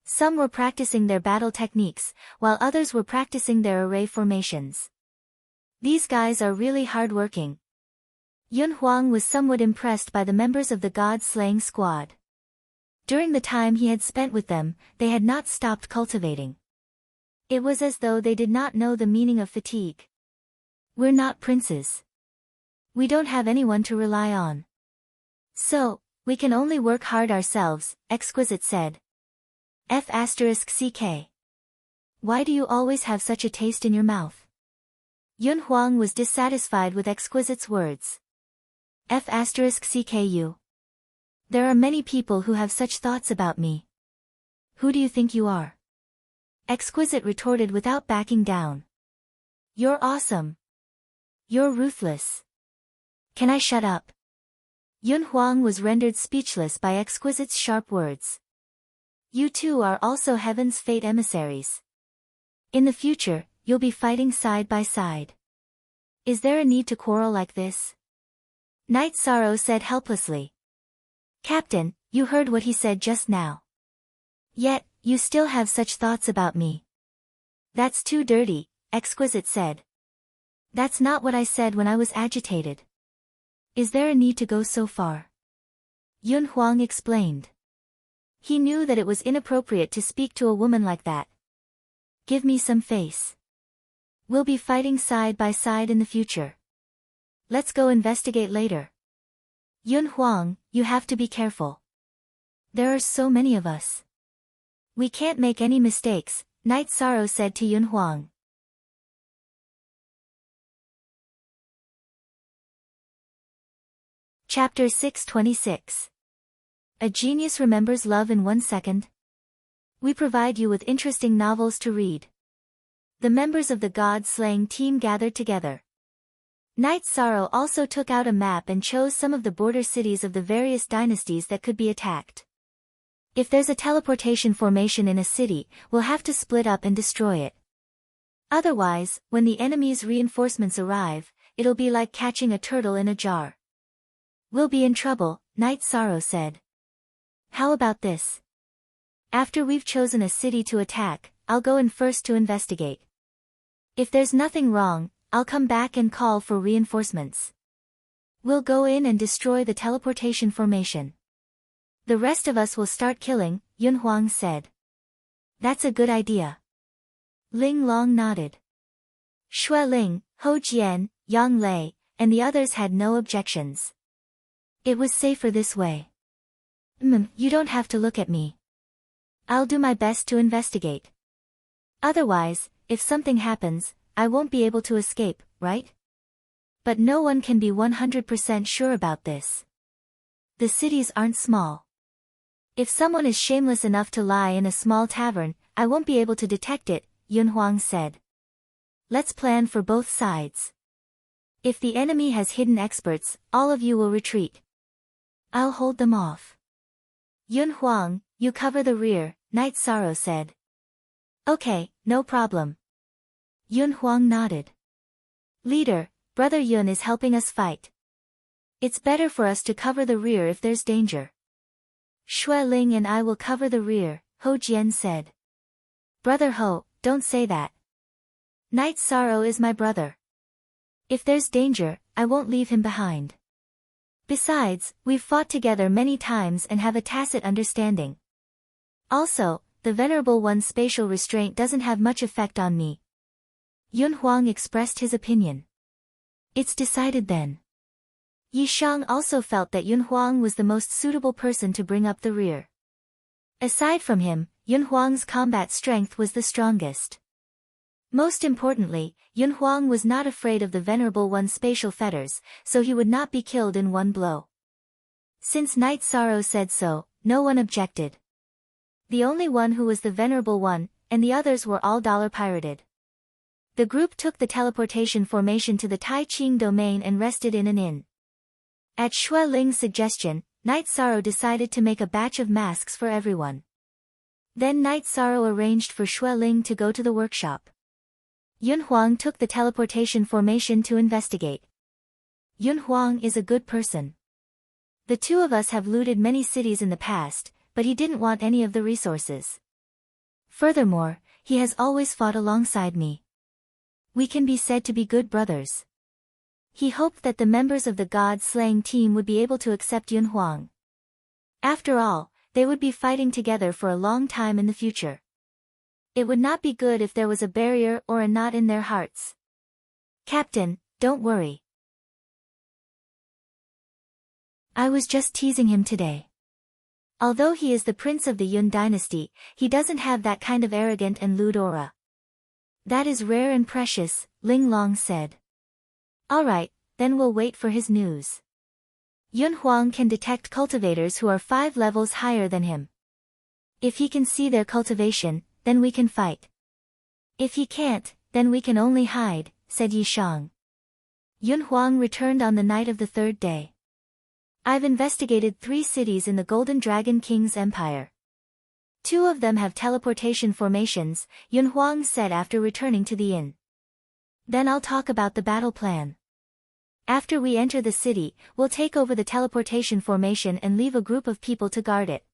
Some were practicing their battle techniques, while others were practicing their array formations. These guys are really hard-working. Yun Huang was somewhat impressed by the members of the God-Slaying Squad. During the time he had spent with them, they had not stopped cultivating. It was as though they did not know the meaning of fatigue. We're not princes. We don't have anyone to rely on. So, we can only work hard ourselves, Exquisite said. F***CK. Why do you always have such a taste in your mouth? Yun Huang was dissatisfied with Exquisite's words. F***CKU. There are many people who have such thoughts about me. Who do you think you are? Exquisite retorted without backing down. You're awesome. You're ruthless. Can I shut up? Yun Huang was rendered speechless by Exquisite's sharp words. You two are also Heaven's fate emissaries. In the future, you'll be fighting side by side. Is there a need to quarrel like this? Night Sorrow said helplessly. Captain, you heard what he said just now. Yet, you still have such thoughts about me. That's too dirty, Exquisite said. That's not what I said when I was agitated. Is there a need to go so far? Yun Huang explained. He knew that it was inappropriate to speak to a woman like that. Give me some face. We'll be fighting side by side in the future. Let's go investigate later. Yun Huang, you have to be careful. There are so many of us. We can't make any mistakes, Night Sorrow said to Yun Huang. Chapter 626. A genius remembers love in 1 second. We provide you with interesting novels to read. The members of the God-Slaying team gathered together. Night Sorrow also took out a map and chose some of the border cities of the various dynasties that could be attacked. If there's a teleportation formation in a city, we'll have to split up and destroy it. Otherwise, when the enemy's reinforcements arrive, it'll be like catching a turtle in a jar. We'll be in trouble, Night Sorrow said. How about this? After we've chosen a city to attack, I'll go in first to investigate. If there's nothing wrong, I'll come back and call for reinforcements. We'll go in and destroy the teleportation formation. The rest of us will start killing, Yun Huang said. That's a good idea. Ling Long nodded. Xue Ling, Ho Jian, Yang Lei, and the others had no objections. It was safer this way. You don't have to look at me. I'll do my best to investigate. Otherwise, if something happens, I won't be able to escape, right? But no one can be 100% sure about this. The cities aren't small. If someone is shameless enough to lie in a small tavern, I won't be able to detect it, Yun Huang said. Let's plan for both sides. If the enemy has hidden experts, all of you will retreat. I'll hold them off. Yun Huang, you cover the rear, Night Sorrow said. Okay, no problem. Yun Huang nodded. Leader, Brother Yun is helping us fight. It's better for us to cover the rear if there's danger. Xue Ling and I will cover the rear, Ho Jian said. Brother Ho, don't say that. Night Sorrow is my brother. If there's danger, I won't leave him behind. Besides, we've fought together many times and have a tacit understanding. Also, the Venerable One's spatial restraint doesn't have much effect on me. Yun Huang expressed his opinion. It's decided then. Yi Shang also felt that Yun Huang was the most suitable person to bring up the rear. Aside from him, Yun Huang's combat strength was the strongest. Most importantly, Yun Huang was not afraid of the Venerable One's spatial fetters, so he would not be killed in one blow. Since Night Sorrow said so, no one objected. The only one who was the Venerable One, and the others were all dollar-pirated. The group took the teleportation formation to the Tai Ching domain and rested in an inn. At Xue Ling's suggestion, Night Sorrow decided to make a batch of masks for everyone. Then Night Sorrow arranged for Xue Ling to go to the workshop. Yun Huang took the teleportation formation to investigate. Yun Huang is a good person. The two of us have looted many cities in the past, but he didn't want any of the resources. Furthermore, he has always fought alongside me. We can be said to be good brothers. He hoped that the members of the God-slaying team would be able to accept Yun Huang. After all, they would be fighting together for a long time in the future. It would not be good if there was a barrier or a knot in their hearts. Captain, don't worry. I was just teasing him today. Although he is the prince of the Yun dynasty, he doesn't have that kind of arrogant and lewd aura. That is rare and precious, Ling Long said. Alright, then we'll wait for his news. Yun Huang can detect cultivators who are 5 levels higher than him. If he can see their cultivation, then we can fight. If he can't, then we can only hide, said Yi Shang. Yun Huang returned on the night of the 3rd day. I've investigated 3 cities in the Golden Dragon King's empire. 2 of them have teleportation formations, Yun Huang said after returning to the inn. Then I'll talk about the battle plan. After we enter the city, we'll take over the teleportation formation and leave a group of people to guard it.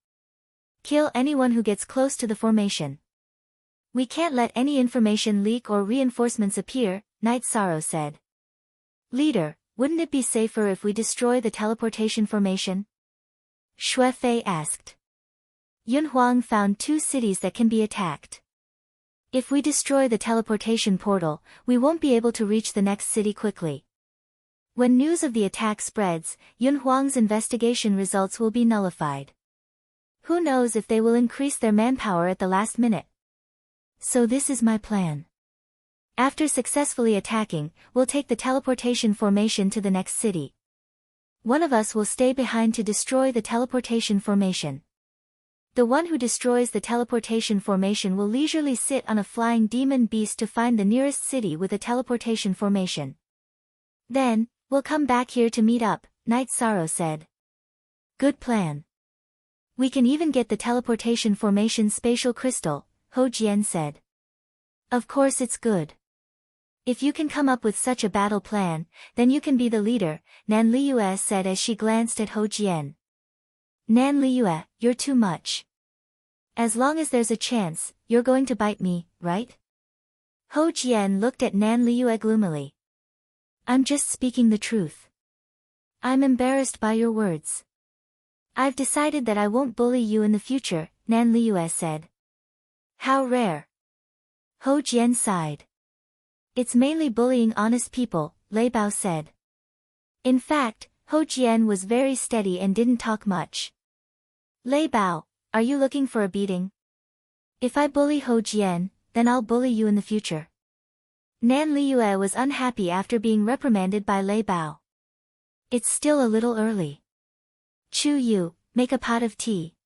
Kill anyone who gets close to the formation. We can't let any information leak or reinforcements appear, Night Sorrow said. Leader, wouldn't it be safer if we destroy the teleportation formation? Xue Fei asked. Yun Huang found 2 cities that can be attacked. If we destroy the teleportation portal, we won't be able to reach the next city quickly. When news of the attack spreads, Yun Huang's investigation results will be nullified. Who knows if they will increase their manpower at the last minute. So this is my plan. After successfully attacking, we'll take the teleportation formation to the next city. One of us will stay behind to destroy the teleportation formation. The one who destroys the teleportation formation will leisurely sit on a flying demon beast to find the nearest city with a teleportation formation. Then, we'll come back here to meet up, Night Sorrow said. Good plan. We can even get the teleportation formation spatial crystal, Ho Jian said. Of course it's good. If you can come up with such a battle plan, then you can be the leader, Nan Liyue said as she glanced at Ho Jian. Nan Liyue, you're too much. As long as there's a chance, you're going to bite me, right? Ho Jian looked at Nan Liyue gloomily. I'm just speaking the truth. I'm embarrassed by your words. I've decided that I won't bully you in the future, Nan Liyue said. How rare. Ho Jian sighed. It's mainly bullying honest people, Lei Bao said. In fact, Ho Jian was very steady and didn't talk much. Lei Bao, are you looking for a beating? If I bully Ho Jian, then I'll bully you in the future. Nan Liyue was unhappy after being reprimanded by Lei Bao. It's still a little early. Chu Yu, make a pot of tea.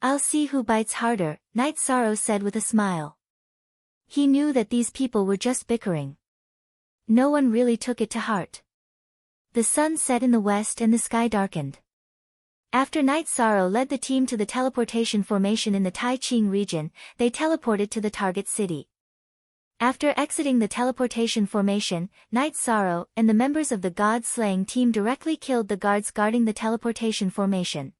I'll see who bites harder, Night Sorrow said with a smile. He knew that these people were just bickering. No one really took it to heart. The sun set in the west and the sky darkened. After Night Sorrow led the team to the teleportation formation in the Taiching region, they teleported to the target city. After exiting the teleportation formation, Night Sorrow and the members of the god-slaying team directly killed the guards guarding the teleportation formation.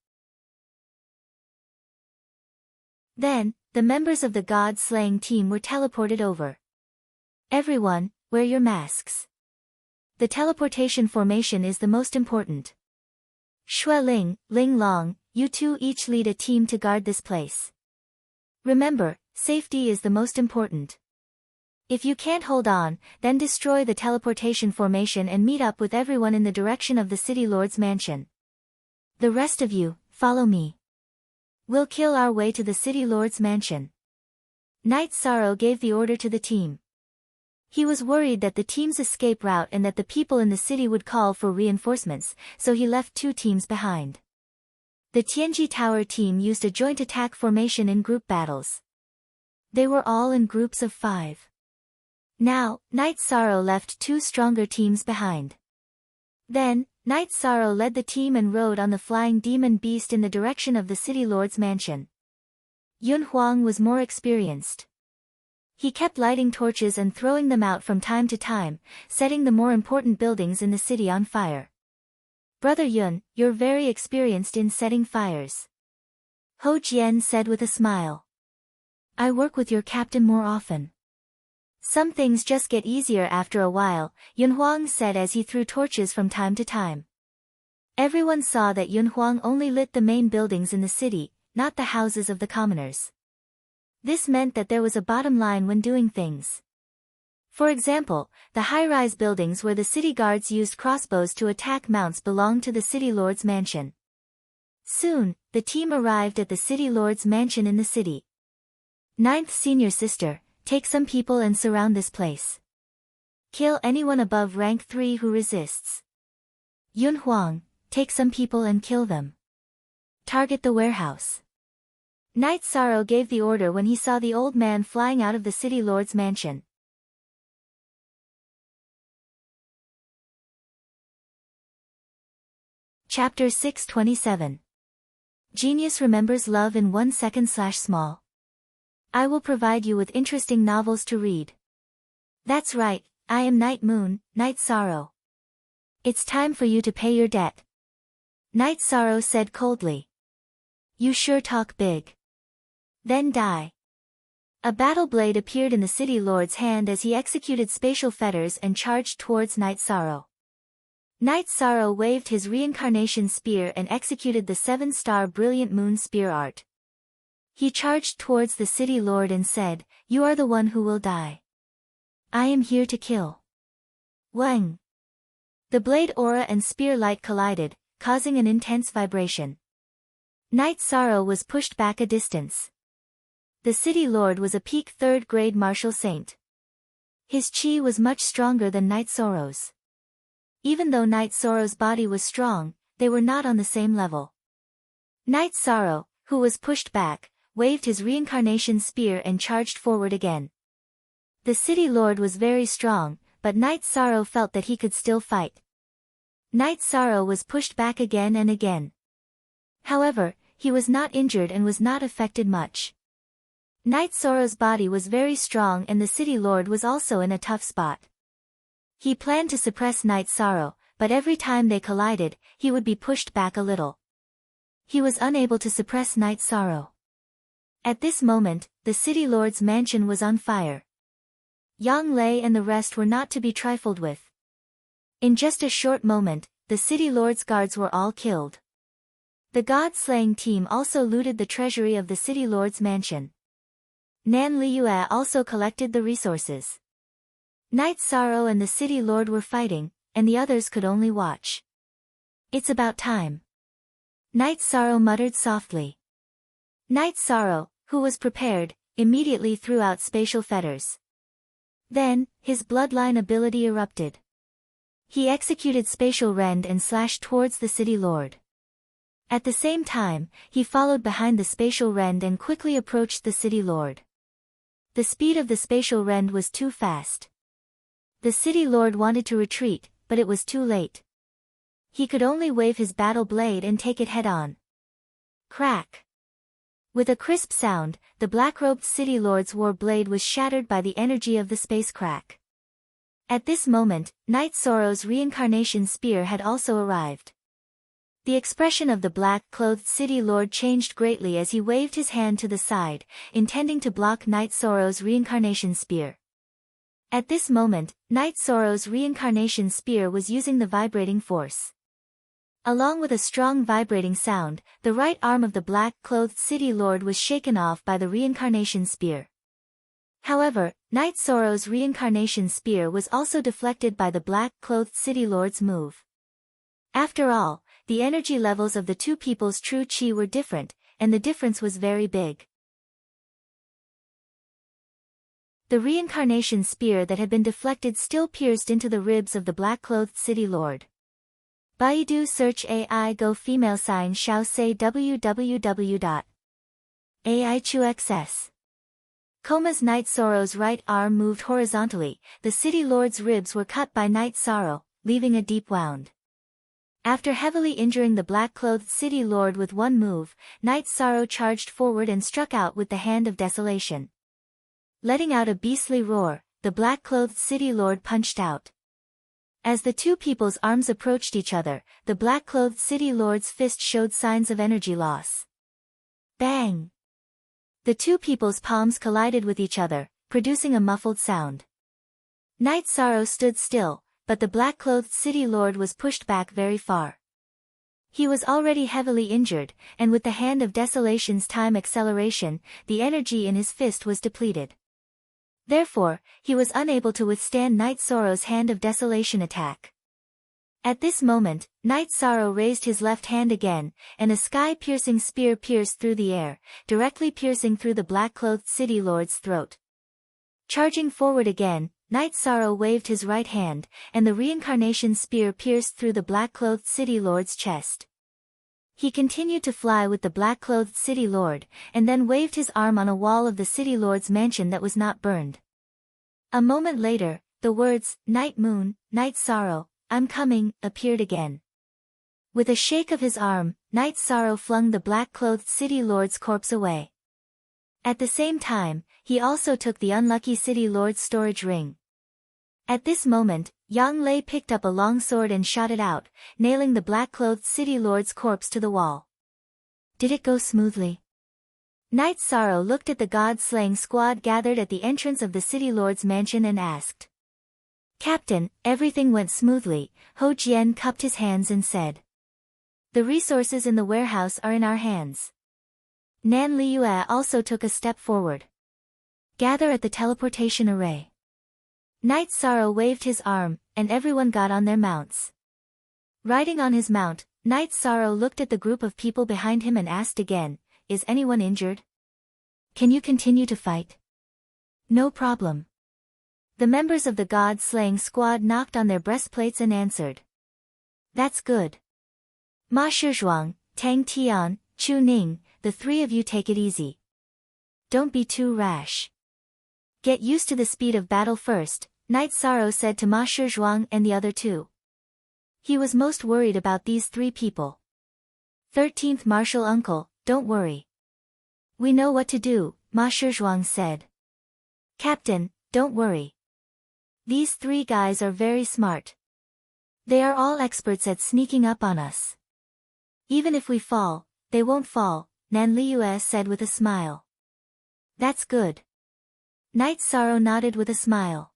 Then, the members of the god-slaying team were teleported over. Everyone, wear your masks. The teleportation formation is the most important. Xue Ling, Ling Long, you two each lead a team to guard this place. Remember, safety is the most important. If you can't hold on, then destroy the teleportation formation and meet up with everyone in the direction of the City Lord's mansion. The rest of you, follow me. We'll kill our way to the City Lord's mansion. Night Sorrow gave the order to the team. He was worried that the team's escape route and that the people in the city would call for reinforcements, so he left 2 teams behind. The Tianji Tower team used a joint attack formation in group battles. They were all in groups of 5. Now, Night Sorrow left 2 stronger teams behind. Then, Night Sorrow led the team and rode on the flying demon beast in the direction of the City Lord's mansion. Yun Huang was more experienced. He kept lighting torches and throwing them out from time to time, setting the more important buildings in the city on fire. Brother Yun, you're very experienced in setting fires. Ho Jian said with a smile. I work with your captain more often. Some things just get easier after a while, Yun Huang said as he threw torches from time to time. Everyone saw that Yun Huang only lit the main buildings in the city, not the houses of the commoners. This meant that there was a bottom line when doing things. For example, the high-rise buildings where the city guards used crossbows to attack mounts belonged to the City Lord's mansion. Soon, the team arrived at the City Lord's mansion in the city. 9th Senior Sister, take some people and surround this place. Kill anyone above rank 3 who resists. Yun Huang, take some people and kill them. Target the warehouse. Night Sorrow gave the order when he saw the old man flying out of the City Lord's mansion. Chapter 627. Genius remembers love in 1 second/small. I will provide you with interesting novels to read. That's right, I am Night Moon, Night Sorrow. It's time for you to pay your debt. Night Sorrow said coldly. You sure talk big. Then die. A battle blade appeared in the City Lord's hand as he executed spatial fetters and charged towards Night Sorrow. Night Sorrow waved his reincarnation spear and executed the 7-star brilliant moon spear art. He charged towards the City Lord and said, You are the one who will die. I am here to kill. Wang. The blade aura and spear light collided, causing an intense vibration. Night Sorrow was pushed back a distance. The City Lord was a peak 3rd-grade martial saint. His chi was much stronger than Night Sorrow's. Even though Night Sorrow's body was strong, they were not on the same level. Night Sorrow, who was pushed back, waved his reincarnation spear and charged forward again. The City Lord was very strong, but Night Sorrow felt that he could still fight. Night Sorrow was pushed back again and again. However, he was not injured and was not affected much. Night Sorrow's body was very strong and the City Lord was also in a tough spot. He planned to suppress Night Sorrow, but every time they collided, he would be pushed back a little. He was unable to suppress Night Sorrow. At this moment, the City Lord's mansion was on fire. Yang Lei and the rest were not to be trifled with. In just a short moment, the City Lord's guards were all killed. The god-slaying team also looted the treasury of the City Lord's mansion. Nan Liyue also collected the resources. Night Sorrow and the City Lord were fighting, and the others could only watch. It's about time. Night Sorrow muttered softly. Night Sorrow, who was prepared, immediately threw out spatial fetters. Then, his bloodline ability erupted. He executed spatial rend and slashed towards the city lord. At the same time, he followed behind the spatial rend and quickly approached the city lord. The speed of the spatial rend was too fast. The city lord wanted to retreat, but it was too late. He could only wave his battle blade and take it head-on. Crack! With a crisp sound, the black-robed city lord's war blade was shattered by the energy of the space crack. At this moment, Knight Sorrow's reincarnation spear had also arrived. The expression of the black-clothed city lord changed greatly as he waved his hand to the side, intending to block Knight Sorrow's reincarnation spear. At this moment, Knight Sorrow's reincarnation spear was using the vibrating force. Along with a strong vibrating sound, the right arm of the black-clothed city lord was shaken off by the reincarnation spear. However, Knight Sorrow's reincarnation spear was also deflected by the black-clothed city lord's move. After all, the energy levels of the two people's true chi were different, and the difference was very big. The reincarnation spear that had been deflected still pierced into the ribs of the black-clothed city lord. Baidu search AI Go female sign Xiao say www.aichuxs. Koma's Knight Sorrow's right arm moved horizontally, the city lord's ribs were cut by Knight Sorrow, leaving a deep wound. After heavily injuring the black-clothed city lord with one move, Knight Sorrow charged forward and struck out with the Hand of Desolation. Letting out a beastly roar, the black-clothed city lord punched out. As the two people's arms approached each other, the black-clothed city lord's fist showed signs of energy loss. Bang! The two people's palms collided with each other, producing a muffled sound. Knight Sorrow stood still, but the black-clothed city lord was pushed back very far. He was already heavily injured, and with the Hand of Desolation's time acceleration, the energy in his fist was depleted. Therefore, he was unable to withstand Knight Sorrow's Hand of Desolation attack. At this moment, Knight Sorrow raised his left hand again, and a sky-piercing spear pierced through the air, directly piercing through the black-clothed city lord's throat. Charging forward again, Knight Sorrow waved his right hand, and the reincarnation spear pierced through the black-clothed city lord's chest. He continued to fly with the black-clothed city lord, and then waved his arm on a wall of the city lord's mansion that was not burned. A moment later, the words, "Night Moon, Night Sorrow, I'm coming," appeared again. With a shake of his arm, Knight Sorrow flung the black-clothed city lord's corpse away. At the same time, he also took the unlucky city lord's storage ring. At this moment, Yang Lei picked up a long sword and shot it out, nailing the black-clothed city lord's corpse to the wall. Did it go smoothly? Knight Sorrow looked at the god-slaying squad gathered at the entrance of the city lord's mansion and asked. "Captain, everything went smoothly," Ho Jian cupped his hands and said. "The resources in the warehouse are in our hands." Nan Liue also took a step forward. "Gather at the teleportation array." Knight Sorrow waved his arm, and everyone got on their mounts. Riding on his mount, Knight Sorrow looked at the group of people behind him and asked again, "Is anyone injured? Can you continue to fight?" "No problem." The members of the god-slaying squad knocked on their breastplates and answered. "That's good. Ma Shizhuang, Tang Tian, Chu Ning, the three of you take it easy. Don't be too rash. Get used to the speed of battle first," Knight Sorrow said to Ma Shizhuang and the other two. He was most worried about these three people. 13th Martial Uncle, don't worry. We know what to do, Ma Shizhuang said. Captain, don't worry. These three guys are very smart. They are all experts at sneaking up on us. Even if we fall, they won't fall, Nan Liue said with a smile. That's good. Knight Sorrow nodded with a smile.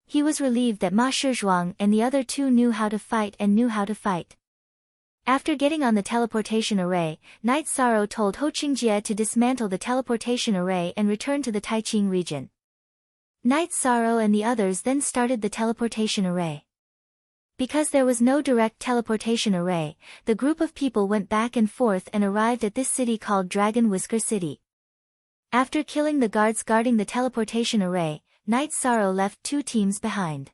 He was relieved that Ma Shizhuang and the other two knew how to fight and knew how to fight. After getting on the teleportation array, Knight Sorrow told Ho Qingjie to dismantle the teleportation array and return to the Taiqing region. Knight Sorrow and the others then started the teleportation array. Because there was no direct teleportation array, the group of people went back and forth and arrived at this city called Dragon Whisker City. After killing the guards guarding the teleportation array, Night Sorrow left 2 teams behind.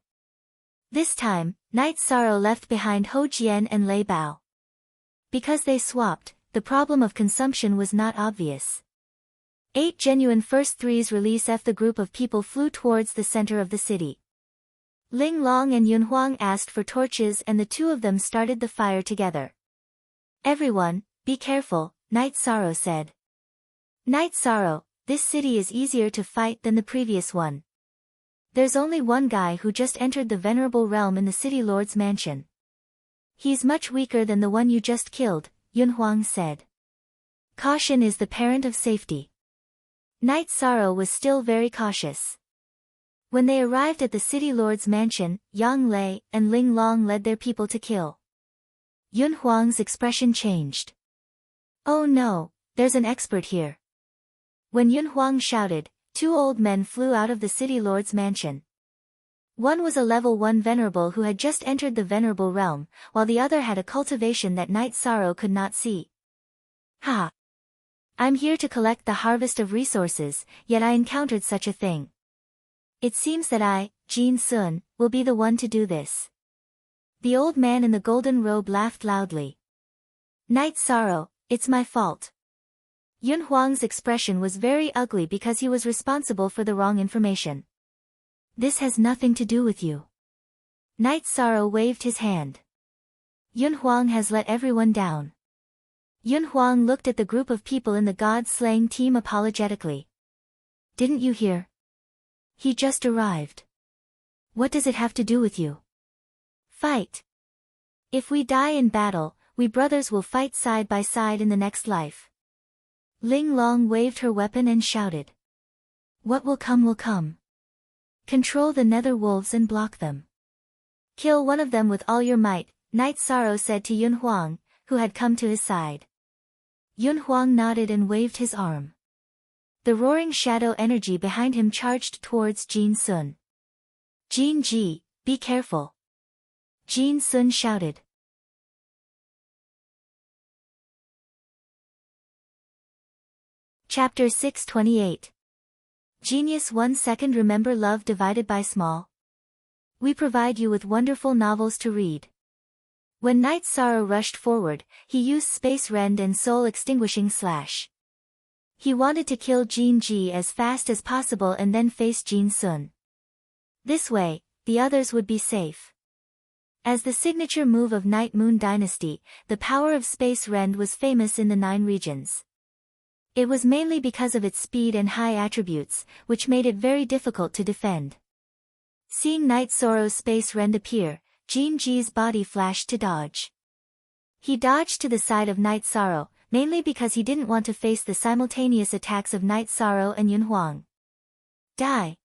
This time, Night Sorrow left behind Ho Jian and Lei Bao. Because they swapped, the problem of consumption was not obvious. 8 genuine first threes release F. The group of people flew towards the center of the city. Ling Long and Yun Huang asked for torches and the 2 of them started the fire together. Everyone, be careful, Night Sorrow said. Night Sorrow, this city is easier to fight than the previous one. There's only one guy who just entered the venerable realm in the city lord's mansion. He's much weaker than the one you just killed, Yun Huang said. Caution is the parent of safety. Night Sorrow was still very cautious. When they arrived at the city lord's mansion, Yang Lei and Ling Long led their people to kill. Yun Huang's expression changed. Oh no, there's an expert here. When Yun Huang shouted, 2 old men flew out of the city lord's mansion. One was a level 1 venerable who had just entered the venerable realm, while the other had a cultivation that Night Sorrow could not see. Ha! I'm here to collect the harvest of resources, yet I encountered such a thing. It seems that I, Jin Sun, will be the one to do this. The old man in the golden robe laughed loudly. Night Sorrow, it's my fault. Yun Huang's expression was very ugly because he was responsible for the wrong information. This has nothing to do with you. Night Sorrow waved his hand. Yun Huang has let everyone down. Yun Huang looked at the group of people in the god-slaying team apologetically. Didn't you hear? He just arrived. What does it have to do with you? Fight. If we die in battle, we brothers will fight side by side in the next life. Ling Long waved her weapon and shouted. What will come will come. Control the nether wolves and block them. Kill one of them with all your might, Night Sorrow said to Yun Huang, who had come to his side. Yun Huang nodded and waved his arm. The roaring shadow energy behind him charged towards Jin Sun. Jin Ji, be careful. Jin Sun shouted. Chapter 628. Genius 1 second. Remember love divided by small? We provide you with wonderful novels to read. When Night Sorrow rushed forward, he used Space Rend and Soul Extinguishing Slash. He wanted to kill Jin Ji as fast as possible and then face Jin Sun. This way, the others would be safe. As the signature move of Night Moon Dynasty, the power of Space Rend was famous in the 9 regions. It was mainly because of its speed and high attributes, which made it very difficult to defend. Seeing Night Sorrow's Space Rend appear, Jin Ji's body flashed to dodge. He dodged to the side of Night Sorrow, mainly because he didn't want to face the simultaneous attacks of Night Sorrow and Yun Huang. Die!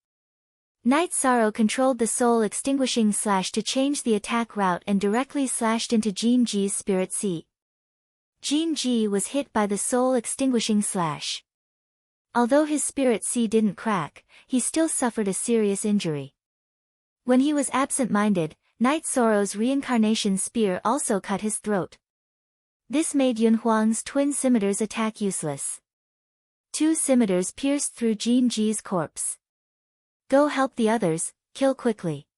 Night Sorrow controlled the Soul Extinguishing Slash to change the attack route and directly slashed into Jin Ji's Spirit Sea. Jin Ji was hit by the Soul Extinguishing Slash. Although his Spirit Sea didn't crack, he still suffered a serious injury. When he was absent-minded, Night Sorrow's Reincarnation Spear also cut his throat. This made Yun Huang's twin scimitars attack useless. 2 scimitars pierced through Jin Ji's corpse. Go help the others, kill quickly.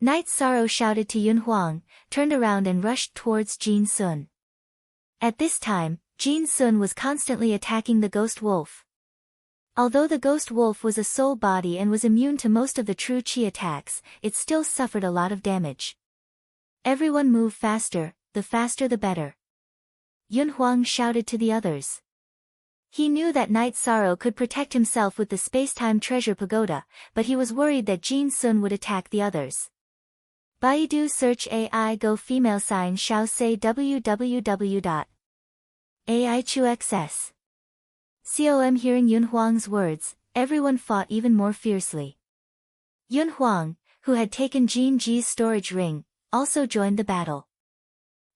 Night Sorrow shouted to Yun Huang, turned around and rushed towards Jin Sun. At this time, Jin Sun was constantly attacking the Ghost Wolf. Although the Ghost Wolf was a soul body and was immune to most of the true Qi attacks, it still suffered a lot of damage. Everyone move faster, the faster the better. Yun Huang shouted to the others. He knew that Night Sorrow could protect himself with the Spacetime Treasure Pagoda, but he was worried that Jin Sun would attack the others. Baidu search AI Go female sign Xiao say www.aichuxs. Com. Hearing Yun Huang's words, everyone fought even more fiercely. Yun Huang, who had taken Jin Ji's storage ring, also joined the battle.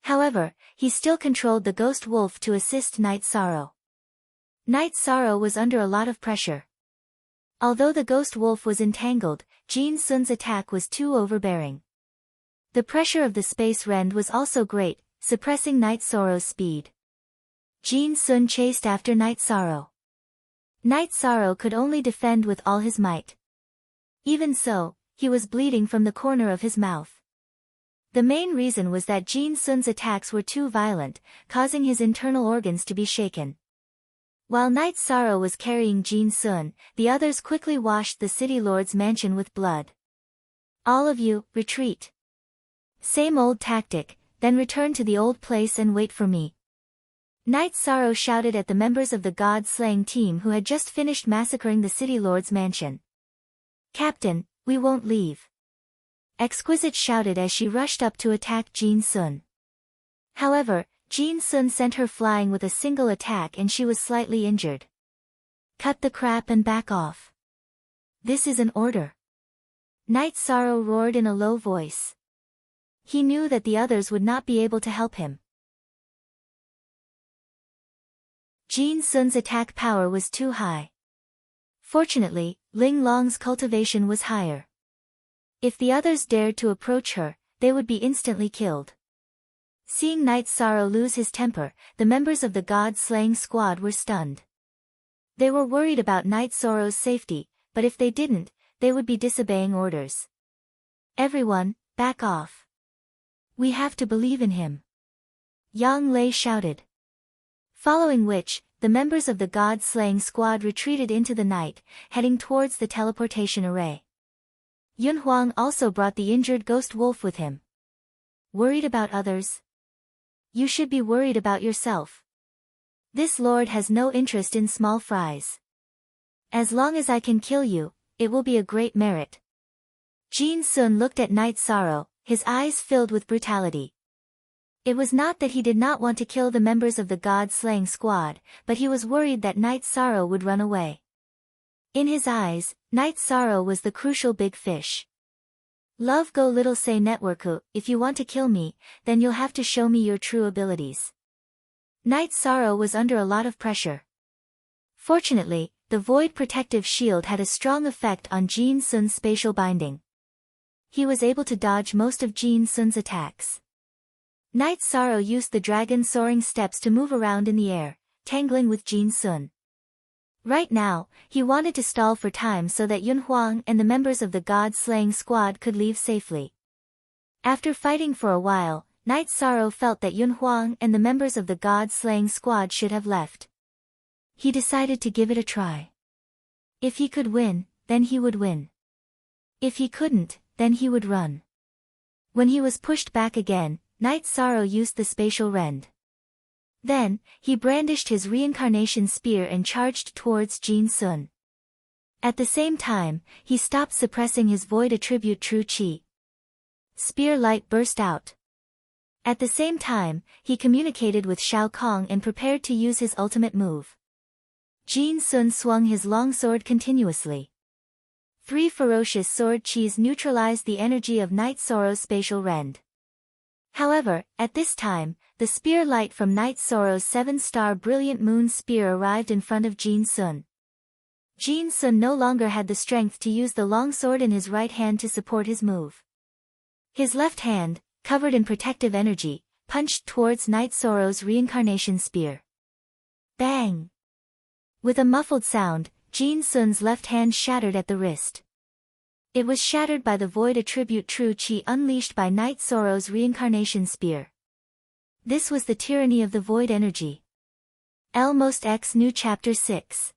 However, he still controlled the Ghost Wolf to assist Night Sorrow. Night Sorrow was under a lot of pressure. Although the Ghost Wolf was entangled, Jin Sun's attack was too overbearing. The pressure of the space rend was also great, suppressing Night Sorrow's speed. Jin Sun chased after Night Sorrow. Night Sorrow could only defend with all his might. Even so, he was bleeding from the corner of his mouth. The main reason was that Jin Sun's attacks were too violent, causing his internal organs to be shaken. While Night Sorrow was carrying Jin Sun, the others quickly washed the city lord's mansion with blood. All of you, retreat. Same old tactic, then return to the old place and wait for me. Night Sorrow shouted at the members of the god-slaying team who had just finished massacring the city lord's mansion. Captain, we won't leave. Exquisite shouted as she rushed up to attack Jin Sun. However, Jin Sun sent her flying with a single attack and she was slightly injured. Cut the crap and back off. This is an order. Night Sorrow roared in a low voice. He knew that the others would not be able to help him. Jin Sun's attack power was too high. Fortunately, Ling Long's cultivation was higher. If the others dared to approach her, they would be instantly killed. Seeing Night Sorrow lose his temper, the members of the god-slaying squad were stunned. They were worried about Night Sorrow's safety, but if they didn't, they would be disobeying orders. Everyone, back off. We have to believe in him. Yang Lei shouted. Following which, the members of the god-slaying squad retreated into the night, heading towards the teleportation array. Yun Huang also brought the injured ghost wolf with him. Worried about others? You should be worried about yourself. This lord has no interest in small fries. As long as I can kill you, it will be a great merit. Jin Sun looked at Night Sorrow, his eyes filled with brutality. It was not that he did not want to kill the members of the god-slaying squad, but he was worried that Night Sorrow would run away. In his eyes, Night Sorrow was the crucial big fish. Love go little say networku, if you want to kill me, then you'll have to show me your true abilities. Night Sorrow was under a lot of pressure. Fortunately, the Void Protective Shield had a strong effect on Jin Sun's spatial binding. He was able to dodge most of Jin Sun's attacks. Night Sorrow used the dragon soaring steps to move around in the air, tangling with Jin Sun. Right now, he wanted to stall for time so that Yun Huang and the members of the god-slaying squad could leave safely. After fighting for a while, Night Sorrow felt that Yun Huang and the members of the god-slaying squad should have left. He decided to give it a try. If he could win, then he would win. If he couldn't, then he would run. When he was pushed back again, Night Sorrow used the spatial rend. Then, he brandished his reincarnation spear and charged towards Jin Sun. At the same time, he stopped suppressing his void attribute True Qi. Spear light burst out. At the same time, he communicated with Shao Kong and prepared to use his ultimate move. Jin Sun swung his longsword continuously. 3 ferocious sword qis neutralized the energy of Night Sorrow's spatial rend. However, at this time, the spear light from Night Sorrow's 7-star brilliant moon spear arrived in front of Jin Sun. Jin Sun no longer had the strength to use the longsword in his right hand to support his move. His left hand, covered in protective energy, punched towards Night Sorrow's reincarnation spear. Bang! With a muffled sound, Jin Sun's left hand shattered at the wrist. It was shattered by the void attribute True Qi unleashed by Night Sorrow's reincarnation spear. This was the tyranny of the void energy. Most X New Chapter 6.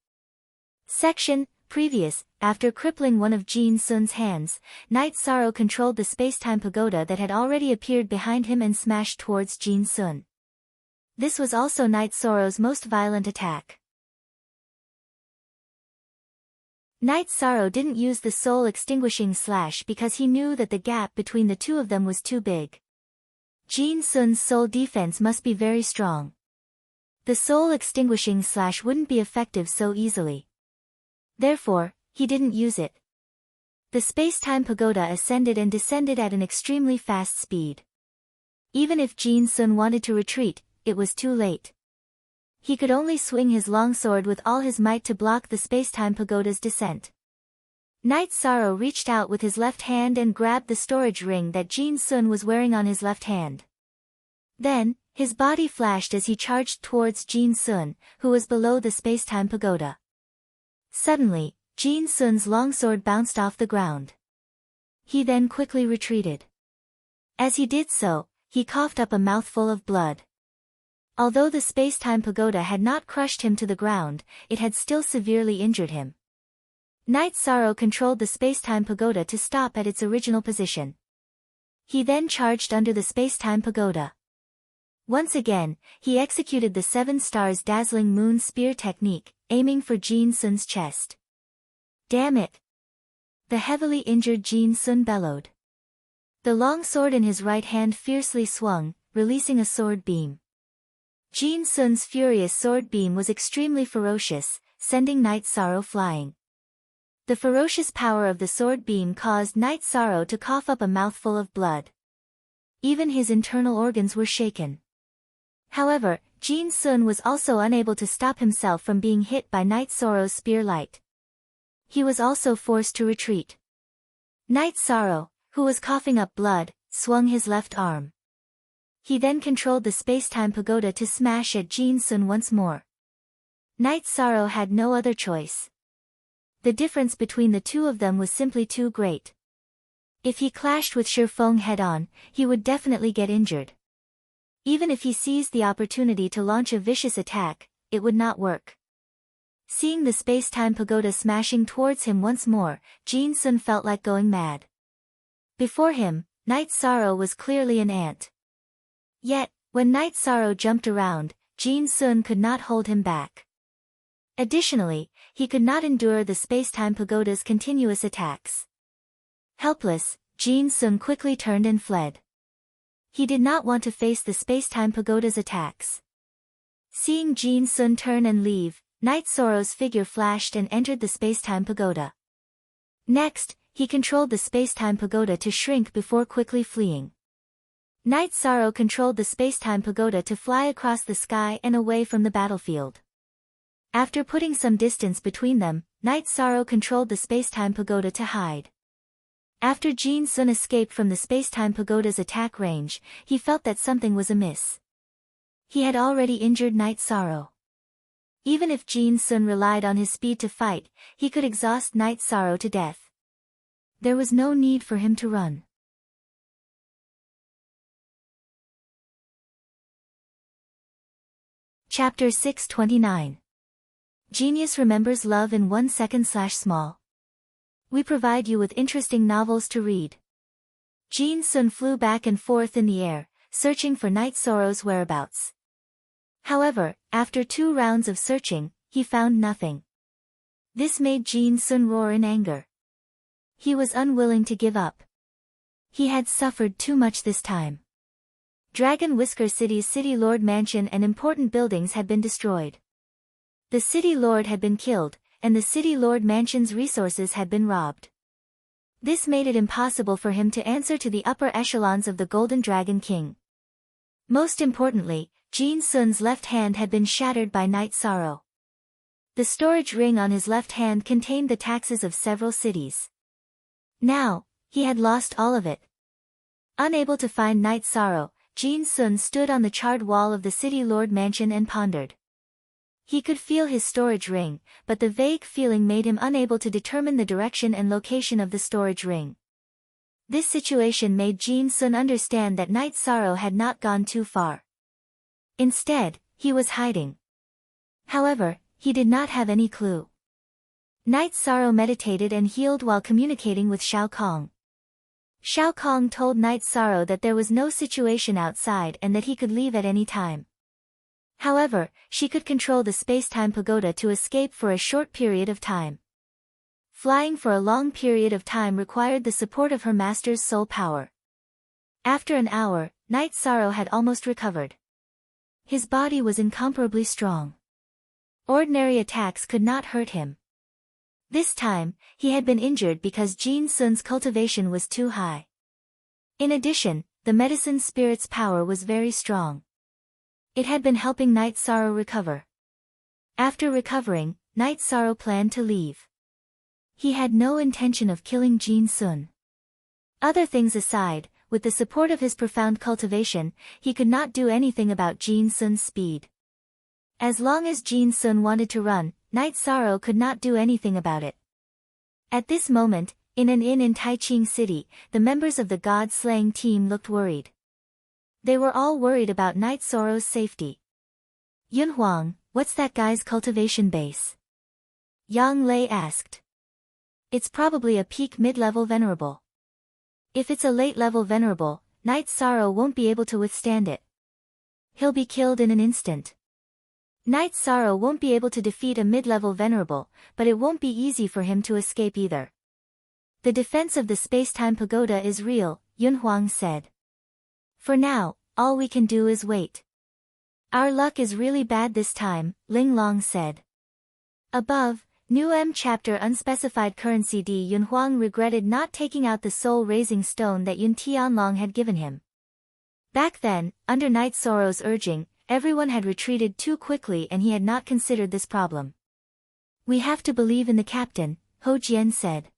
Section, Previous. After crippling one of Jin Sun's hands, Night Sorrow controlled the space-time pagoda that had already appeared behind him and smashed towards Jin Sun. This was also Night Sorrow's most violent attack. Night Sorrow didn't use the soul-extinguishing slash because he knew that the gap between the two of them was too big. Jin Sun's soul defense must be very strong. The soul-extinguishing slash wouldn't be effective so easily. Therefore, he didn't use it. The space-time pagoda ascended and descended at an extremely fast speed. Even if Jin Sun wanted to retreat, it was too late. He could only swing his longsword with all his might to block the space-time pagoda's descent. Night Sorrow reached out with his left hand and grabbed the storage ring that Jin Sun was wearing on his left hand. Then, his body flashed as he charged towards Jin Sun, who was below the space-time pagoda. Suddenly, Jin Sun's longsword bounced off the ground. He then quickly retreated. As he did so, he coughed up a mouthful of blood. Although the space-time pagoda had not crushed him to the ground, it had still severely injured him. Night Sorrow controlled the space-time pagoda to stop at its original position. He then charged under the space-time pagoda. Once again, he executed the 7 stars dazzling moon spear technique, aiming for Jin Sun's chest. Damn it! The heavily injured Jin Sun bellowed. The long sword in his right hand fiercely swung, releasing a sword beam. Jin Sun's furious sword beam was extremely ferocious, sending Night Sorrow flying. The ferocious power of the sword beam caused Night Sorrow to cough up a mouthful of blood. Even his internal organs were shaken. However, Jin Sun was also unable to stop himself from being hit by Night Sorrow's spear light. He was also forced to retreat. Night Sorrow, who was coughing up blood, swung his left arm. He then controlled the space-time pagoda to smash at Jin Sun once more. Night Sorrow had no other choice. The difference between the two of them was simply too great. If he clashed with Shifeng head-on, he would definitely get injured. Even if he seized the opportunity to launch a vicious attack, it would not work. Seeing the space-time pagoda smashing towards him once more, Jin Sun felt like going mad. Before him, Night Sorrow was clearly an ant. Yet, when Night Sorrow jumped around, Jin Sun could not hold him back. Additionally, he could not endure the space-time pagoda's continuous attacks. Helpless, Jin Sun quickly turned and fled. He did not want to face the space-time pagoda's attacks. Seeing Jin Sun turn and leave, Night Sorrow's figure flashed and entered the space-time pagoda. Next, he controlled the space-time pagoda to shrink before quickly fleeing. Night Sorrow controlled the space-time pagoda to fly across the sky and away from the battlefield. After putting some distance between them, Night Sorrow controlled the space-time pagoda to hide. After Jin Sun escaped from the space-time pagoda's attack range, he felt that something was amiss. He had already injured Night Sorrow. Even if Jin Sun relied on his speed to fight, he could exhaust Night Sorrow to death. There was no need for him to run. Chapter 629. Genius remembers love in 1 second/small. We provide you with interesting novels to read. Jin Sun flew back and forth in the air, searching for Night Sorrow's whereabouts. However, after 2 rounds of searching, he found nothing. This made Jin Sun roar in anger. He was unwilling to give up. He had suffered too much this time. Dragon Whisker City's City Lord Mansion and important buildings had been destroyed. The City Lord had been killed, and the City Lord Mansion's resources had been robbed. This made it impossible for him to answer to the upper echelons of the Golden Dragon King. Most importantly, Jin Sun's left hand had been shattered by Night Sorrow. The storage ring on his left hand contained the taxes of several cities. Now, he had lost all of it. Unable to find Night Sorrow, Jin Sun stood on the charred wall of the City Lord Mansion and pondered. He could feel his storage ring, but the vague feeling made him unable to determine the direction and location of the storage ring. This situation made Jin Sun understand that Night Sorrow had not gone too far. Instead, he was hiding. However, he did not have any clue. Night Sorrow meditated and healed while communicating with Shao Kong. Shao Kong told Night Sorrow that there was no situation outside and that he could leave at any time. However, she could control the space-time pagoda to escape for a short period of time. Flying for a long period of time required the support of her master's soul power. After an hour, Night Sorrow had almost recovered. His body was incomparably strong. Ordinary attacks could not hurt him. This time, he had been injured because Jin Sun's cultivation was too high. In addition, the medicine spirit's power was very strong. It had been helping Night Sorrow recover. After recovering, Night Sorrow planned to leave. He had no intention of killing Jin Sun. Other things aside, with the support of his profound cultivation, he could not do anything about Jin Sun's speed. As long as Jin Sun wanted to run, Night Sorrow could not do anything about it. At this moment, in an inn in Taiching City, the members of the god-slaying team looked worried. They were all worried about Night Sorrow's safety. Yunhuang, what's that guy's cultivation base? Yang Lei asked. It's probably a peak mid-level venerable. If it's a late-level venerable, Night Sorrow won't be able to withstand it. He'll be killed in an instant. Night Sorrow won't be able to defeat a mid-level venerable, but it won't be easy for him to escape either. The defense of the space-time pagoda is real, Yunhuang said. For now, all we can do is wait. Our luck is really bad this time, Ling Long said. Above, New M chapter unspecified currency D. Yunhuang regretted not taking out the soul-raising stone that Yun Tianlong had given him. Back then, under Night Sorrow's urging, everyone had retreated too quickly and he had not considered this problem. We have to believe in the captain, Ho Jian said.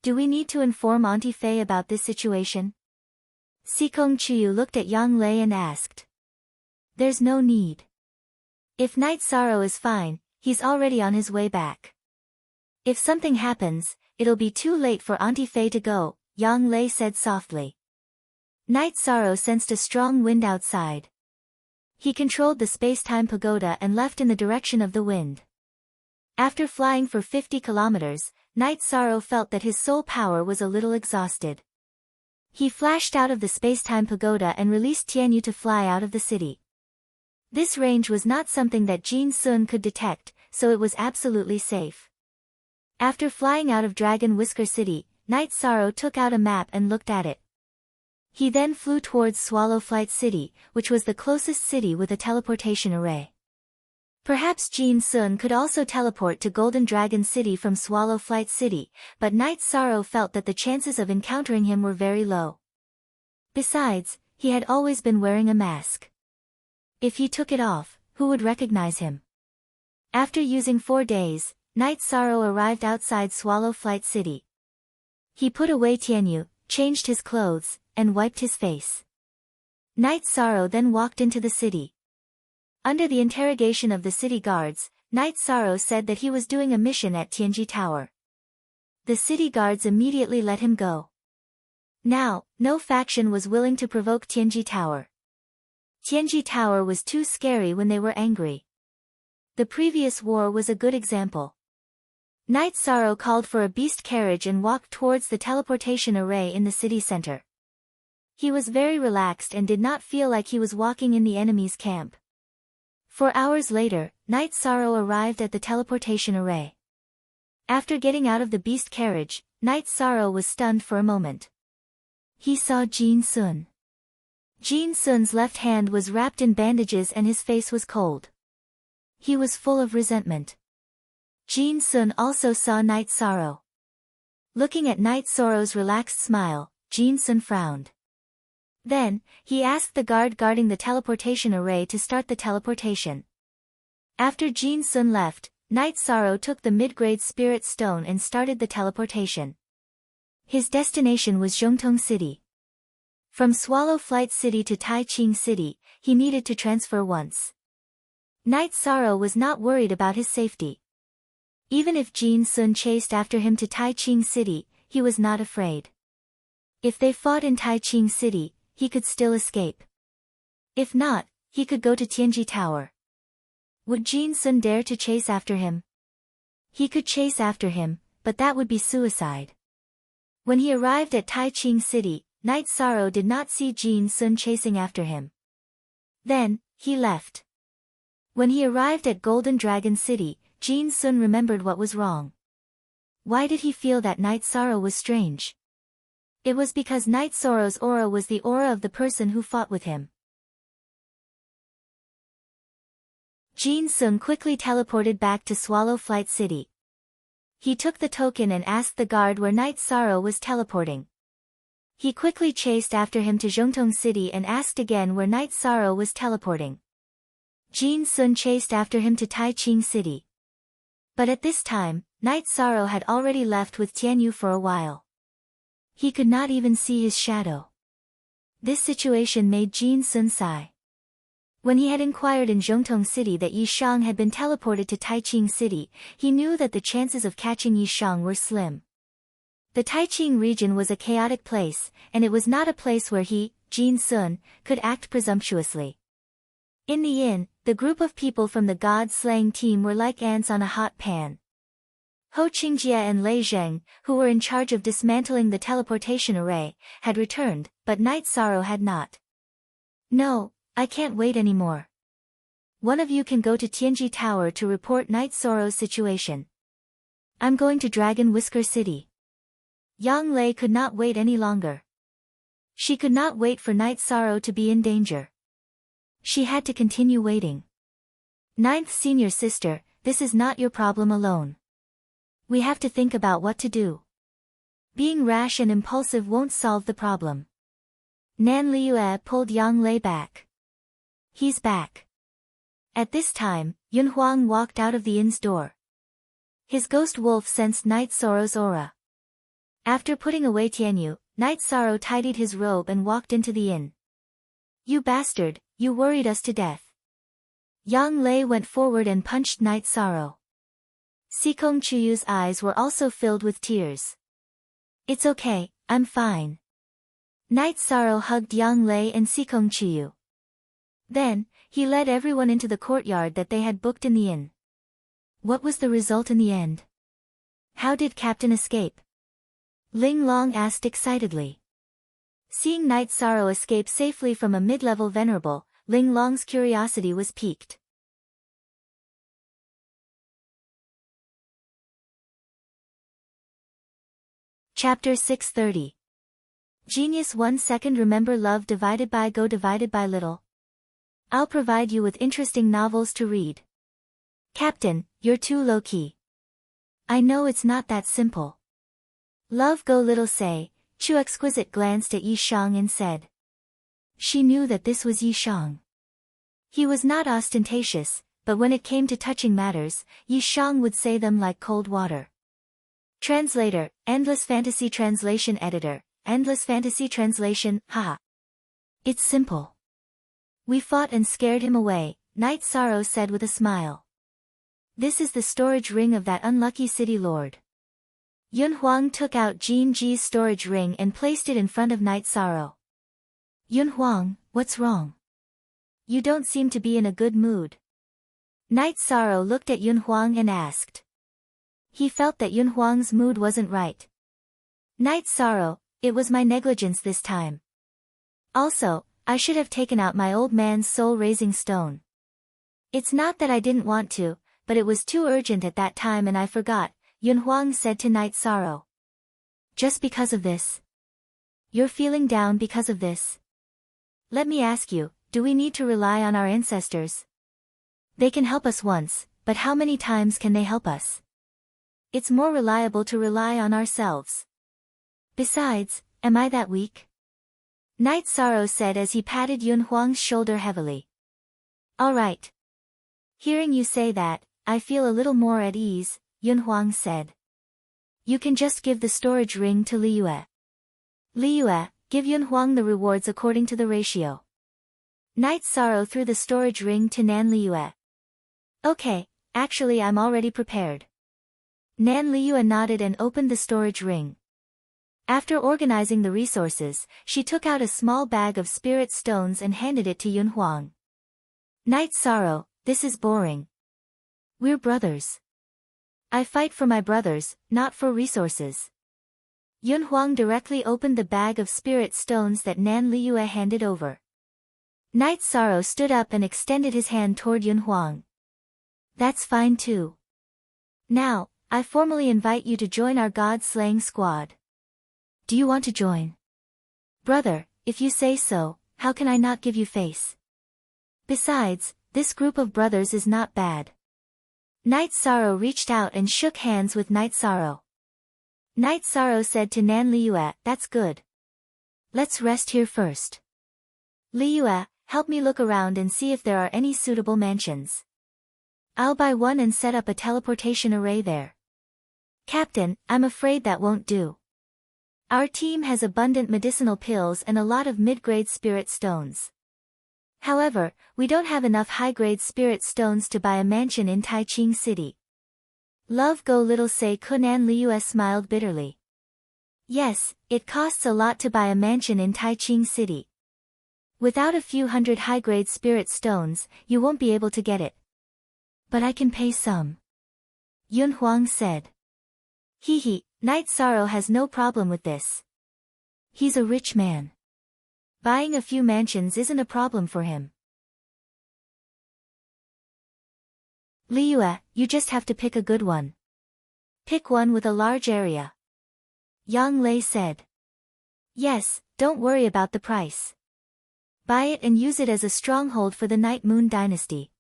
Do we need to inform Auntie Fei about this situation? Sikong Chiyu looked at Yang Lei and asked. There's no need. If Night Sorrow is fine, he's already on his way back. If something happens, it'll be too late for Auntie Fei to go, Yang Lei said softly. Night Sorrow sensed a strong wind outside. He controlled the space-time pagoda and left in the direction of the wind. After flying for 50 kilometers, Night Sorrow felt that his soul power was a little exhausted. He flashed out of the space-time pagoda and released Tianyu to fly out of the city. This range was not something that Jin Sun could detect, so it was absolutely safe. After flying out of Dragon Whisker City, Night Sorrow took out a map and looked at it. He then flew towards Swallow Flight City, which was the closest city with a teleportation array. Perhaps Jin Sun could also teleport to Golden Dragon City from Swallow Flight City, but Night Sorrow felt that the chances of encountering him were very low. Besides, he had always been wearing a mask. If he took it off, who would recognize him? After using 4 days, Night Sorrow arrived outside Swallow Flight City. He put away Tianyu, changed his clothes, and wiped his face. Night Sorrow then walked into the city. Under the interrogation of the city guards, Night Sorrow said that he was doing a mission at Tianji Tower. The city guards immediately let him go. Now, no faction was willing to provoke Tianji Tower. Tianji Tower was too scary when they were angry. The previous war was a good example. Night Sorrow called for a beast carriage and walked towards the teleportation array in the city center. He was very relaxed and did not feel like he was walking in the enemy's camp. 4 hours later, Night Sorrow arrived at the teleportation array. After getting out of the beast carriage, Night Sorrow was stunned for a moment. He saw Jin Sun. Jin Sun's left hand was wrapped in bandages and his face was cold. He was full of resentment. Jin Sun also saw Night Sorrow. Looking at Night Sorrow's relaxed smile, Jin Sun frowned. Then, he asked the guard guarding the teleportation array to start the teleportation. After Jin Sun left, Night Sorrow took the mid-grade spirit stone and started the teleportation. His destination was Zhongtong City. From Swallow Flight City to Taiching City, he needed to transfer once. Night Sorrow was not worried about his safety. Even if Jin Sun chased after him to Taiching City, he was not afraid. If they fought in Taiching City, he could still escape. If not, he could go to Tianji Tower. Would Jin Sun dare to chase after him? He could chase after him, but that would be suicide. When he arrived at Taiching City, Night Sorrow did not see Jin Sun chasing after him. Then, he left. When he arrived at Golden Dragon City, Jin Sun remembered what was wrong. Why did he feel that Night Sorrow was strange? It was because Night Sorrow's aura was the aura of the person who fought with him. Jin Sun quickly teleported back to Swallow Flight City. He took the token and asked the guard where Night Sorrow was teleporting. He quickly chased after him to Zhongtong City and asked again where Night Sorrow was teleporting. Jin Sun chased after him to Taiching City. But at this time, Night Sorrow had already left with Tianyu for a while. He could not even see his shadow. This situation made Jin Sun sigh. When he had inquired in Zhongtong City that Yi Shang had been teleported to Taiching City, he knew that the chances of catching Yi Shang were slim. The Taiching region was a chaotic place, and it was not a place where he, Jin Sun, could act presumptuously. In the inn, the group of people from the god-slaying team were like ants on a hot pan. Ho Qingjie and Lei Zheng, who were in charge of dismantling the teleportation array, had returned, but Night Sorrow had not. "No, I can't wait anymore. One of you can go to Tianji Tower to report Night Sorrow's situation. I'm going to Dragon Whisker City." Yang Lei could not wait any longer. She could not wait for Night Sorrow to be in danger. She had to continue waiting. "Ninth senior sister, this is not your problem alone. We have to think about what to do. Being rash and impulsive won't solve the problem." Nan Liue pulled Yang Lei back. "He's back." At this time, Yun Huang walked out of the inn's door. His ghost wolf sensed Night Sorrow's aura. After putting away Tianyu, Night Sorrow tidied his robe and walked into the inn. "You bastard, you worried us to death." Yang Lei went forward and punched Night Sorrow. Sikong Chuyu's eyes were also filled with tears. "It's okay, I'm fine." Night Sorrow hugged Yang Lei and Sikong Chuyu. Then, he led everyone into the courtyard that they had booked in the inn. What was the result in the end? How did Captain escape? Ling Long asked excitedly. Seeing Night Sorrow escape safely from a mid-level venerable, Ling Long's curiosity was piqued. Chapter 630. Genius 1 second. Remember love divided by go divided by little. I'll provide you with interesting novels to read. Captain, you're too low-key. I know it's not that simple. Love go little say. Chu Exquisite glanced at Yi Shang and said. She knew that this was Yi Shang. He was not ostentatious, but when it came to touching matters, Yi Shang would say them like cold water. Translator, Endless Fantasy Translation Editor, Endless Fantasy Translation, haha. It's simple. We fought and scared him away, Night Sorrow said with a smile. This is the storage ring of that unlucky city lord. Yun Huang took out Jin Ji's storage ring and placed it in front of Night Sorrow. Yun Huang, what's wrong? You don't seem to be in a good mood. Night Sorrow looked at Yun Huang and asked. He felt that Yun Huang's mood wasn't right. Night Sorrow, it was my negligence this time. Also, I should have taken out my old man's soul-raising stone. It's not that I didn't want to, but it was too urgent at that time and I forgot, Yun Huang said to Night Sorrow. Just because of this? You're feeling down because of this? Let me ask you, do we need to rely on our ancestors? They can help us once, but how many times can they help us? It's more reliable to rely on ourselves. Besides, am I that weak? Night Sorrow said as he patted Yun Huang's shoulder heavily. All right. Hearing you say that, I feel a little more at ease, Yun Huang said. You can just give the storage ring to Liyue. Liyue, give Yun Huang the rewards according to the ratio. Night Sorrow threw the storage ring to Nan Liyue. Okay, actually I'm already prepared. Nan Liyue nodded and opened the storage ring. After organizing the resources, she took out a small bag of spirit stones and handed it to Yun Huang. Night Sorrow, this is boring. We're brothers. I fight for my brothers, not for resources. Yun Huang directly opened the bag of spirit stones that Nan Liyue handed over. Night Sorrow stood up and extended his hand toward Yun Huang. That's fine too. Now, I formally invite you to join our god-slaying squad. Do you want to join? Brother, if you say so, how can I not give you face? Besides, this group of brothers is not bad. Night Sorrow reached out and shook hands with Night Sorrow. Night Sorrow said to Nan Liyue, that's good. Let's rest here first. Liyue, help me look around and see if there are any suitable mansions. I'll buy one and set up a teleportation array there. Captain, I'm afraid that won't do. Our team has abundant medicinal pills and a lot of mid-grade spirit stones. However, we don't have enough high-grade spirit stones to buy a mansion in Taiching City. Love Go Little Say Kunan Liu smiled bitterly. Yes, it costs a lot to buy a mansion in Taiching City. Without a few hundred high-grade spirit stones, you won't be able to get it. But I can pay some. Yun Huang said. Hee, Night Sorrow has no problem with this. He's a rich man. Buying a few mansions isn't a problem for him. Liu, you just have to pick a good one. Pick one with a large area. Yang Lei said. Yes, don't worry about the price. Buy it and use it as a stronghold for the Night Moon Dynasty.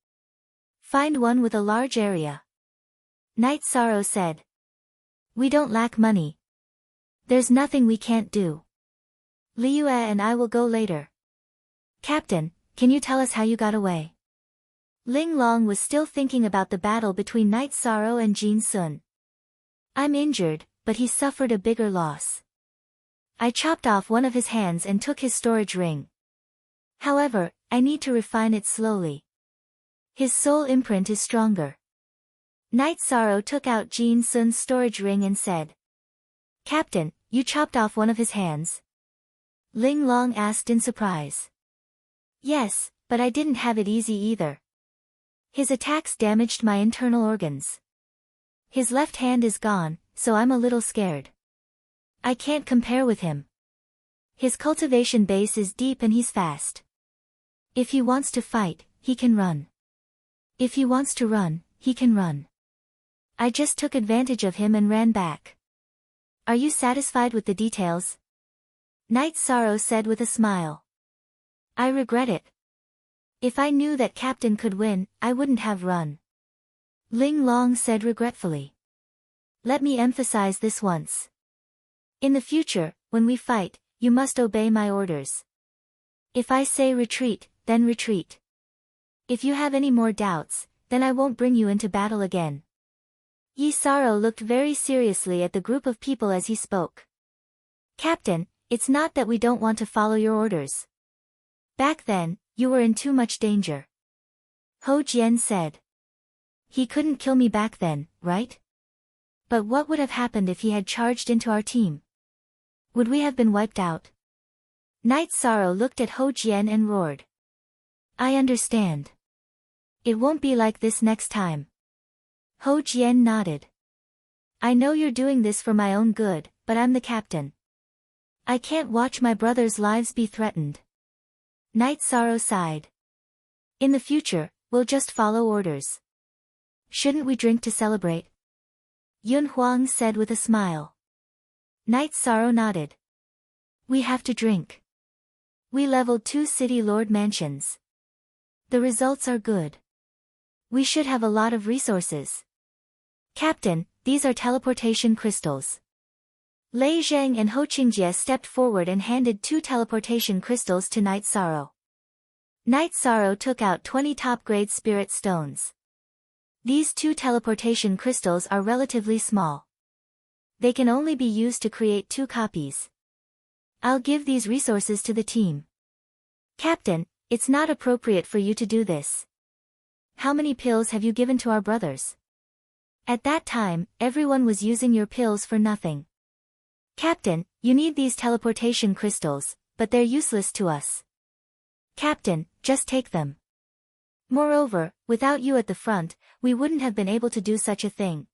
Find one with a large area. Night Sorrow said. We don't lack money. There's nothing we can't do. Liu and I will go later. Captain, can you tell us how you got away? Ling Long was still thinking about the battle between Night Sorrow and Jin Sun. I'm injured, but he suffered a bigger loss. I chopped off one of his hands and took his storage ring. However, I need to refine it slowly. His soul imprint is stronger. Night Sorrow took out Jin Sun's storage ring and said. Captain, you chopped off one of his hands? Ling Long asked in surprise. Yes, but I didn't have it easy either. His attacks damaged my internal organs. His left hand is gone, so I'm a little scared. I can't compare with him. His cultivation base is deep and he's fast. If he wants to fight, he can run. If he wants to run, he can run. I just took advantage of him and ran back. Are you satisfied with the details? Night Sorrow said with a smile. I regret it. If I knew that Captain could win, I wouldn't have run. Ling Long said regretfully. Let me emphasize this once. In the future, when we fight, you must obey my orders. If I say retreat, then retreat. If you have any more doubts, then I won't bring you into battle again. Yi Saro looked very seriously at the group of people as he spoke. Captain, it's not that we don't want to follow your orders. Back then, you were in too much danger. Ho Jian said. He couldn't kill me back then, right? But what would have happened if he had charged into our team? Would we have been wiped out? Night Sorrow looked at Ho Jian and roared. I understand. It won't be like this next time. Ho Jian nodded. I know you're doing this for my own good, but I'm the captain. I can't watch my brothers' lives be threatened. Night Sorrow sighed. In the future, we'll just follow orders. Shouldn't we drink to celebrate? Yun Huang said with a smile. Night Sorrow nodded. We have to drink. We leveled 2 city lord mansions. The results are good. We should have a lot of resources. Captain, these are teleportation crystals. Lei Zhang and Ho Qingjie stepped forward and handed 2 teleportation crystals to Night Sorrow. Night Sorrow took out 20 top-grade spirit stones. These 2 teleportation crystals are relatively small. They can only be used to create 2 copies. I'll give these resources to the team. Captain, it's not appropriate for you to do this. How many pills have you given to our brothers? At that time, everyone was using your pills for nothing. Captain, you need these teleportation crystals, but they're useless to us. Captain, just take them. Moreover, without you at the front, we wouldn't have been able to do such a thing.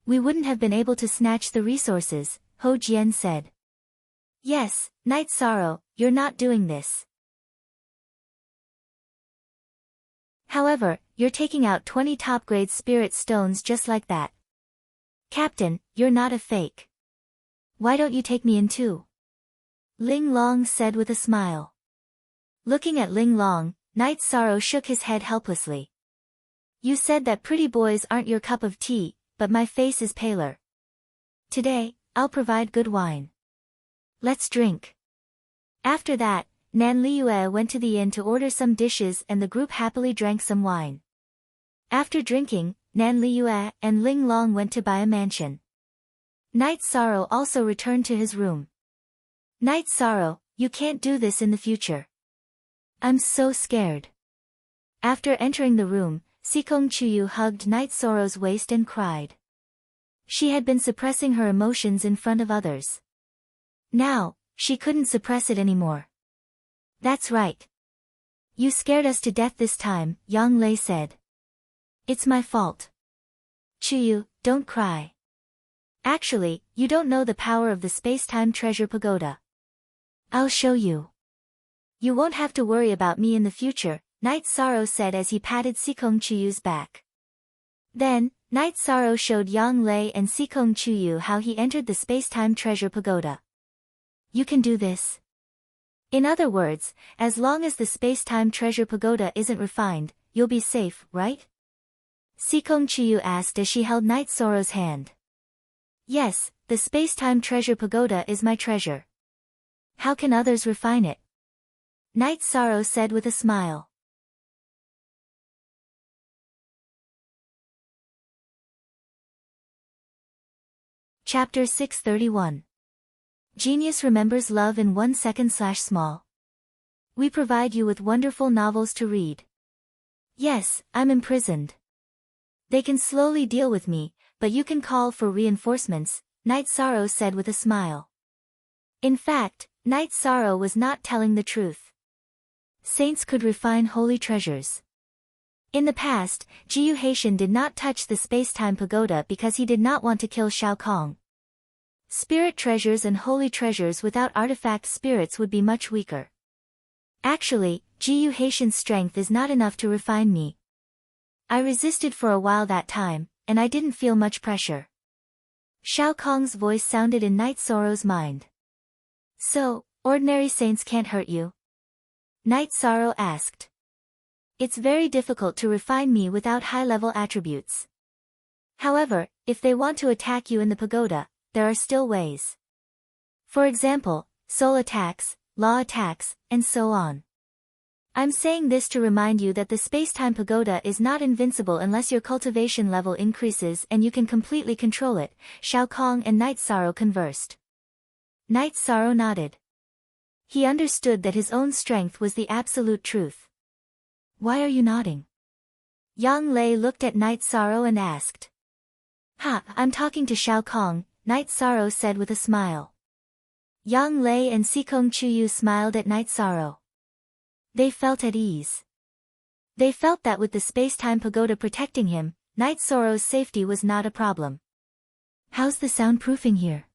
We wouldn't have been able to snatch the resources, Ho Jian said. Yes, Night Sorrow, you're not doing this. However, you're taking out 20 top-grade spirit stones just like that. Captain, you're not a fake. Why don't you take me in too? Ling Long said with a smile. Looking at Ling Long, Night Sorrow shook his head helplessly. You said that pretty boys aren't your cup of tea, but my face is paler. Today, I'll provide good wine. Let's drink. After that, Nan Liue went to the inn to order some dishes and the group happily drank some wine. After drinking, Nan Liyue and Ling Long went to buy a mansion. Night Sorrow also returned to his room. Night Sorrow, you can't do this in the future. I'm so scared. After entering the room, Sikong Chuyu hugged Night Sorrow's waist and cried. She had been suppressing her emotions in front of others. Now, she couldn't suppress it anymore. That's right. You scared us to death this time, Yang Lei said. It's my fault. Chuyu, don't cry. Actually, you don't know the power of the space-time treasure pagoda. I'll show you. You won't have to worry about me in the future, Night Sorrow said as he patted Sikong Chuyu's back. Then, Night Sorrow showed Yang Lei and Sikong Chuyu how he entered the space-time treasure pagoda. You can do this. In other words, as long as the space-time treasure pagoda isn't refined, you'll be safe, right? Sikong Chuyu asked as she held Night Sorrow's hand. Yes, the space-time treasure pagoda is my treasure. How can others refine it? Night Sorrow said with a smile. Chapter 631. Genius remembers love in 1 second/small. We provide you with wonderful novels to read. Yes, I'm imprisoned. They can slowly deal with me, but you can call for reinforcements, Night Sorrow said with a smile. In fact, Night Sorrow was not telling the truth. Saints could refine holy treasures. In the past, Jiyu Haitian did not touch the space-time pagoda because he did not want to kill Shao Kong. Spirit treasures and holy treasures without artifact spirits would be much weaker. Actually, Jiyu Haitian's strength is not enough to refine me. I resisted for a while that time, and I didn't feel much pressure. Shao Kong's voice sounded in Night Sorrow's mind. So, ordinary saints can't hurt you? Night Sorrow asked. It's very difficult to refine me without high-level attributes. However, if they want to attack you in the pagoda, there are still ways. For example, soul attacks, law attacks, and so on. I'm saying this to remind you that the space-time pagoda is not invincible unless your cultivation level increases and you can completely control it. Shao Kong and Night Sorrow conversed. Night Sorrow nodded. He understood that his own strength was the absolute truth. Why are you nodding? Yang Lei looked at Night Sorrow and asked. I'm talking to Shao Kong, Night Sorrow said with a smile. Yang Lei and Sikong Chuyu smiled at Night Sorrow. They felt at ease. They felt that with the space-time pagoda protecting him, Night Sorrow's safety was not a problem. How's the soundproofing here?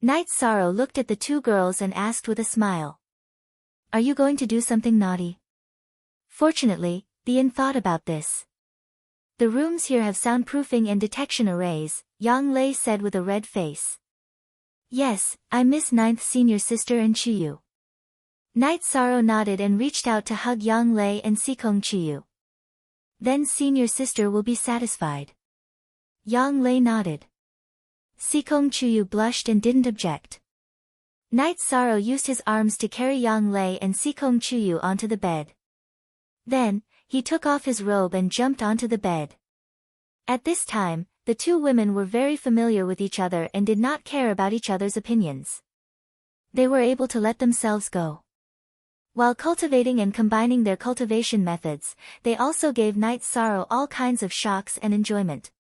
Night Sorrow looked at the two girls and asked with a smile. Are you going to do something naughty? Fortunately, Bien thought about this. The rooms here have soundproofing and detection arrays, Yang Lei said with a red face. Yes, I miss 9th senior sister and Chuyu. Night Sorrow nodded and reached out to hug Yang Lei and Sikong Chuyu. Then senior sister will be satisfied. Yang Lei nodded. Sikong Chuyu blushed and didn't object. Night Sorrow used his arms to carry Yang Lei and Sikong Chuyu onto the bed. Then, he took off his robe and jumped onto the bed. At this time, the two women were very familiar with each other and did not care about each other's opinions. They were able to let themselves go. While cultivating and combining their cultivation methods, they also gave Night Sorrow all kinds of shocks and enjoyment.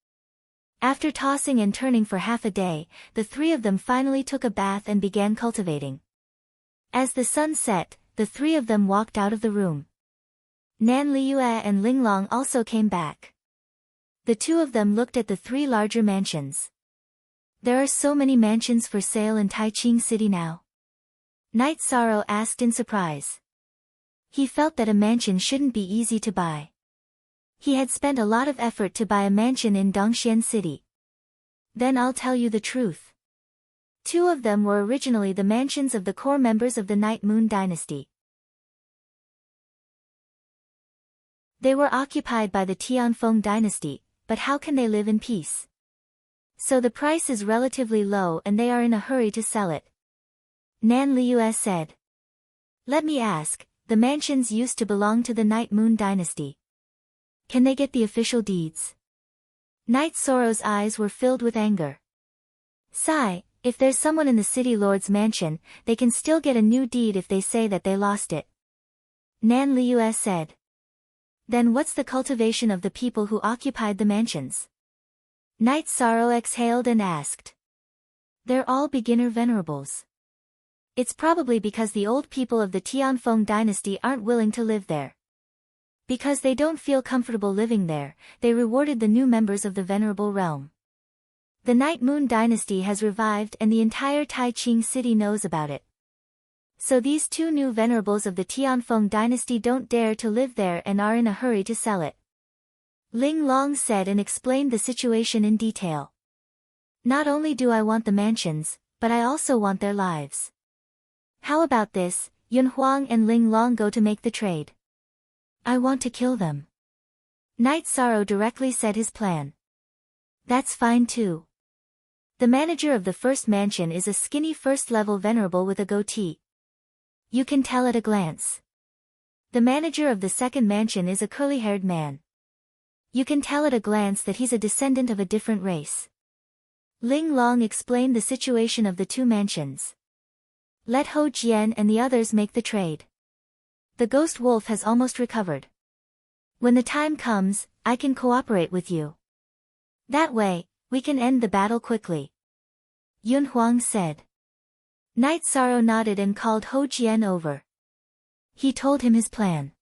After tossing and turning for half a day, the three of them finally took a bath and began cultivating. As the sun set, the three of them walked out of the room. Nan Liyue and Ling Long also came back. The two of them looked at the three larger mansions. There are so many mansions for sale in Taiching City now. Night Sorrow asked in surprise. He felt that a mansion shouldn't be easy to buy. He had spent a lot of effort to buy a mansion in Dongxian City. Then I'll tell you the truth. Two of them were originally the mansions of the core members of the Night Moon dynasty. They were occupied by the Tianfeng dynasty, but how can they live in peace? So the price is relatively low and they are in a hurry to sell it. Nan Liyue said. Let me ask, the mansions used to belong to the Night Moon dynasty. Can they get the official deeds? Knight Soro's eyes were filled with anger. Sigh, if there's someone in the city lord's mansion, they can still get a new deed if they say that they lost it. Nan Liu said. Then what's the cultivation of the people who occupied the mansions? Knight Soro exhaled and asked. They're all beginner venerables. It's probably because the old people of the Tianfeng dynasty aren't willing to live there. Because they don't feel comfortable living there, they rewarded the new members of the venerable realm. The Night Moon dynasty has revived and the entire Taiqing city knows about it. So these two new venerables of the Tianfeng dynasty don't dare to live there and are in a hurry to sell it. Ling Long said and explained the situation in detail. Not only do I want the mansions, but I also want their lives. How about this, Yun Huang and Ling Long go to make the trade. I want to kill them. Knight Soro directly said his plan. That's fine too. The manager of the first mansion is a skinny first-level venerable with a goatee. You can tell at a glance. The manager of the second mansion is a curly-haired man. You can tell at a glance that he's a descendant of a different race. Ling Long explained the situation of the two mansions. Let Ho Jian and the others make the trade. The ghost wolf has almost recovered. When the time comes, I can cooperate with you. That way, we can end the battle quickly. Yun Huang said. Knight Soro nodded and called Ho Jian over. He told him his plan.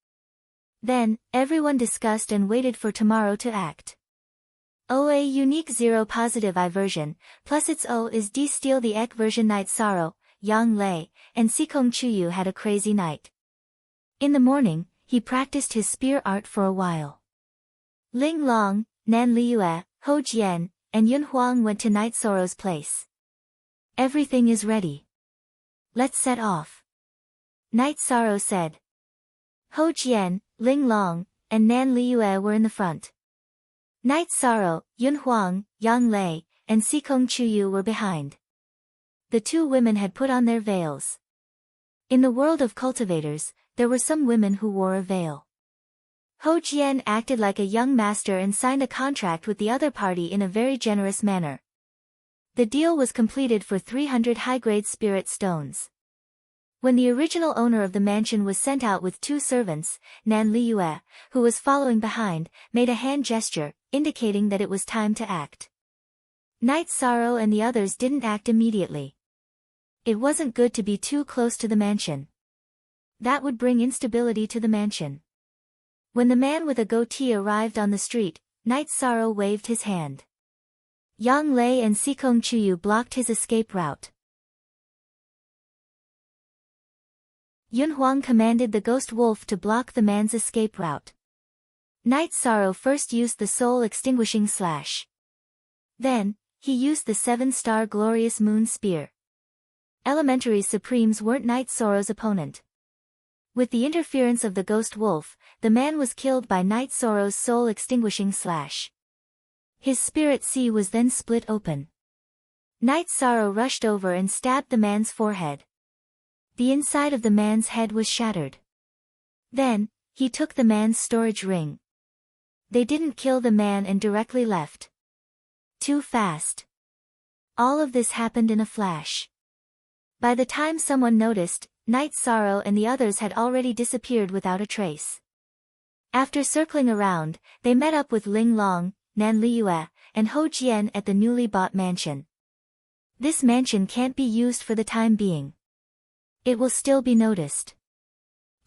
Then, everyone discussed and waited for tomorrow to act. OA unique 0 positive I version, plus its O is D steal the Ek version. Knight Soro, Yang Lei, and Sikong Chuyu had a crazy night. In the morning, he practiced his spear art for a while. Ling Long, Nan Liu, Ho Jian, and Yun Huang went to Knight Soro's place. Everything is ready. Let's set off. Knight Soro said. Ho Jian, Ling Long, and Nan Liu were in the front. Knight Soro, Yun Huang, Yang Lei, and Sikong Chuyu were behind. The two women had put on their veils. In the world of cultivators, there were some women who wore a veil. Ho Jian acted like a young master and signed a contract with the other party in a very generous manner. The deal was completed for 300 high-grade spirit stones. When the original owner of the mansion was sent out with two servants, Nan Liu, who was following behind, made a hand gesture, indicating that it was time to act. Knight Soro and the others didn't act immediately. It wasn't good to be too close to the mansion. That would bring instability to the mansion. When the man with a goatee arrived on the street, Knight Soro waved his hand. Yang Lei and Sikong Chuyu blocked his escape route. Yun Huang commanded the ghost wolf to block the man's escape route. Knight Soro first used the soul extinguishing slash. Then, he used the 7-star glorious moon spear. Elementary Supremes weren't Knight Soro's opponent. With the interference of the ghost wolf, the man was killed by Knight Soro's soul extinguishing slash. His spirit sea was then split open. Knight Soro rushed over and stabbed the man's forehead. The inside of the man's head was shattered. Then, he took the man's storage ring. They didn't kill the man and directly left. Too fast. All of this happened in a flash. By the time someone noticed, Knight Soro and the others had already disappeared without a trace. After circling around, they met up with Ling Long, Nan Liu, and Ho Jian at the newly bought mansion. This mansion can't be used for the time being. It will still be noticed.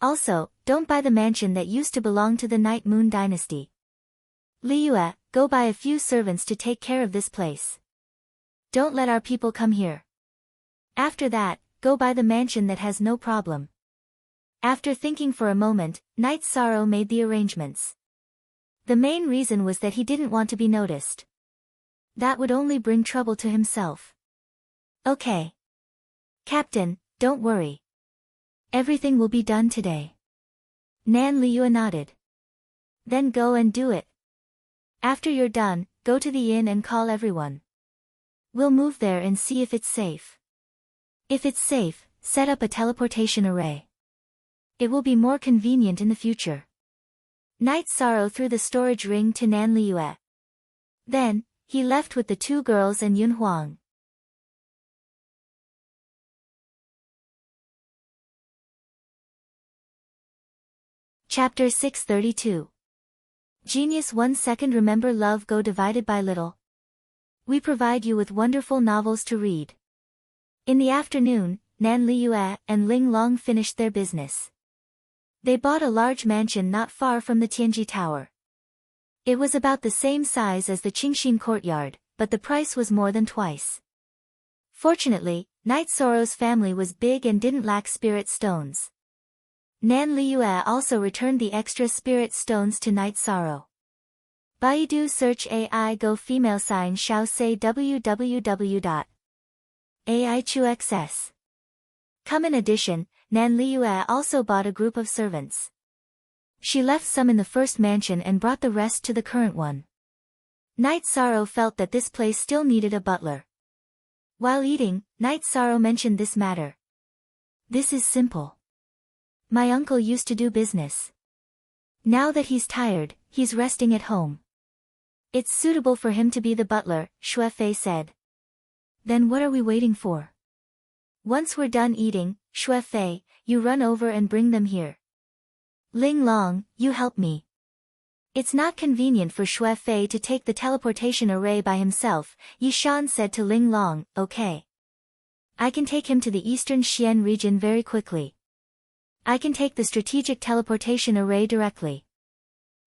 Also, don't buy the mansion that used to belong to the Night Moon dynasty. Liu, go buy a few servants to take care of this place. Don't let our people come here. After that, go buy the mansion that has no problem. After thinking for a moment, Knight Soro made the arrangements. The main reason was that he didn't want to be noticed. That would only bring trouble to himself. Okay. Captain, don't worry. Everything will be done today. Nan Liu nodded. Then go and do it. After you're done, go to the inn and call everyone. We'll move there and see if it's safe. If it's safe, set up a teleportation array. It will be more convenient in the future. Night Sorrow threw the storage ring to Nan Liyue. Then, he left with the two girls and Yun Huang. Chapter 632. Genius 1 second. Remember love go divided by little. We provide you with wonderful novels to read. In the afternoon, Nan Liyue and Ling Long finished their business. They bought a large mansion not far from the Tianji Tower. It was about the same size as the Qingxin courtyard, but the price was more than twice. Fortunately, Night Sorrow's family was big and didn't lack spirit stones. Nan Liyue also returned the extra spirit stones to Night Sorrow. Baidu search AI Go female sign Xiao say www.aichuxs. Come in addition, Nan Liyue also bought a group of servants. She left some in the first mansion and brought the rest to the current one. Night Sorrow felt that this place still needed a butler. While eating, Night Sorrow mentioned this matter. This is simple. My uncle used to do business. Now that he's tired, he's resting at home. It's suitable for him to be the butler, Xue Fei said. Then what are we waiting for? Once we're done eating, Xue Fei, you run over and bring them here. Ling Long, you help me. It's not convenient for Xue Fei to take the teleportation array by himself, Yi Shan said to Ling Long, okay. I can take him to the eastern Xian region very quickly. I can take the strategic teleportation array directly.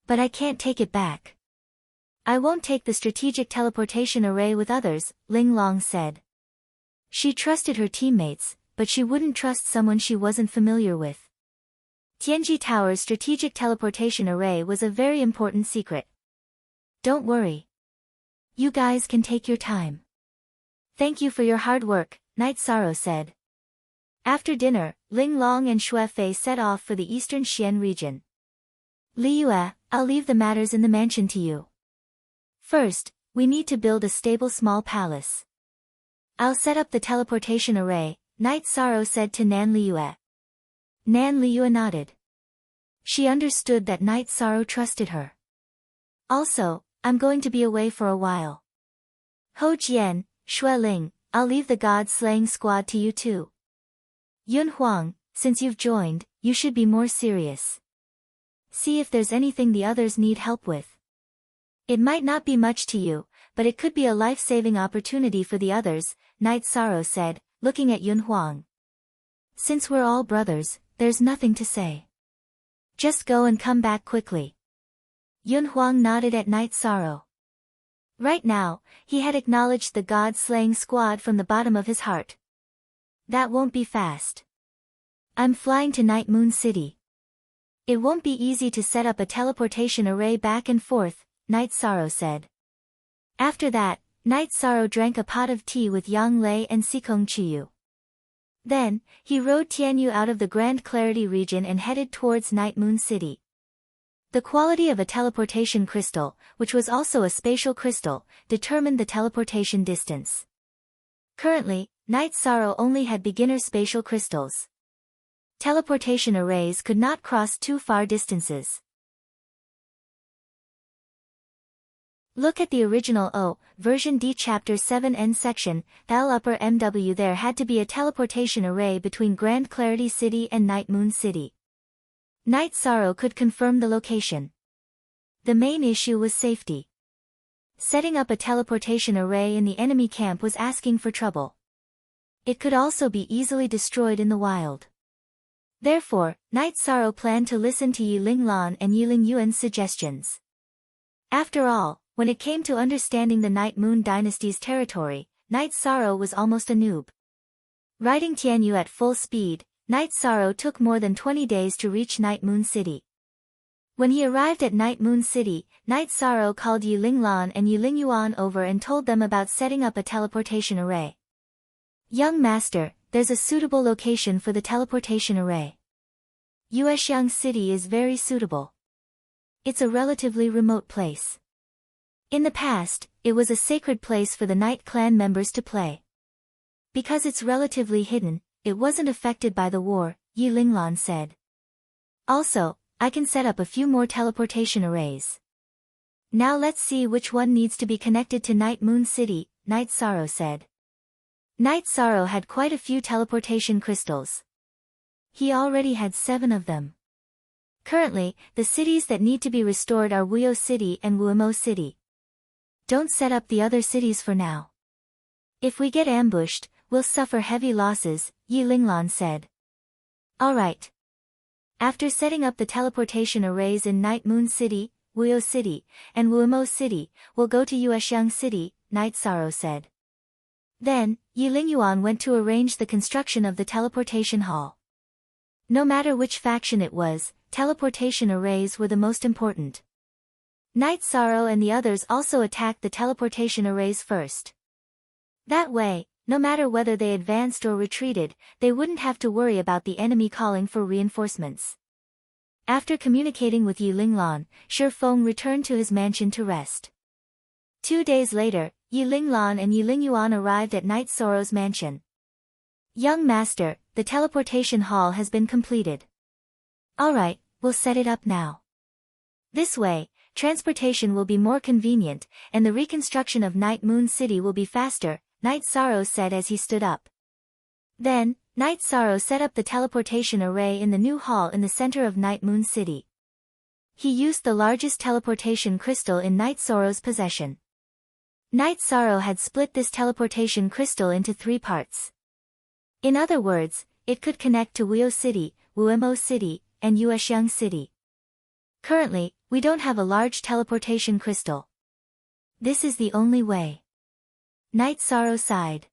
But I can't take it back. I won't take the strategic teleportation array with others, Ling Long said. She trusted her teammates, but she wouldn't trust someone she wasn't familiar with. Tianji Tower's strategic teleportation array was a very important secret. Don't worry. You guys can take your time. Thank you for your hard work, Night Sorrow said. After dinner, Ling Long and Xue Fei set off for the eastern Xian region. Liyue, I'll leave the matters in the mansion to you. First, we need to build a stable small palace. I'll set up the teleportation array, Night Sorrow said to Nan Liyue. Nan Liyue nodded. She understood that Night Sorrow trusted her. Also, I'm going to be away for a while. Ho Jian, Xue Ling, I'll leave the god-slaying squad to you too. Yun Huang, since you've joined, you should be more serious. See if there's anything the others need help with. It might not be much to you, but it could be a life-saving opportunity for the others, Night Sorrow said, looking at Yun Huang. Since we're all brothers, there's nothing to say. Just go and come back quickly. Yun Huang nodded at Night Sorrow. Right now, he had acknowledged the god-slaying squad from the bottom of his heart. That won't be fast. I'm flying to Night Moon City. It won't be easy to set up a teleportation array back and forth, Night Sorrow said. After that, Night Sorrow drank a pot of tea with Yang Lei and Sikong Chiyu. Then, he rode Tianyu out of the Grand Clarity region and headed towards Night Moon City. The quality of a teleportation crystal, which was also a spatial crystal, determined the teleportation distance. Currently, Night Sorrow only had beginner spatial crystals. Teleportation arrays could not cross too far distances. Look at the original O, version D chapter 7 N section, Thal upper MW. There had to be a teleportation array between Grand Clarity City and Night Moon City. Night Sorrow could confirm the location. The main issue was safety. Setting up a teleportation array in the enemy camp was asking for trouble. It could also be easily destroyed in the wild. Therefore, Night Sorrow planned to listen to Yi Linglan and Yi Lingyuan's suggestions. After all, when it came to understanding the Night Moon Dynasty's territory, Night Sorrow was almost a noob. Riding Tianyu at full speed, Night Sorrow took more than 20 days to reach Night Moon City. When he arrived at Night Moon City, Night Sorrow called Yi Linglan and Yi Lingyuan over and told them about setting up a teleportation array. Young master, there's a suitable location for the teleportation array. Yuexiang City is very suitable. It's a relatively remote place. In the past, it was a sacred place for the Night Clan members to play. Because it's relatively hidden, it wasn't affected by the war, Yi Linglan said. Also, I can set up a few more teleportation arrays. Now let's see which one needs to be connected to Night Moon City, Night Sorrow said. Night Sorrow had quite a few teleportation crystals. He already had 7 of them. Currently, the cities that need to be restored are Wuyo City and Wuemo City. Don't set up the other cities for now. If we get ambushed, we'll suffer heavy losses, Yi Linglan said. Alright. After setting up the teleportation arrays in Night Moon City, Wuyo City, and Wuemo City, we'll go to Yuexiang City, Night Sorrow said. Then, Yi Lingyuan went to arrange the construction of the teleportation hall. No matter which faction it was, teleportation arrays were the most important. Night Sorrow and the others also attacked the teleportation arrays first. That way, no matter whether they advanced or retreated, they wouldn't have to worry about the enemy calling for reinforcements. After communicating with Yi Linglan, Shi Feng returned to his mansion to rest. 2 days later, Yi Linglan and Yi Lingyuan arrived at Night Sorrow's mansion. Young master, the teleportation hall has been completed. Alright, we'll set it up now. This way, transportation will be more convenient, and the reconstruction of Night Moon City will be faster, Night Sorrow said as he stood up. Then, Night Sorrow set up the teleportation array in the new hall in the center of Night Moon City. He used the largest teleportation crystal in Night Sorrow's possession. Night Sorrow had split this teleportation crystal into 3 parts. In other words, it could connect to Wuyo City, Wuemo City, and Yuexiang City. Currently, we don't have a large teleportation crystal. This is the only way. Night Sorrow sighed.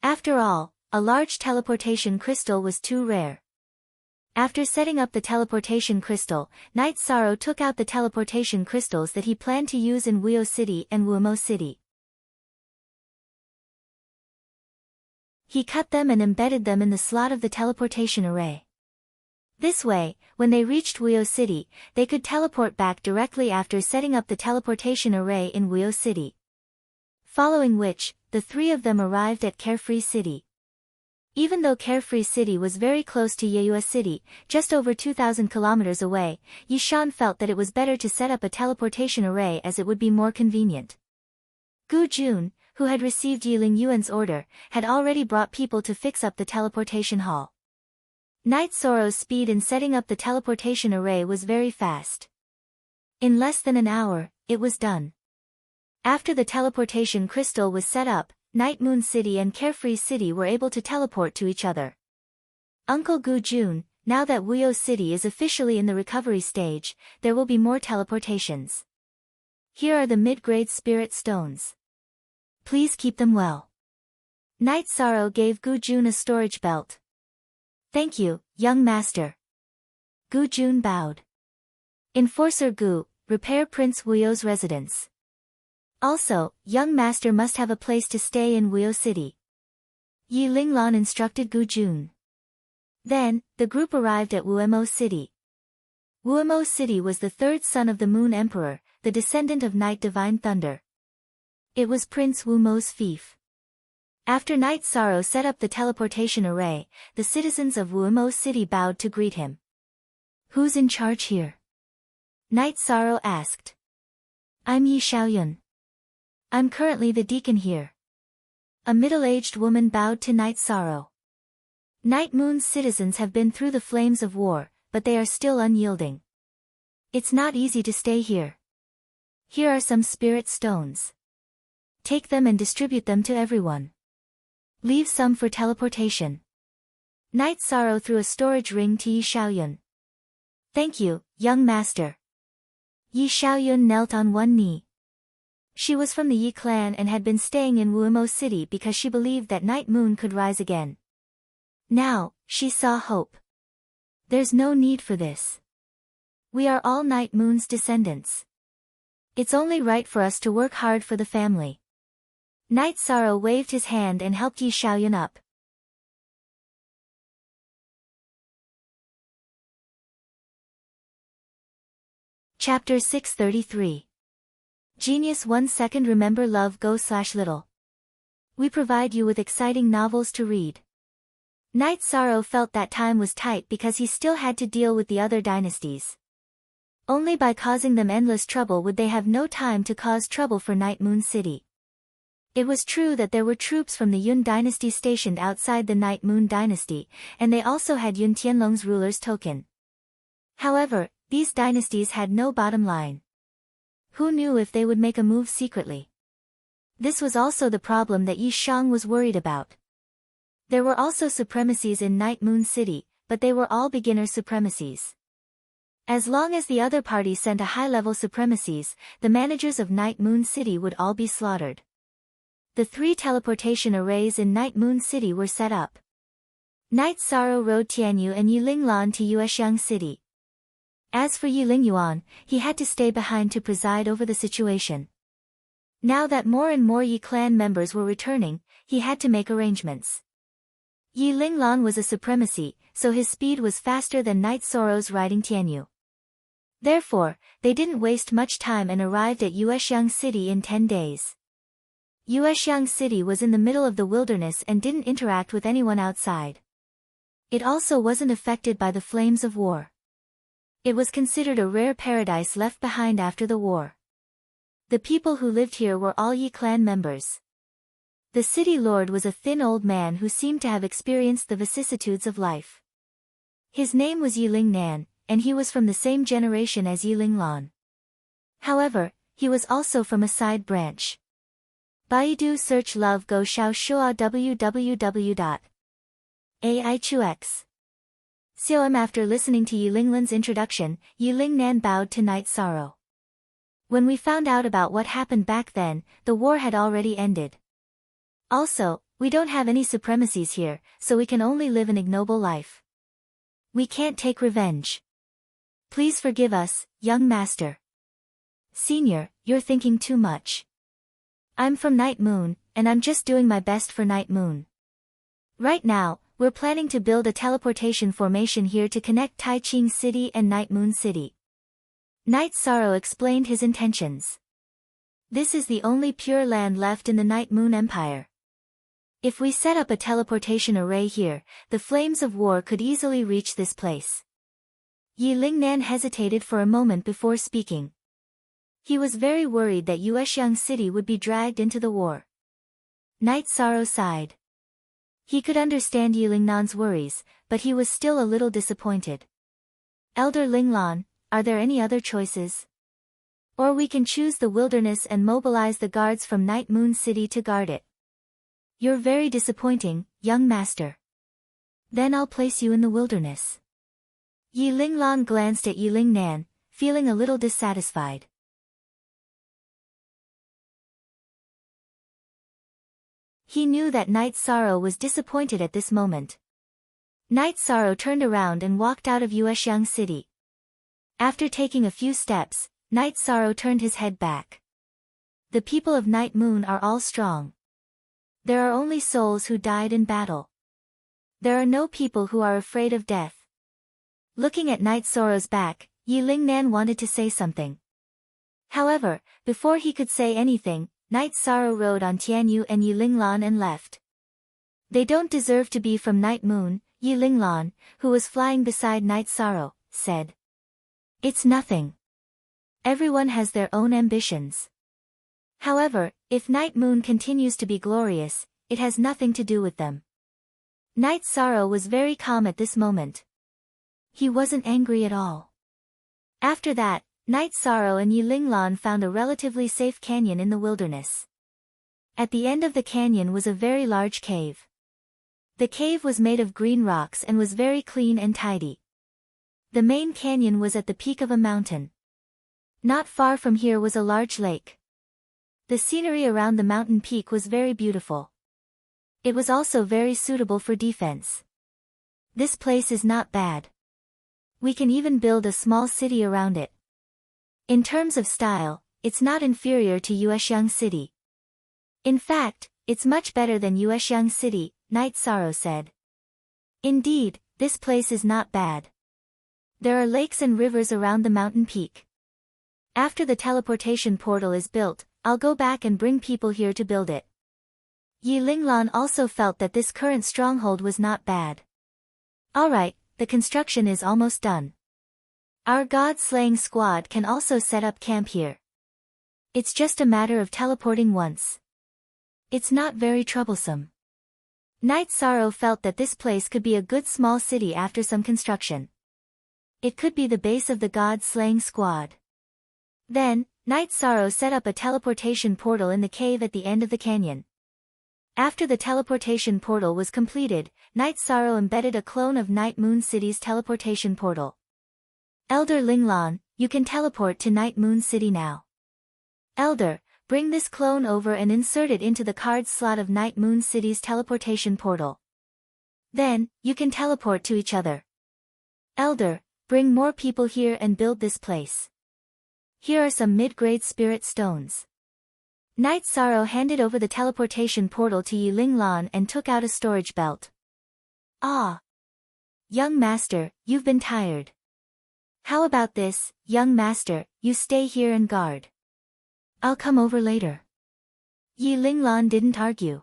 After all, a large teleportation crystal was too rare. After setting up the teleportation crystal, Night Sorrow took out the teleportation crystals that he planned to use in Wuyo City and Wuemo City. He cut them and embedded them in the slot of the teleportation array. This way, when they reached Wuyo City, they could teleport back directly after setting up the teleportation array in Wuyo City. Following which, the 3 of them arrived at Carefree City. Even though Carefree City was very close to Yeyue City, just over 2,000 kilometers away, Yishan felt that it was better to set up a teleportation array as it would be more convenient. Gu Jun, who had received Yi Lingyuan's order, had already brought people to fix up the teleportation hall. Night Sorrow's speed in setting up the teleportation array was very fast. In less than an hour, it was done. After the teleportation crystal was set up, Night Moon City and Carefree City were able to teleport to each other. Uncle Gu Jun, now that Wuyo City is officially in the recovery stage, there will be more teleportations. Here are the mid-grade spirit stones. Please keep them well. Night Sorrow gave Gu Jun a storage belt. Thank you, young master. Gu Jun bowed. Enforcer Gu, repair Prince Wuyo's residence. Also, young master must have a place to stay in Wuyo City. Yi Linglan instructed Gu Jun. Then, the group arrived at Wuemo City. Wuemo City was the 3rd son of the Moon Emperor, the descendant of Night Divine Thunder. It was Prince Wumo's fief. After Night Sorrow set up the teleportation array, the citizens of Wuemo City bowed to greet him. Who's in charge here? Night Sorrow asked. I'm Yi Xiaoyun. I'm currently the deacon here. A middle-aged woman bowed to Night Sorrow. Night Moon's citizens have been through the flames of war, but they are still unyielding. It's not easy to stay here. Here are some spirit stones. Take them and distribute them to everyone. Leave some for teleportation. Night Sorrow threw a storage ring to Yi Xiaoyun. Thank you, young master. Yi Xiaoyun knelt on one knee. She was from the Yi clan and had been staying in Wuemo City because she believed that Night Moon could rise again. Now, she saw hope. There's no need for this. We are all Night Moon's descendants. It's only right for us to work hard for the family. Night Sorrow waved his hand and helped Yi Xiaoyun up. Chapter 633. Genius 1 second. Remember love go/little. We provide you with exciting novels to read. Night Sorrow felt that time was tight because he still had to deal with the other dynasties. Only by causing them endless trouble would they have no time to cause trouble for Night Moon City. It was true that there were troops from the Yun dynasty stationed outside the Night Moon dynasty, and they also had Yun Tianlong's ruler's token. However, these dynasties had no bottom line. Who knew if they would make a move secretly? This was also the problem that Yi Shang was worried about. There were also supremacies in Night Moon City, but they were all beginner supremacies. As long as the other party sent a high-level supremacies, the managers of Night Moon City would all be slaughtered. The 3 teleportation arrays in Night Moon City were set up. Night Sorrow rode Tianyu and Yilinglan to Yuexiang City. As for Yilingyuan, he had to stay behind to preside over the situation. Now that more and more Yi clan members were returning, he had to make arrangements. Yilinglan was a supremacy, so his speed was faster than Night Sorrow's riding Tianyu. Therefore, they didn't waste much time and arrived at Yuexiang City in 10 days. Yuexiang City was in the middle of the wilderness and didn't interact with anyone outside. It also wasn't affected by the flames of war. It was considered a rare paradise left behind after the war. The people who lived here were all Yi clan members. The city lord was a thin old man who seemed to have experienced the vicissitudes of life. His name was Yilingnan, and he was from the same generation as Yilinglan. However, he was also from a side branch. Baidu search Love Go Xiao Shua www.aichux.com. After listening to Yilinglan's introduction, Yilingnan bowed to Night Sorrow. When we found out about what happened back then, the war had already ended. Also, we don't have any supremacies here, so we can only live an ignoble life. We can't take revenge. Please forgive us, young master. Senior, you're thinking too much. I'm from Night Moon, and I'm just doing my best for Night Moon. Right now, we're planning to build a teleportation formation here to connect Taiqing City and Night Moon City. Night Sorrow explained his intentions. This is the only pure land left in the Night Moon Empire. If we set up a teleportation array here, the flames of war could easily reach this place. Yilingnan hesitated for a moment before speaking. He was very worried that Yuexiang City would be dragged into the war. Night Sorrow sighed. He could understand Yilingnan's worries, but he was still a little disappointed. Elder Linglan, are there any other choices? Or we can choose the wilderness and mobilize the guards from Night Moon City to guard it. You're very disappointing, young master. Then I'll place you in the wilderness. Yilinglan glanced at Yilingnan, feeling a little dissatisfied. He knew that Night Sorrow was disappointed at this moment. Night Sorrow turned around and walked out of Yuexiang City. After taking a few steps, Night Sorrow turned his head back. The people of Night Moon are all strong. There are only souls who died in battle. There are no people who are afraid of death. Looking at Night Sorrow's back, Yilingnan wanted to say something. However, before he could say anything, Night Sorrow rode on Tianyu and Yilinglan and left. They don't deserve to be from Night Moon, Yilinglan, who was flying beside Night Sorrow, said. It's nothing. Everyone has their own ambitions. However, if Night Moon continues to be glorious, it has nothing to do with them. Night Sorrow was very calm at this moment. He wasn't angry at all. After that, Night Sorrow and Yilinglan found a relatively safe canyon in the wilderness. At the end of the canyon was a very large cave. The cave was made of green rocks and was very clean and tidy. The main canyon was at the peak of a mountain. Not far from here was a large lake. The scenery around the mountain peak was very beautiful. It was also very suitable for defense. This place is not bad. We can even build a small city around it. In terms of style, it's not inferior to Yuexiang City. In fact, it's much better than Yuexiang City, Night Sorrow said. Indeed, this place is not bad. There are lakes and rivers around the mountain peak. After the teleportation portal is built, I'll go back and bring people here to build it. Yi Linglan also felt that this current stronghold was not bad. Alright, the construction is almost done. Our god-slaying squad can also set up camp here. It's just a matter of teleporting once. It's not very troublesome. Night Sorrow felt that this place could be a good small city after some construction. It could be the base of the god-slaying squad. Then, Night Sorrow set up a teleportation portal in the cave at the end of the canyon. After the teleportation portal was completed, Night Sorrow embedded a clone of Night Moon City's teleportation portal. Elder Linglan, you can teleport to Night Moon City now. Elder, bring this clone over and insert it into the card slot of Night Moon City's teleportation portal. Then, you can teleport to each other. Elder, bring more people here and build this place. Here are some mid-grade spirit stones. Night Sorrow handed over the teleportation portal to Yi Linglan and took out a storage belt. Ah! Young master, you've been tired. How about this, young master, you stay here and guard. I'll come over later. Yi Linglan didn't argue.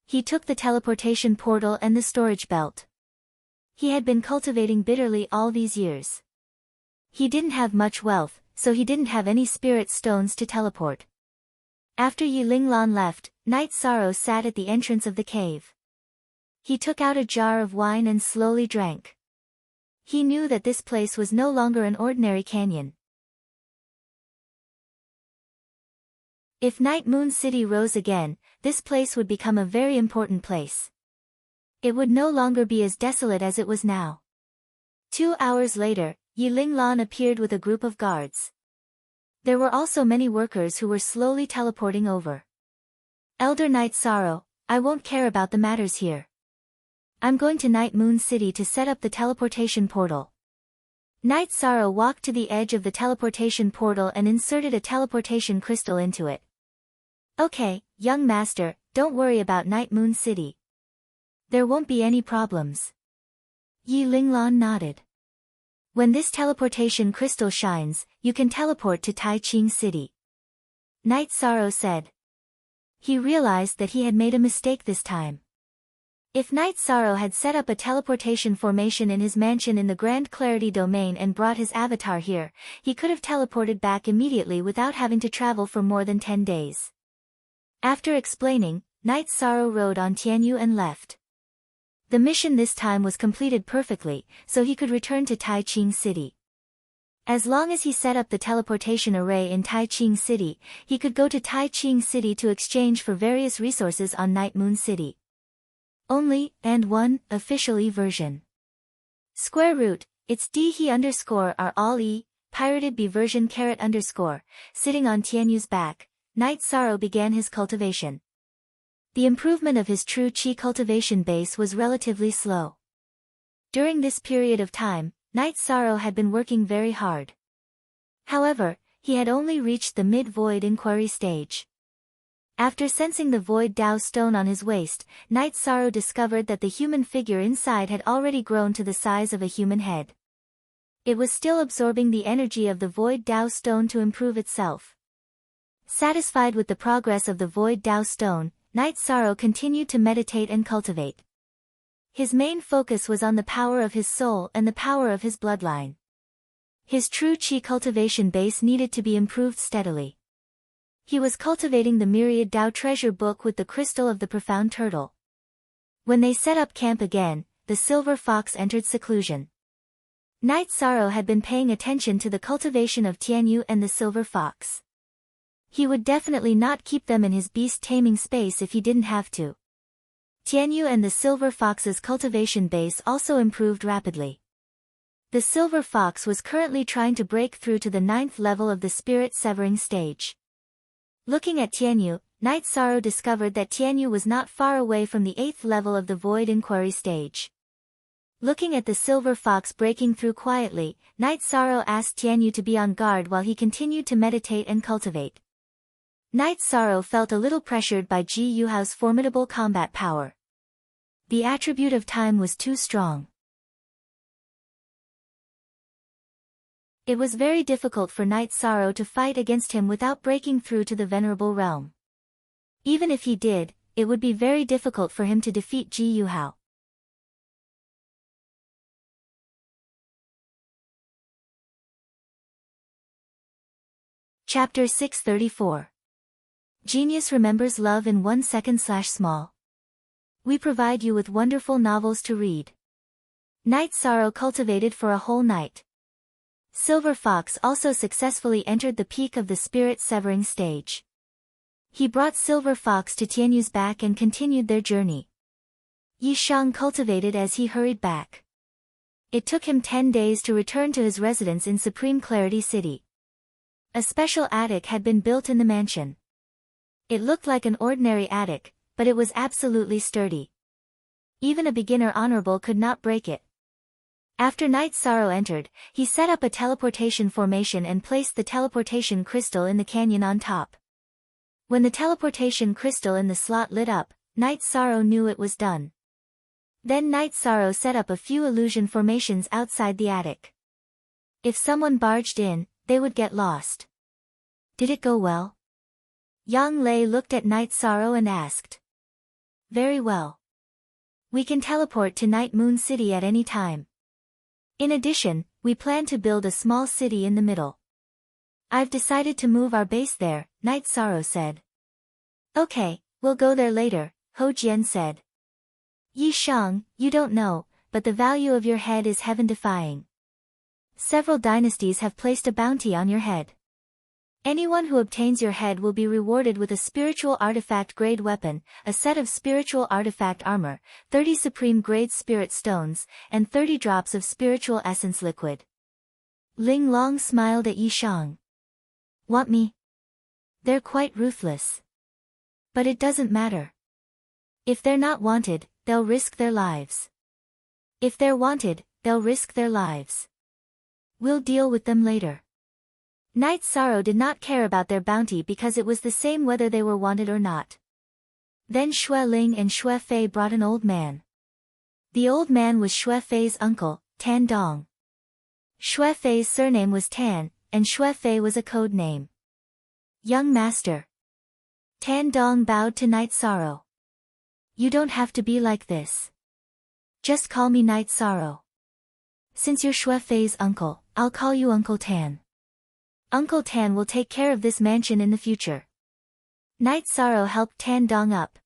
He took the teleportation portal and the storage belt. He had been cultivating bitterly all these years. He didn't have much wealth, so he didn't have any spirit stones to teleport. After Yi Linglan left, Night Sorrow sat at the entrance of the cave. He took out a jar of wine and slowly drank. He knew that this place was no longer an ordinary canyon. If Night Moon City rose again, this place would become a very important place. It would no longer be as desolate as it was now. 2 hours later, Yi Linglan appeared with a group of guards. There were also many workers who were slowly teleporting over. Elder Night Sorrow, I won't care about the matters here. I'm going to Night Moon City to set up the teleportation portal. Night Sorrow walked to the edge of the teleportation portal and inserted a teleportation crystal into it. Okay, young master, don't worry about Night Moon City. There won't be any problems. Yi Linglan nodded. When this teleportation crystal shines, you can teleport to Tai Ching City. Night Sorrow said. He realized that he had made a mistake this time. If Night Sorrow had set up a teleportation formation in his mansion in the Grand Clarity domain and brought his avatar here, he could have teleported back immediately without having to travel for more than 10 days. After explaining, Night Sorrow rode on Tianyu and left. The mission this time was completed perfectly, so he could return to Tai Ching City. As long as he set up the teleportation array in Tai Ching City, he could go to Tai Ching City to exchange for various resources on Night Moon City. Only, and 1, official version. Square root, it's d_he_r all e, pirated b version _, sitting on Tianyu's back, Night Sorrow began his cultivation. The improvement of his true chi cultivation base was relatively slow. During this period of time, Night Sorrow had been working very hard. However, he had only reached the mid-void inquiry stage. After sensing the void Dao stone on his waist, Night Sorrow discovered that the human figure inside had already grown to the size of a human head. It was still absorbing the energy of the void Dao stone to improve itself. Satisfied with the progress of the void Dao stone, Night Sorrow continued to meditate and cultivate. His main focus was on the power of his soul and the power of his bloodline. His true chi cultivation base needed to be improved steadily. He was cultivating the Myriad Dao treasure book with the crystal of the profound turtle. When they set up camp again, the silver fox entered seclusion. Night Sorrow had been paying attention to the cultivation of Tianyu and the silver fox. He would definitely not keep them in his beast-taming space if he didn't have to. Tianyu and the silver fox's cultivation base also improved rapidly. The silver fox was currently trying to break through to the 9th level of the spirit severing stage. Looking at Tianyu, Night Sorrow discovered that Tianyu was not far away from the 8th level of the void inquiry stage. Looking at the silver fox breaking through quietly, Night Sorrow asked Tianyu to be on guard while he continued to meditate and cultivate. Night Sorrow felt a little pressured by Ji Yuhao's formidable combat power. The attribute of time was too strong. It was very difficult for Night Sorrow to fight against him without breaking through to the venerable realm. Even if he did, it would be very difficult for him to defeat Ji Yuhao. Chapter 634. Genius remembers love in 1 second/small. We provide you with wonderful novels to read. Night Sorrow cultivated for a whole night. Silver Fox also successfully entered the peak of the spirit-severing stage. He brought Silver Fox to Tianyu's back and continued their journey. Yi Shang cultivated as he hurried back. It took him 10 days to return to his residence in Supreme Clarity City. A special attic had been built in the mansion. It looked like an ordinary attic, but it was absolutely sturdy. Even a beginner honorable could not break it. After Night Sorrow entered, he set up a teleportation formation and placed the teleportation crystal in the canyon on top. When the teleportation crystal in the slot lit up, Night Sorrow knew it was done. Then Night Sorrow set up a few illusion formations outside the attic. If someone barged in, they would get lost. Did it go well? Yang Lei looked at Night Sorrow and asked. Very well. We can teleport to Night Moon City at any time. In addition, we plan to build a small city in the middle. I've decided to move our base there, Night Sorrow said. Okay, we'll go there later, Ho Jian said. Yi Shang, you don't know, but the value of your head is heaven-defying. Several dynasties have placed a bounty on your head. Anyone who obtains your head will be rewarded with a spiritual artifact-grade weapon, a set of spiritual artifact armor, 30 supreme-grade spirit stones, and 30 drops of spiritual essence liquid. Ling Long smiled at Yi Shang. Want me? They're quite ruthless. But it doesn't matter. If they're not wanted, they'll risk their lives. If they're wanted, they'll risk their lives. We'll deal with them later. Night Sorrow did not care about their bounty because it was the same whether they were wanted or not. Then Xue Ling and Xue Fei brought an old man. The old man was Xue Fei's uncle, Tan Dong. Xue Fei's surname was Tan, and Xue Fei was a code name. Young master. Tan Dong bowed to Night Sorrow. You don't have to be like this. Just call me Night Sorrow. Since you're Xue Fei's uncle, I'll call you Uncle Tan. Uncle Tan will take care of this mansion in the future. Night Sorrow helped Tan Dong up.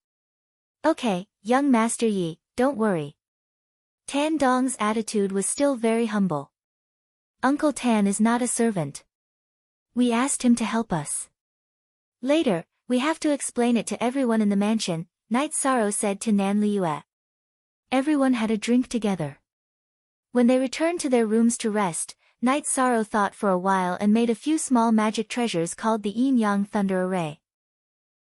Okay, young Master Yi, don't worry. Tan Dong's attitude was still very humble. Uncle Tan is not a servant. We asked him to help us. Later, we have to explain it to everyone in the mansion, Night Sorrow said to Nan Liyue. Everyone had a drink together. When they returned to their rooms to rest, Night Sorrow thought for a while and made a few small magic treasures called the Yin-Yang Thunder Array.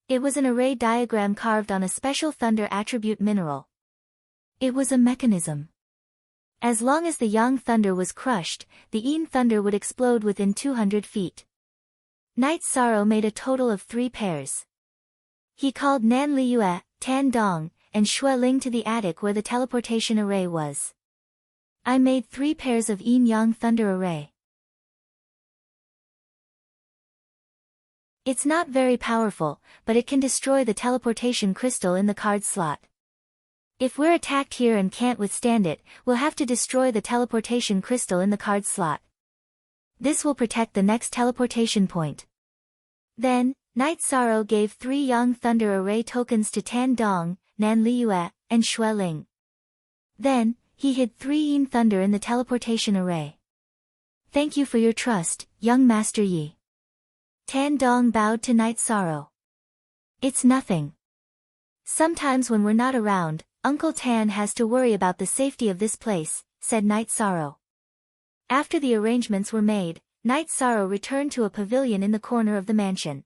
It was an array diagram carved on a special thunder attribute mineral. It was a mechanism. As long as the Yang Thunder was crushed, the Yin Thunder would explode within 200 feet. Night Sorrow made a total of 3 pairs. He called Nan Liyue, Tan Dong, and Xue Ling to the attic where the teleportation array was. I made 3 pairs of Yin-Yang Thunder Array. It's not very powerful, but it can destroy the teleportation crystal in the card slot. If we're attacked here and can't withstand it, we'll have to destroy the teleportation crystal in the card slot. This will protect the next teleportation point. Then, Night Sorrow gave 3 Yang Thunder Array tokens to Tan Dong, Nan Liyue, and Xue Ling. Then, he hid 3 Yin Thunder in the teleportation array. Thank you for your trust, young Master Yi. Tan Dong bowed to Night Sorrow. It's nothing. Sometimes when we're not around, Uncle Tan has to worry about the safety of this place, said Night Sorrow. After the arrangements were made, Night Sorrow returned to a pavilion in the corner of the mansion.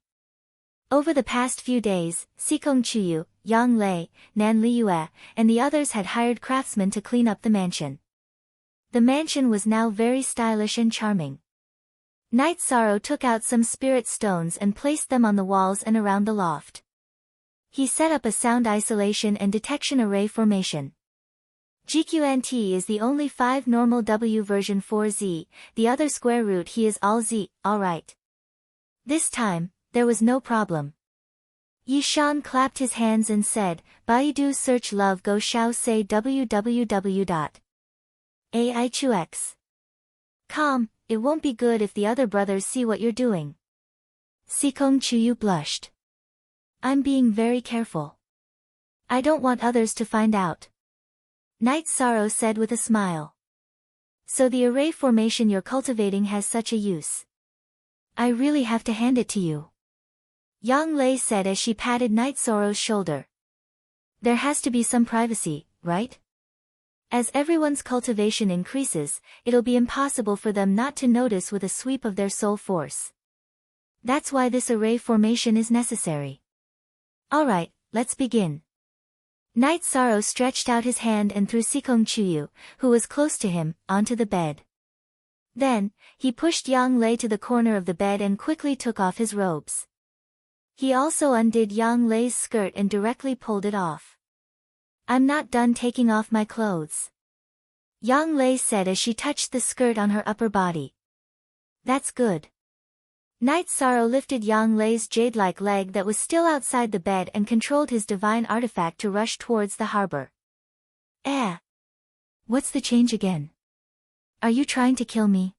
Over the past few days, Sikong Chuyu, Yang Lei, Nan Liyue, and the others had hired craftsmen to clean up the mansion. The mansion was now very stylish and charming. Night Sorrow took out some spirit stones and placed them on the walls and around the loft. He set up a sound isolation and detection array formation. GQNT is the only 5 normal W version 4Z, the other square root he is all Z, alright. This time, there was no problem. Yishan clapped his hands and said, Baidu search love go xiao say www.aichux.com, it won't be good if the other brothers see what you're doing. Sikong Chuyu blushed. I'm being very careful. I don't want others to find out. Night Sorrow said with a smile. So the array formation you're cultivating has such a use. I really have to hand it to you. Yang Lei said as she patted Night Sorrow's shoulder. There has to be some privacy, right? As everyone's cultivation increases, it'll be impossible for them not to notice with a sweep of their soul force. That's why this array formation is necessary. Alright, let's begin. Night Sorrow stretched out his hand and threw Sikong Chuyu, who was close to him, onto the bed. Then, he pushed Yang Lei to the corner of the bed and quickly took off his robes. He also undid Yang Lei's skirt and directly pulled it off. I'm not done taking off my clothes. Yang Lei said as she touched the skirt on her upper body. That's good. Night Sorrow lifted Yang Lei's jade-like leg that was still outside the bed and controlled his divine artifact to rush towards the harbor. What's the change again? Are you trying to kill me?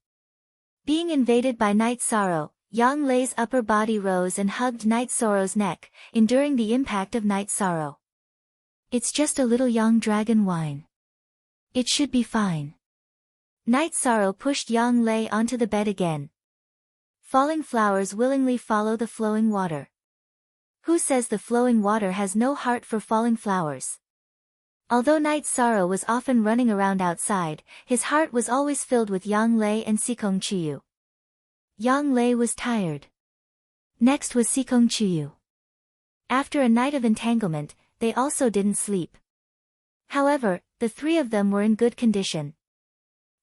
Being invaded by Night Sorrow, Yang Lei's upper body rose and hugged Night Sorrow's neck, enduring the impact of Night Sorrow. It's just a little young dragon wine. It should be fine. Night Sorrow pushed Yang Lei onto the bed again. Falling flowers willingly follow the flowing water. Who says the flowing water has no heart for falling flowers? Although Night Sorrow was often running around outside, his heart was always filled with Yang Lei and Sikong Chuyu. Yang Lei was tired. Next was Sikong Chuyu. After a night of entanglement, they also didn't sleep. However, the three of them were in good condition.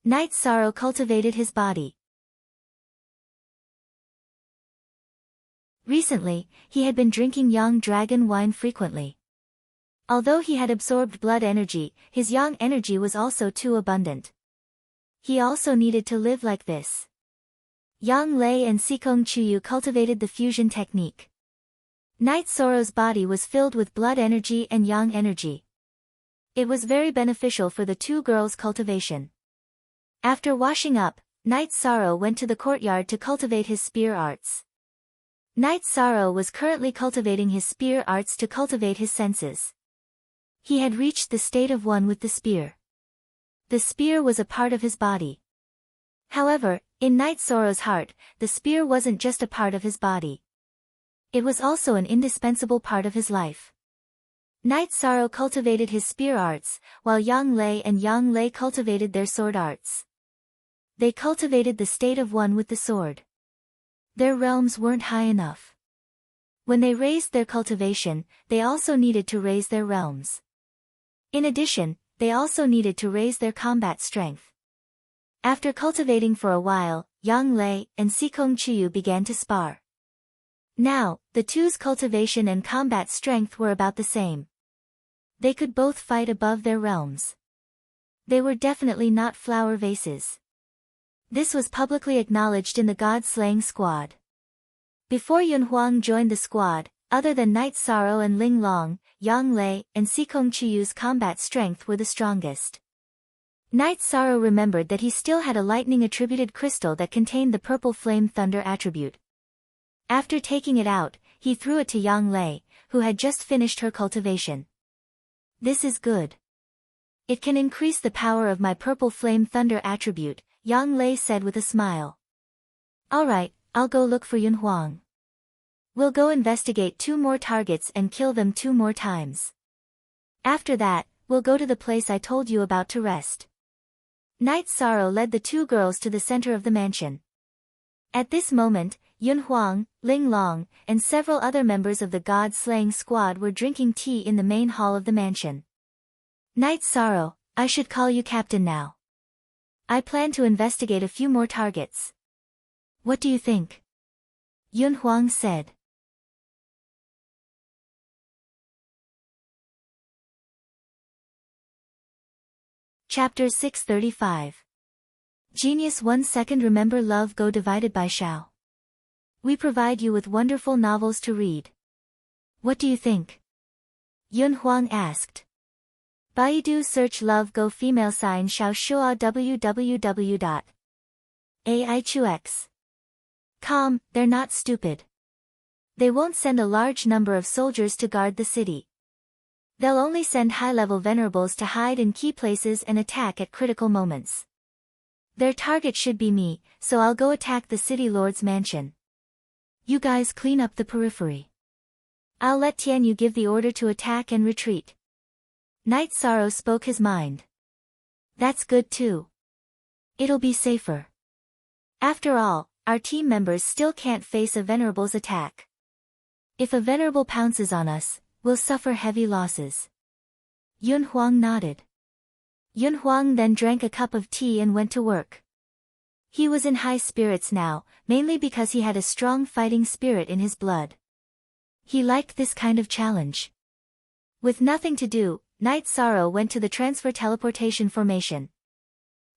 Night Sorrow cultivated his body. Recently, he had been drinking yang dragon wine frequently. Although he had absorbed blood energy, his yang energy was also too abundant. He also needed to live like this. Yang Lei and Sikong Chuyu cultivated the fusion technique. Night Sorrow's body was filled with blood energy and yang energy. It was very beneficial for the two girls' cultivation. After washing up, Night Sorrow went to the courtyard to cultivate his spear arts. Night Sorrow was currently cultivating his spear arts to cultivate his senses. He had reached the state of one with the spear. The spear was a part of his body. However, in Night Sorrow's heart, the spear wasn't just a part of his body. It was also an indispensable part of his life. Night Sorrow cultivated his spear arts, while Yang Lei and Yang Lei cultivated their sword arts. They cultivated the state of one with the sword. Their realms weren't high enough. When they raised their cultivation, they also needed to raise their realms. In addition, they also needed to raise their combat strength. After cultivating for a while, Yang Lei and Sikong Chuyu began to spar. Now, the two's cultivation and combat strength were about the same. They could both fight above their realms. They were definitely not flower vases. This was publicly acknowledged in the god-slaying squad. Before Yun Huang joined the squad, other than Night Sorrow and Ling Long, Yang Lei and Sikong Chuyu's combat strength were the strongest. Night Sorrow remembered that he still had a lightning-attributed crystal that contained the purple flame thunder attribute. After taking it out, he threw it to Yang Lei, who had just finished her cultivation. This is good. It can increase the power of my purple flame thunder attribute, Yang Lei said with a smile. Alright, I'll go look for Yun Huang. We'll go investigate 2 more targets and kill them 2 more times. After that, we'll go to the place I told you about to rest. Night Sorrow led the 2 girls to the center of the mansion. At this moment, Yun Huang, Ling Long, and several other members of the god-slaying squad were drinking tea in the main hall of the mansion. Night Sorrow, I should call you captain now. I plan to investigate a few more targets. What do you think? Yun Huang said. Chapter 635. Genius 1 second. Remember love go divided by Shao. We provide you with wonderful novels to read. What do you think? Yun Huang asked. Baidu search love go female sign xiao shua www.aichux.com. They're not stupid. They won't send a large number of soldiers to guard the city. They'll only send high-level venerables to hide in key places and attack at critical moments. Their target should be me, so I'll go attack the city lord's mansion. You guys clean up the periphery. I'll let Tianyu give the order to attack and retreat. Night Sorrow spoke his mind. That's good too. It'll be safer. After all, our team members still can't face a venerable's attack. If a venerable pounces on us, we'll suffer heavy losses. Yun Huang nodded. Yun Huang then drank a cup of tea and went to work. He was in high spirits now, mainly because he had a strong fighting spirit in his blood. He liked this kind of challenge. With nothing to do, Night Sorrow went to the transfer teleportation formation.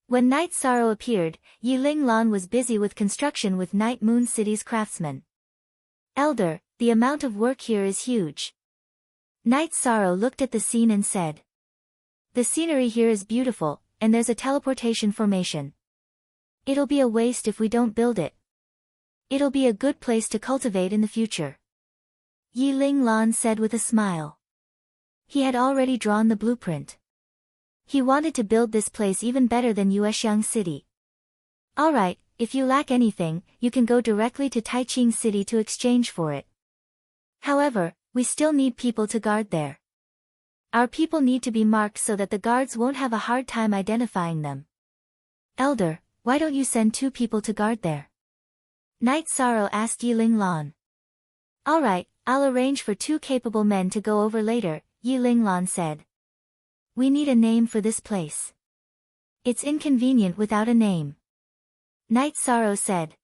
When Night Sorrow appeared, Yiling Lan was busy with construction with Night Moon City's craftsmen. Elder, the amount of work here is huge. Night Sorrow looked at the scene and said. The scenery here is beautiful, and there's a teleportation formation. It'll be a waste if we don't build it. It'll be a good place to cultivate in the future. Yiling Lan said with a smile. He had already drawn the blueprint. He wanted to build this place even better than Yuexiang City. Alright, if you lack anything, you can go directly to Taiching City to exchange for it. However, we still need people to guard there. Our people need to be marked so that the guards won't have a hard time identifying them. Elder, why don't you send 2 people to guard there? Night Sorrow asked Yiling Lan. Alright, I'll arrange for 2 capable men to go over later, Yiling Lan said. We need a name for this place. It's inconvenient without a name. Night Sorrow said.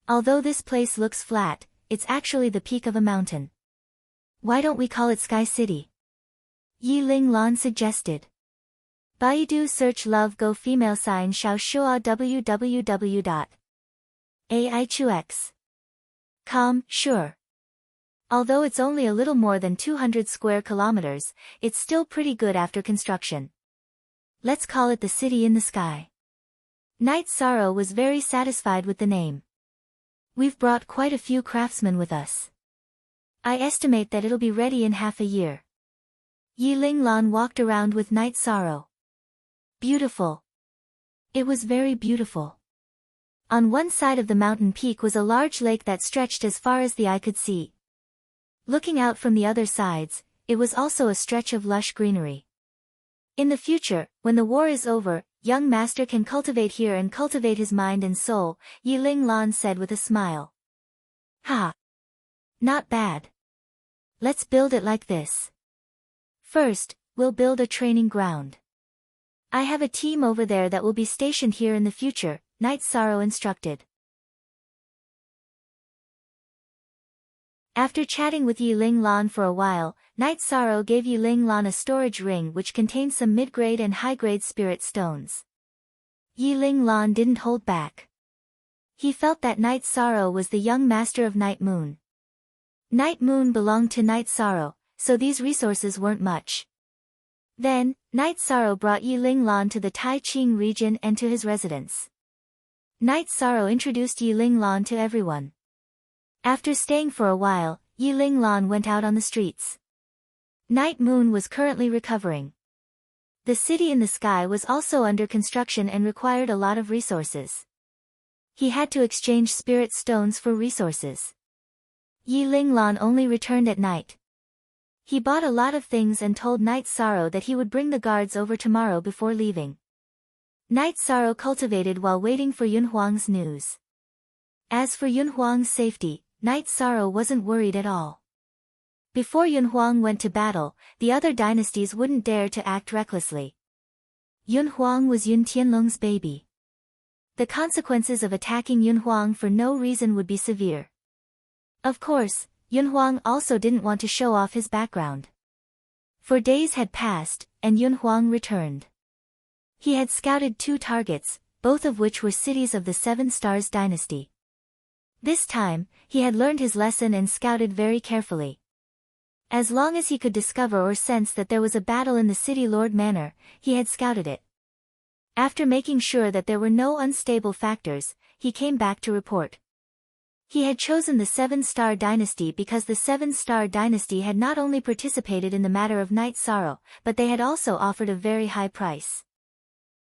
Although this place looks flat, it's actually the peak of a mountain. Why don't we call it Sky City? Yiling Lan suggested. Baidu search love go female sign xiao shua www.aichux.com. Sure. Although it's only a little more than 200 square kilometers, it's still pretty good after construction. Let's call it the city in the sky. Night Sorrow was very satisfied with the name. We've brought quite a few craftsmen with us. I estimate that it'll be ready in half a year. Yiling Lan walked around with Night Sorrow. Beautiful. It was very beautiful. On one side of the mountain peak was a large lake that stretched as far as the eye could see. Looking out from the other sides, it was also a stretch of lush greenery. In the future, when the war is over, young master can cultivate here and cultivate his mind and soul, Yiling Lan said with a smile. Ha! Not bad. Let's build it like this. First, we'll build a training ground. I have a team over there that will be stationed here in the future, Night Sorrow instructed. After chatting with Yiling Lan for a while, Night Sorrow gave Yiling Lan a storage ring which contained some mid-grade and high-grade spirit stones. Yiling Lan didn't hold back. He felt that Night Sorrow was the young master of Night Moon. Night Moon belonged to Night Sorrow, so these resources weren't much. Then, Night Sorrow brought Yiling Lan to the Taiching region and to his residence. Night Sorrow introduced Yiling Lan to everyone. After staying for a while, Yiling Lan went out on the streets. Night Moon was currently recovering. The city in the sky was also under construction and required a lot of resources. He had to exchange spirit stones for resources. Yiling Lan only returned at night. He bought a lot of things and told Night Sorrow that he would bring the guards over tomorrow before leaving. Night Sorrow cultivated while waiting for Yun Huang's news. As for Yun Huang's safety, Night Sorrow wasn't worried at all. Before Yun Huang went to battle, the other dynasties wouldn't dare to act recklessly. Yun Huang was Yun Tianlong's baby. The consequences of attacking Yun Huang for no reason would be severe. Of course, Yun Huang also didn't want to show off his background. For days had passed, and Yun Huang returned. He had scouted 2 targets, both of which were cities of the Seven Stars dynasty. This time, he had learned his lesson and scouted very carefully. As long as he could discover or sense that there was a battle in the city Lord Manor, he had scouted it. After making sure that there were no unstable factors, he came back to report. He had chosen the 7-Star Dynasty because the 7-Star Dynasty had not only participated in the matter of Night Sorrow, but they had also offered a very high price.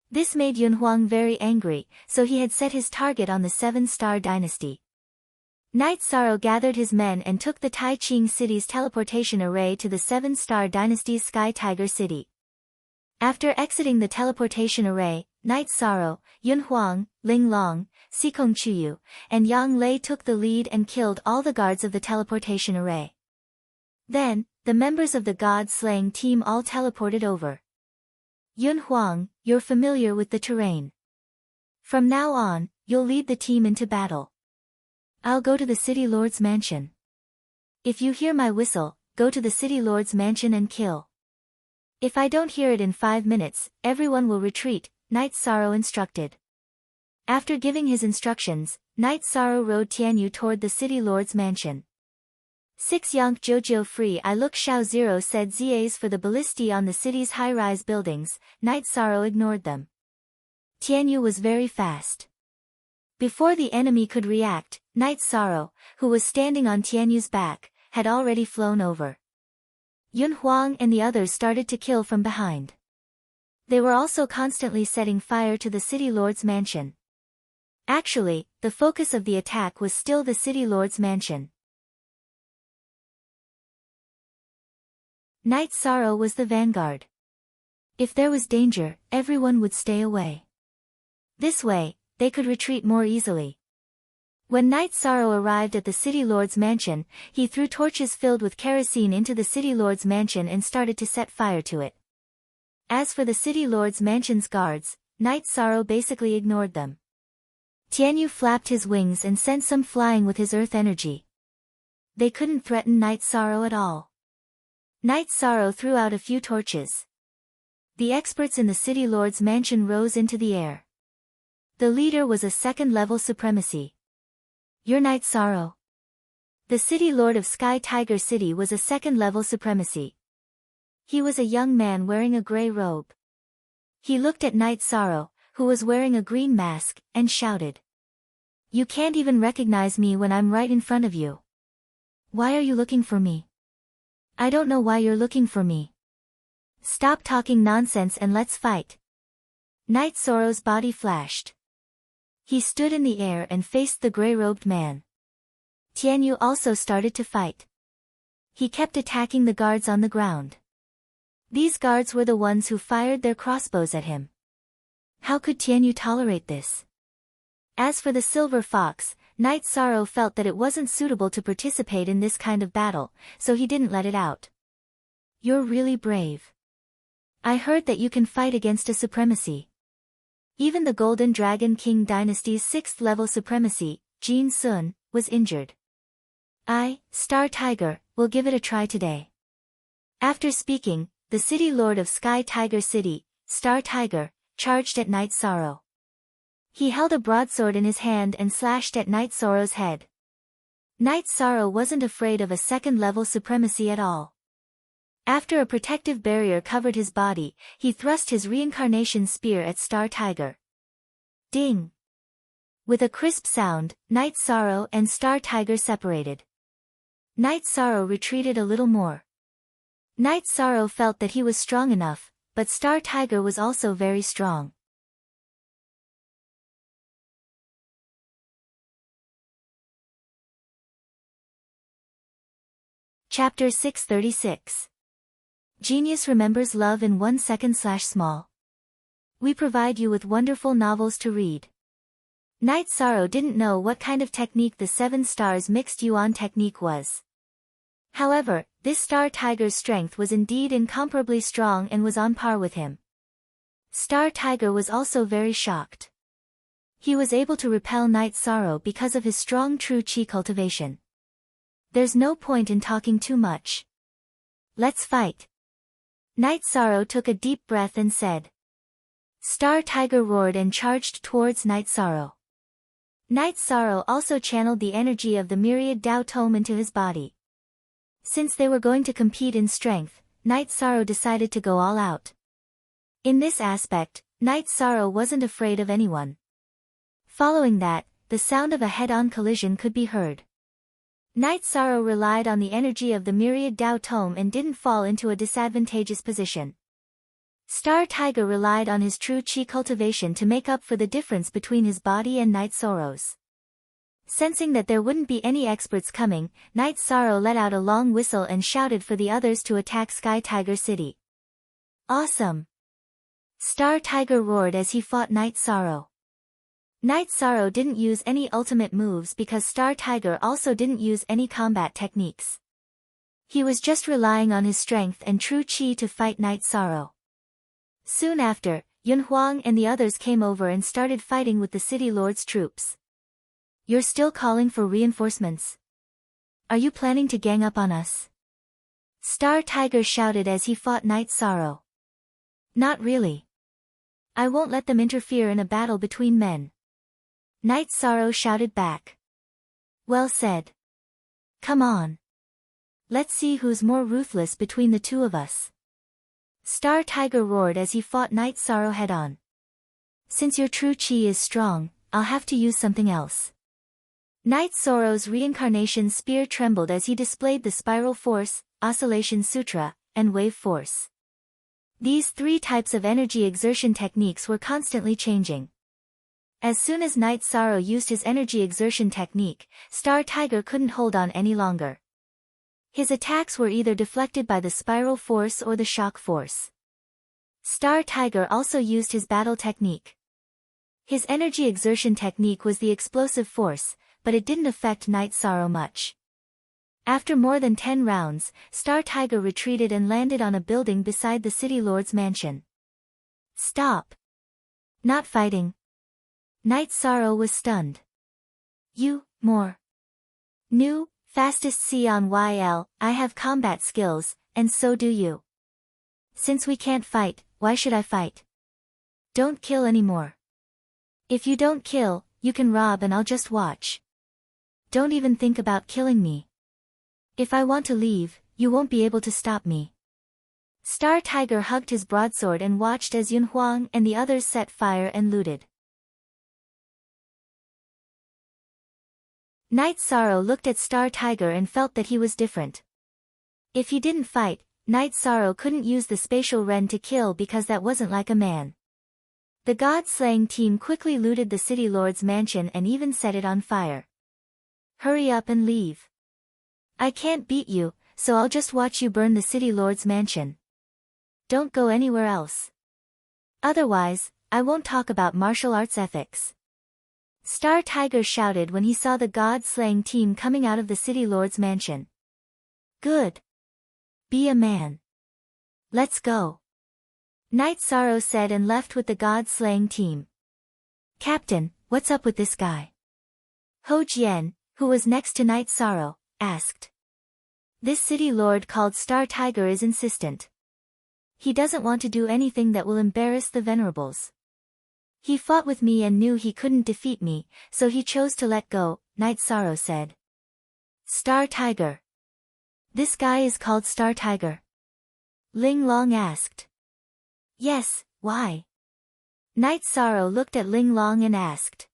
This made Yun Huang very angry, so he had set his target on the 7-Star Dynasty. Night Sorrow gathered his men and took the Tai Ching City's teleportation array to the 7-Star Dynasty's Sky Tiger City. After exiting the teleportation array, Night Sorrow, Yun Huang, Ling Long, Sikong Chuyu, and Yang Lei took the lead and killed all the guards of the teleportation array. Then, the members of the God-slaying team all teleported over. Yun Huang, you're familiar with the terrain. From now on, you'll lead the team into battle. I'll go to the City Lord's mansion. If you hear my whistle, go to the City Lord's mansion and kill. If I don't hear it in 5 minutes, everyone will retreat, Night Sorrow instructed. After giving his instructions, Night Sorrow rode Tianyu toward the City Lord's mansion. 6 Yonk Jojo Free I Look Xiao 0 said ZAs for the ballistae on the city's high-rise buildings. Night Sorrow ignored them. Tianyu was very fast. Before the enemy could react, Night Sorrow, who was standing on Tianyu's back, had already flown over. Yun Huang and the others started to kill from behind. They were also constantly setting fire to the City Lord's mansion. Actually, the focus of the attack was still the City Lord's mansion. Night Sorrow was the vanguard. If there was danger, everyone would stay away. This way, they could retreat more easily. When Night Sorrow arrived at the City Lord's mansion, he threw torches filled with kerosene into the City Lord's mansion and started to set fire to it. As for the City Lord's mansion's guards, Night Sorrow basically ignored them. Tianyu flapped his wings and sent some flying with his earth energy. They couldn't threaten Night Sorrow at all. Night Sorrow threw out a few torches. The experts in the City Lord's mansion rose into the air. The leader was a 2nd-level supremacy. You're Night Sorrow. The City Lord of Sky Tiger City was a 2nd-level supremacy. He was a young man wearing a gray robe. He looked at Night Sorrow, who was wearing a green mask, and shouted. You can't even recognize me when I'm right in front of you. Why are you looking for me? I don't know why you're looking for me. Stop talking nonsense and let's fight. Night Sorrow's body flashed. He stood in the air and faced the gray-robed man. Tianyu also started to fight. He kept attacking the guards on the ground. These guards were the ones who fired their crossbows at him. How could Tianyu tolerate this? As for the Silver Fox, Night Sorrow felt that it wasn't suitable to participate in this kind of battle, so he didn't let it out. You're really brave. I heard that you can fight against a supremacy. Even the Golden Dragon King Dynasty's 6th-level supremacy, Jin Sun, was injured. I, Star Tiger, will give it a try today. After speaking, the City Lord of Sky Tiger City, Star Tiger, charged at Night Sorrow. He held a broadsword in his hand and slashed at Night Sorrow's head. Night Sorrow wasn't afraid of a 2nd-level supremacy at all. After a protective barrier covered his body, he thrust his reincarnation spear at Star Tiger. Ding! With a crisp sound, Night Sorrow and Star Tiger separated. Night Sorrow retreated a little more. Night Sorrow felt that he was strong enough, but Star Tiger was also very strong. Chapter 636. Genius remembers love in 1 second/small. We provide you with wonderful novels to read. Night Sorrow didn't know what kind of technique the 7 stars mixed yuan technique was. However, this Star Tiger's strength was indeed incomparably strong and was on par with him. Star Tiger was also very shocked. He was able to repel Night Sorrow because of his strong true chi cultivation. There's no point in talking too much. Let's fight. Night Sorrow took a deep breath and said. Star Tiger roared and charged towards Night Sorrow. Night Sorrow also channeled the energy of the myriad Dao Tome into his body. Since they were going to compete in strength, Night Sorrow decided to go all out. In this aspect, Night Sorrow wasn't afraid of anyone. Following that, the sound of a head-on collision could be heard. Night Sorrow relied on the energy of the myriad Dao Tome and didn't fall into a disadvantageous position. Star Tiger relied on his true Qi cultivation to make up for the difference between his body and Night Sorrow's. Sensing that there wouldn't be any experts coming, Night Sorrow let out a long whistle and shouted for the others to attack Sky Tiger City. Awesome! Star Tiger roared as he fought Night Sorrow. Night Sorrow didn't use any ultimate moves because Star Tiger also didn't use any combat techniques. He was just relying on his strength and true Qi to fight Night Sorrow. Soon after, Yun Huang and the others came over and started fighting with the City Lord's troops. You're still calling for reinforcements? Are you planning to gang up on us? Star Tiger shouted as he fought Night Sorrow. Not really. I won't let them interfere in a battle between men. Night Sorrow shouted back. Well said. Come on. Let's see who's more ruthless between the two of us. Star Tiger roared as he fought Night Sorrow head-on. Since your true Qi is strong, I'll have to use something else. Night Sorrow's reincarnation spear trembled as he displayed the Spiral Force, Oscillation Sutra, and Wave Force. These three types of energy exertion techniques were constantly changing. As soon as Night Sorrow used his energy exertion technique, Star Tiger couldn't hold on any longer. His attacks were either deflected by the Spiral Force or the Shock Force. Star Tiger also used his battle technique. His energy exertion technique was the Explosive Force, but it didn't affect Night Sorrow much. After more than 10 rounds, Star Tiger retreated and landed on a building beside the City Lord's mansion. Stop! Not fighting. Night Sorrow was stunned. You, more. New, fastest C on YL, I have combat skills, and so do you. Since we can't fight, why should I fight? Don't kill anymore. If you don't kill, you can rob and I'll just watch. Don't even think about killing me. If I want to leave, you won't be able to stop me. Star Tiger hugged his broadsword and watched as Yun Huang and the others set fire and looted. Night Sorrow looked at Star Tiger and felt that he was different. If he didn't fight, Night Sorrow couldn't use the spatial Ren to kill because that wasn't like a man. The God-slaying team quickly looted the City Lord's mansion and even set it on fire. Hurry up and leave. I can't beat you, so I'll just watch you burn the City Lord's mansion. Don't go anywhere else. Otherwise, I won't talk about martial arts ethics. Star Tiger shouted when he saw the God-slaying team coming out of the City Lord's mansion. Good. Be a man. Let's go. Night Sorrow said and left with the God-slaying team. Captain, what's up with this guy? Ho Jian, who was next to Night Sorrow, asked. This City Lord called Star Tiger is insistent. He doesn't want to do anything that will embarrass the Venerables. He fought with me and knew he couldn't defeat me, so he chose to let go, Night Sorrow said. Star Tiger. This guy is called Star Tiger? Ling Long asked. Yes, why? Night Sorrow looked at Ling Long and asked.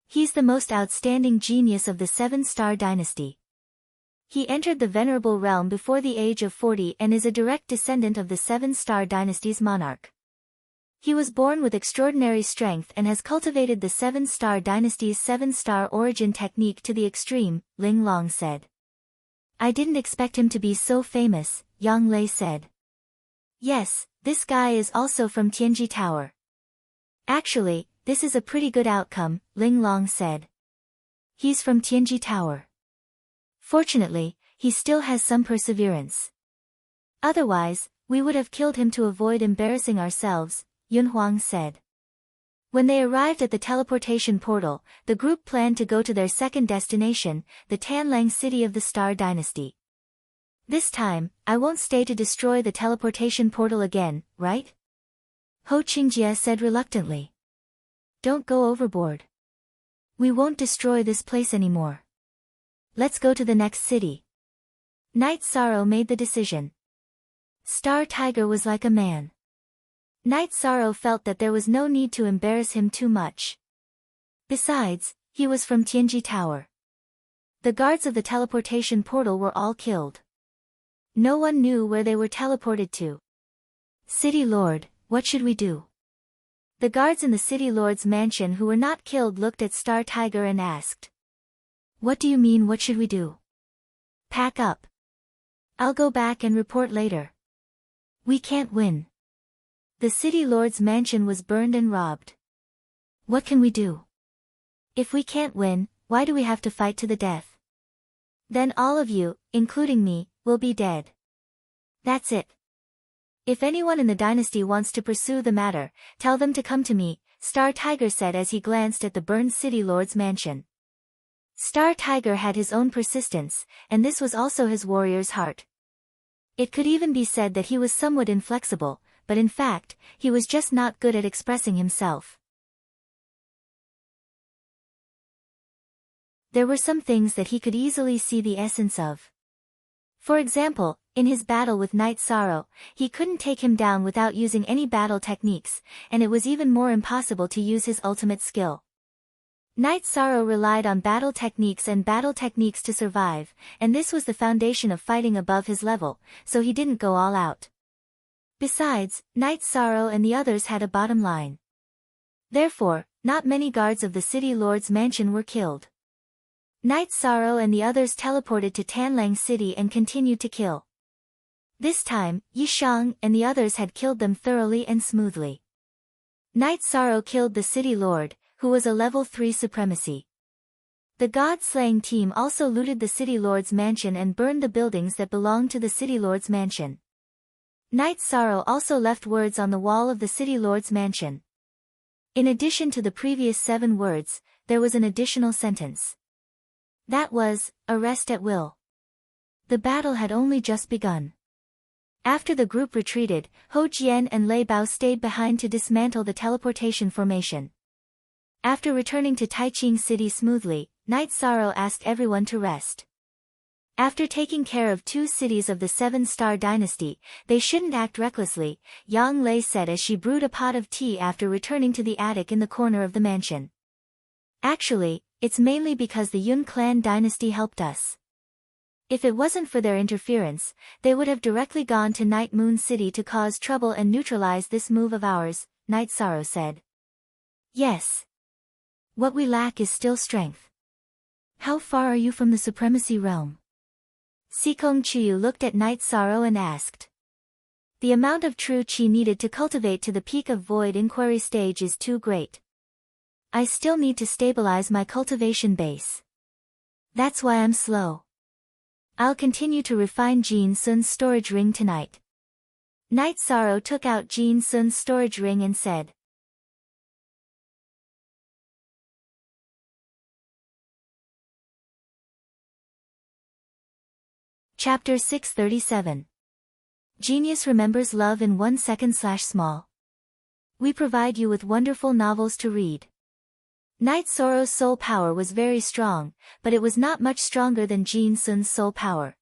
He's the most outstanding genius of the 7-star dynasty. He entered the Venerable Realm before the age of 40 and is a direct descendant of the 7-star dynasty's monarch. He was born with extraordinary strength and has cultivated the 7-star dynasty's 7-star origin technique to the extreme, Ling Long said. I didn't expect him to be so famous, Yang Lei said. Yes, this guy is also from Tianji Tower. Actually, this is a pretty good outcome, Ling Long said. He's from Tianji Tower. Fortunately, he still has some perseverance. Otherwise, we would have killed him to avoid embarrassing ourselves, Yun Huang said. When they arrived at the teleportation portal, the group planned to go to their second destination, the Tanlang city of the Star Dynasty. This time, I won't stay to destroy the teleportation portal again, right? Ho Qingjie said reluctantly. Don't go overboard. We won't destroy this place anymore. Let's go to the next city. Night Sorrow made the decision. Star Tiger was like a man. Night Sorrow felt that there was no need to embarrass him too much. Besides, he was from Tianji Tower. The guards of the teleportation portal were all killed. No one knew where they were teleported to. City Lord, what should we do? The guards in the City Lord's mansion who were not killed looked at Star Tiger and asked. What do you mean, what should we do? Pack up. I'll go back and report later. We can't win. The City Lord's mansion was burned and robbed. What can we do? If we can't win, why do we have to fight to the death? Then all of you, including me, will be dead. That's it. If anyone in the dynasty wants to pursue the matter, tell them to come to me, Star Tiger said as he glanced at the burned City Lord's mansion. Star Tiger had his own persistence, and this was also his warrior's heart. It could even be said that he was somewhat inflexible, but in fact, he was just not good at expressing himself. There were some things that he could easily see the essence of. For example, in his battle with Night Sorrow, he couldn't take him down without using any battle techniques, and it was even more impossible to use his ultimate skill. Night Sorrow relied on battle techniques to survive, and this was the foundation of fighting above his level, so he didn't go all out. Besides, Night Sorrow and the others had a bottom line. Therefore, not many guards of the City Lord's mansion were killed. Night Sorrow and the others teleported to Tanlang City and continued to kill. This time, Yi Shang and the others had killed them thoroughly and smoothly. Night Sorrow killed the City Lord, who was a level 3 supremacy. The God-slaying team also looted the City Lord's mansion and burned the buildings that belonged to the City Lord's mansion. Night Sorrow also left words on the wall of the City Lord's mansion. In addition to the previous 7 words, there was an additional sentence. That was, arrest at will. The battle had only just begun. After the group retreated, Ho Jian and Lei Bao stayed behind to dismantle the teleportation formation. After returning to Taiching City smoothly, Night Sorrow asked everyone to rest. After taking care of 2 cities of the 7-star dynasty, they shouldn't act recklessly, Yang Lei said as she brewed a pot of tea after returning to the attic in the corner of the mansion. Actually, it's mainly because the Yun clan dynasty helped us. If it wasn't for their interference, they would have directly gone to Night Moon City to cause trouble and neutralize this move of ours, Night Sorrow said. Yes. What we lack is still strength. How far are you from the supremacy realm? Sikong Chiyu looked at Night Sorrow and asked. The amount of true chi needed to cultivate to the peak of void inquiry stage is too great. I still need to stabilize my cultivation base. That's why I'm slow. I'll continue to refine Jin Sun's storage ring tonight. Night Sorrow took out Jin Sun's storage ring and said. Chapter 637. Genius remembers love in 1 second/small. We provide you with wonderful novels to read. Night Sorrow's soul power was very strong, but it was not much stronger than Jin Sun's soul power.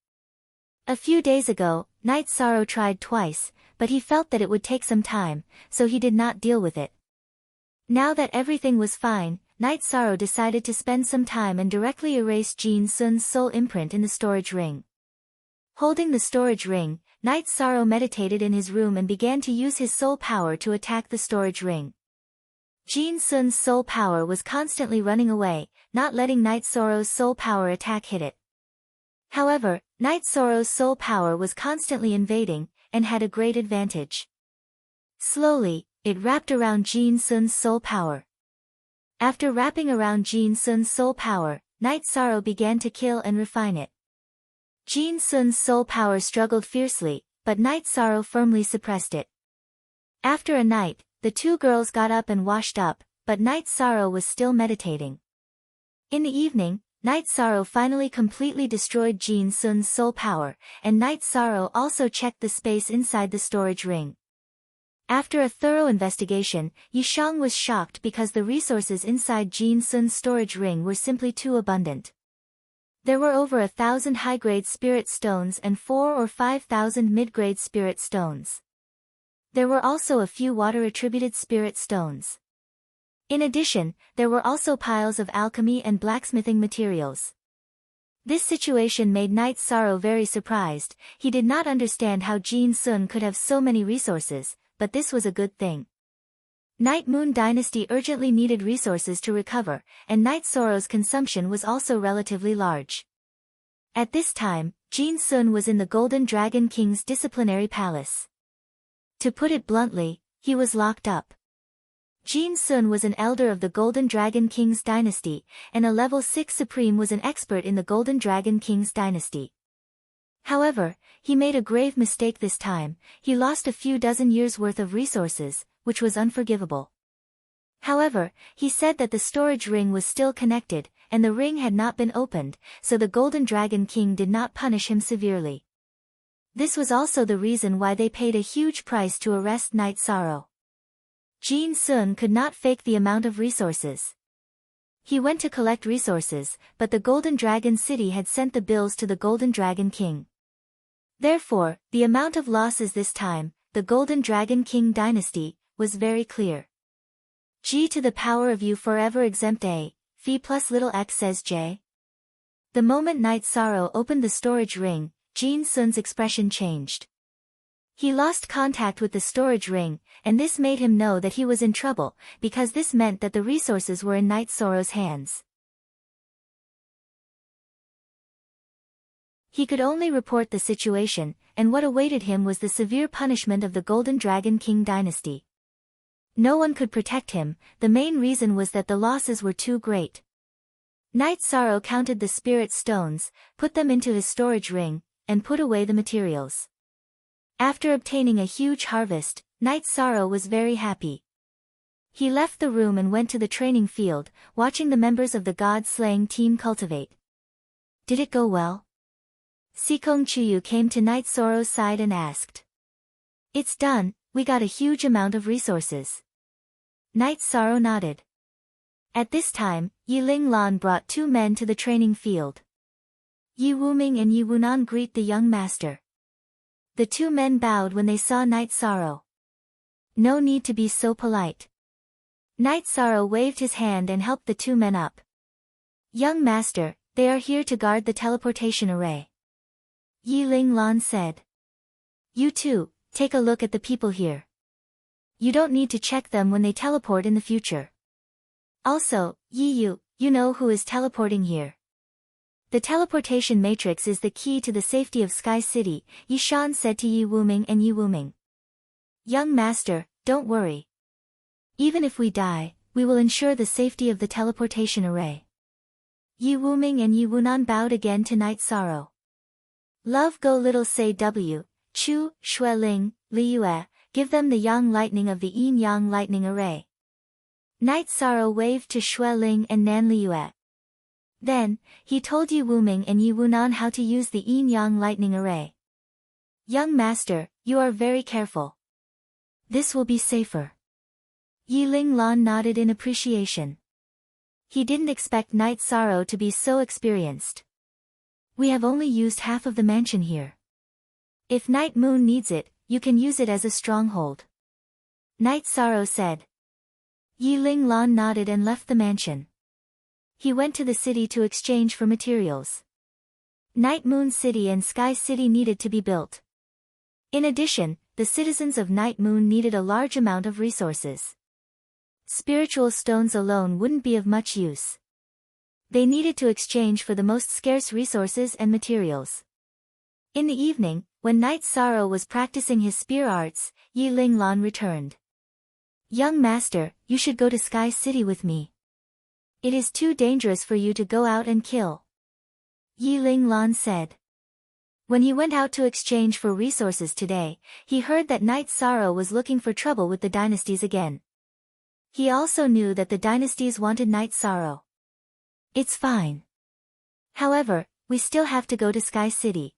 A few days ago, Night Sorrow tried twice, but he felt that it would take some time, so he did not deal with it. Now that everything was fine, Night Sorrow decided to spend some time and directly erase Jin Sun's soul imprint in the storage ring. Holding the storage ring, Night Sorrow meditated in his room and began to use his soul power to attack the storage ring. Jin Sun's soul power was constantly running away, not letting Night Sorrow's soul power attack hit it. However, Night Sorrow's soul power was constantly invading, and had a great advantage. Slowly, it wrapped around Jin Sun's soul power. After wrapping around Jin Sun's soul power, Night Sorrow began to kill and refine it. Jin Sun's soul power struggled fiercely, but Night Sorrow firmly suppressed it. After a night, the 2 girls got up and washed up, but Night Sorrow was still meditating. In the evening, Night Sorrow finally completely destroyed Jin Sun's soul power, and Night Sorrow also checked the space inside the storage ring. After a thorough investigation, Yi Shang was shocked because the resources inside Jin Sun's storage ring were simply too abundant. There were over 1,000 high-grade spirit stones and 4 or 5,000 mid-grade spirit stones. There were also a few water-attributed spirit stones. In addition, there were also piles of alchemy and blacksmithing materials. This situation made Knight Sorrow very surprised. He did not understand how Jin Sun could have so many resources, but this was a good thing. Night Moon Dynasty urgently needed resources to recover, and Knight Sorrow's consumption was also relatively large. At this time, Jin Sun was in the Golden Dragon King's disciplinary palace. To put it bluntly, he was locked up. Jin Sun was an elder of the Golden Dragon King's dynasty, and a level 6 supreme was an expert in the Golden Dragon King's dynasty. However, he made a grave mistake this time. He lost a few dozen years' worth of resources, which was unforgivable. However, he said that the storage ring was still connected, and the ring had not been opened, so the Golden Dragon King did not punish him severely. This was also the reason why they paid a huge price to arrest Knight Sorrow. Jin Sun could not fake the amount of resources. He went to collect resources, but the Golden Dragon City had sent the bills to the Golden Dragon King. Therefore, the amount of losses this time, the Golden Dragon King dynasty, was very clear. G to the power of U forever exempt A, phi plus little x says J. The moment Knight Sorrow opened the storage ring, Jin Sun's expression changed. He lost contact with the storage ring, and this made him know that he was in trouble, because this meant that the resources were in Knight Sorrow's hands. He could only report the situation, and what awaited him was the severe punishment of the Golden Dragon King dynasty. No one could protect him. The main reason was that the losses were too great. Knight Sorrow counted the spirit stones, put them into his storage ring, and put away the materials. After obtaining a huge harvest, Knight Sorrow was very happy. He left the room and went to the training field, watching the members of the god-slaying team cultivate. Did it go well? Sikong Chuyu came to Knight Sorrow's side and asked. It's done, we got a huge amount of resources. Knight Sorrow nodded. At this time, Yi Ling Lan brought 2 men to the training field. Yi Wuming and Yi Wunan greet the young master. The 2 men bowed when they saw Knight Sorrow. No need to be so polite. Knight Sorrow waved his hand and helped the 2 men up. Young master, they are here to guard the teleportation array. Yi Ling Lan said. You too, take a look at the people here. You don't need to check them when they teleport in the future. Also, Yi Yu, you know who is teleporting here. The teleportation matrix is the key to the safety of Sky City, Yi Shan said to Yi Wuming and Yi Wuming. Young master, don't worry. Even if we die, we will ensure the safety of the teleportation array. Yi Wuming and Yi Wunan bowed again to Knight Sorrow. Love go little say W, Chu, Shui Ling, Li Yue, give them the yang lightning of the yin yang lightning array. Knight Sorrow waved to Shui Ling and Nan Li Yue. Then, he told Yi Wuming and Yi Wunan how to use the yin-yang lightning array. Young master, you are very careful. This will be safer. Yi Ling Lan nodded in appreciation. He didn't expect Knight Sorrow to be so experienced. We have only used half of the mansion here. If Night Moon needs it, you can use it as a stronghold. Knight Sorrow said. Yi Ling Lan nodded and left the mansion. He went to the city to exchange for materials. Night Moon City and Sky City needed to be built. In addition, the citizens of Night Moon needed a large amount of resources. Spiritual stones alone wouldn't be of much use. They needed to exchange for the most scarce resources and materials. In the evening, when Knight Sorrow was practicing his spear arts, Yi Ling Lan returned. Young master, you should go to Sky City with me. It is too dangerous for you to go out and kill. Yi Ling Lan said. When he went out to exchange for resources today, he heard that Knight Sorrow was looking for trouble with the dynasties again. He also knew that the dynasties wanted Knight Sorrow. It's fine. However, we still have to go to Sky City.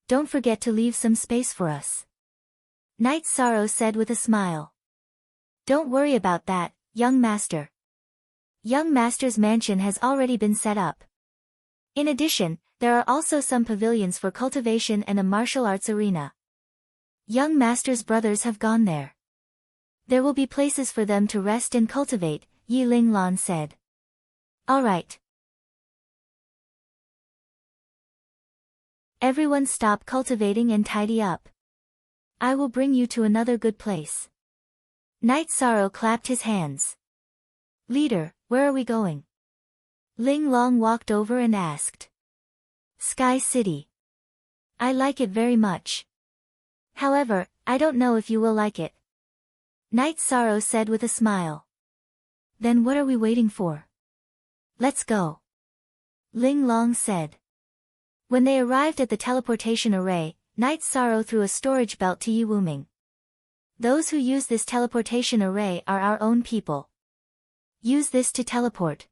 Don't forget to leave some space for us. Knight Sorrow said with a smile. Don't worry about that, young master. Young master's mansion has already been set up. In addition, there are also some pavilions for cultivation and a martial arts arena. Young master's brothers have gone there. There will be places for them to rest and cultivate, Yi Ling Lan said. All right. Everyone stop cultivating and tidy up. I will bring you to another good place. Night Sorrow clapped his hands. Leader, where are we going? Ling Long walked over and asked. Sky City. I like it very much. However, I don't know if you will like it. Night Sorrow said with a smile. Then what are we waiting for? Let's go. Ling Long said. When they arrived at the teleportation array, Night Sorrow threw a storage belt to Yi Wuming. Those who use this teleportation array are our own people. Use this to teleport.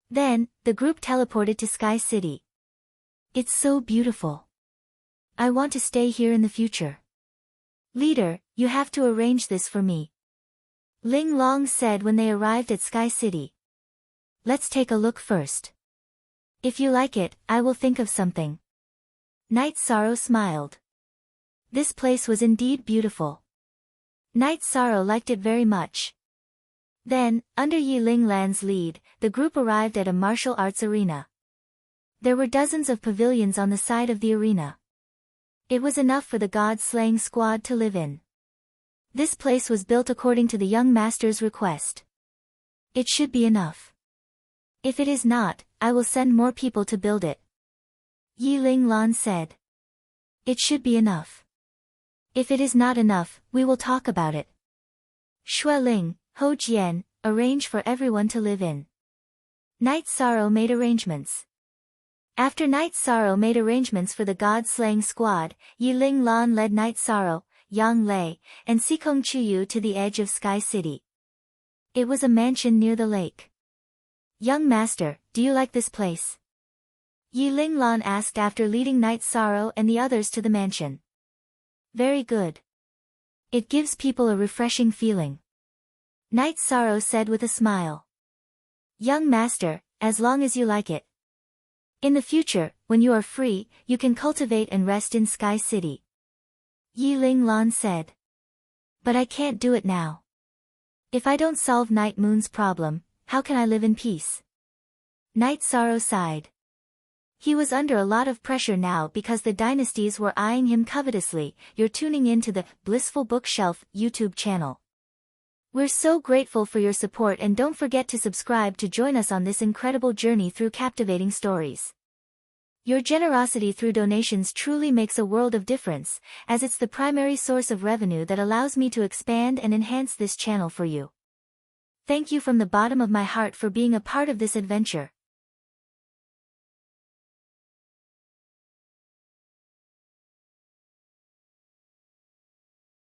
Then, the group teleported to Sky City. It's so beautiful. I want to stay here in the future. Leader, you have to arrange this for me. Ling Long said when they arrived at Sky City. Let's take a look first. If you like it, I will think of something. Night Sorrow smiled. This place was indeed beautiful. Night Sorrow liked it very much. Then, under Yi Ling Lan's lead, the group arrived at a martial arts arena. There were dozens of pavilions on the side of the arena. It was enough for the god-slaying squad to live in. This place was built according to the young master's request. It should be enough. If it is not, I will send more people to build it. Yi Ling Lan said. It should be enough. If it is not enough, we will talk about it. Xue Ling, Ho Jian, arrange for everyone to live in. Night Sorrow made arrangements. After Night Sorrow made arrangements for the god-slaying squad, Yi Ling Lan led Night Sorrow, Yang Lei, and Sikong Chuyu to the edge of Sky City. It was a mansion near the lake. Young master, do you like this place? Yi Ling Lan asked after leading Night Sorrow and the others to the mansion. Very good. It gives people a refreshing feeling. Night Sorrow said with a smile. Young master, as long as you like it. In the future, when you are free, you can cultivate and rest in Sky City. Yi Ling Lan said. But I can't do it now. If I don't solve Night Moon's problem, how can I live in peace? Night Sorrow sighed. He was under a lot of pressure now because the dynasties were eyeing him covetously. You're tuning in to the Blissful Bookshelf YouTube channel. We're so grateful for your support, and don't forget to subscribe to join us on this incredible journey through captivating stories. Your generosity through donations truly makes a world of difference, as it's the primary source of revenue that allows me to expand and enhance this channel for you. Thank you from the bottom of my heart for being a part of this adventure.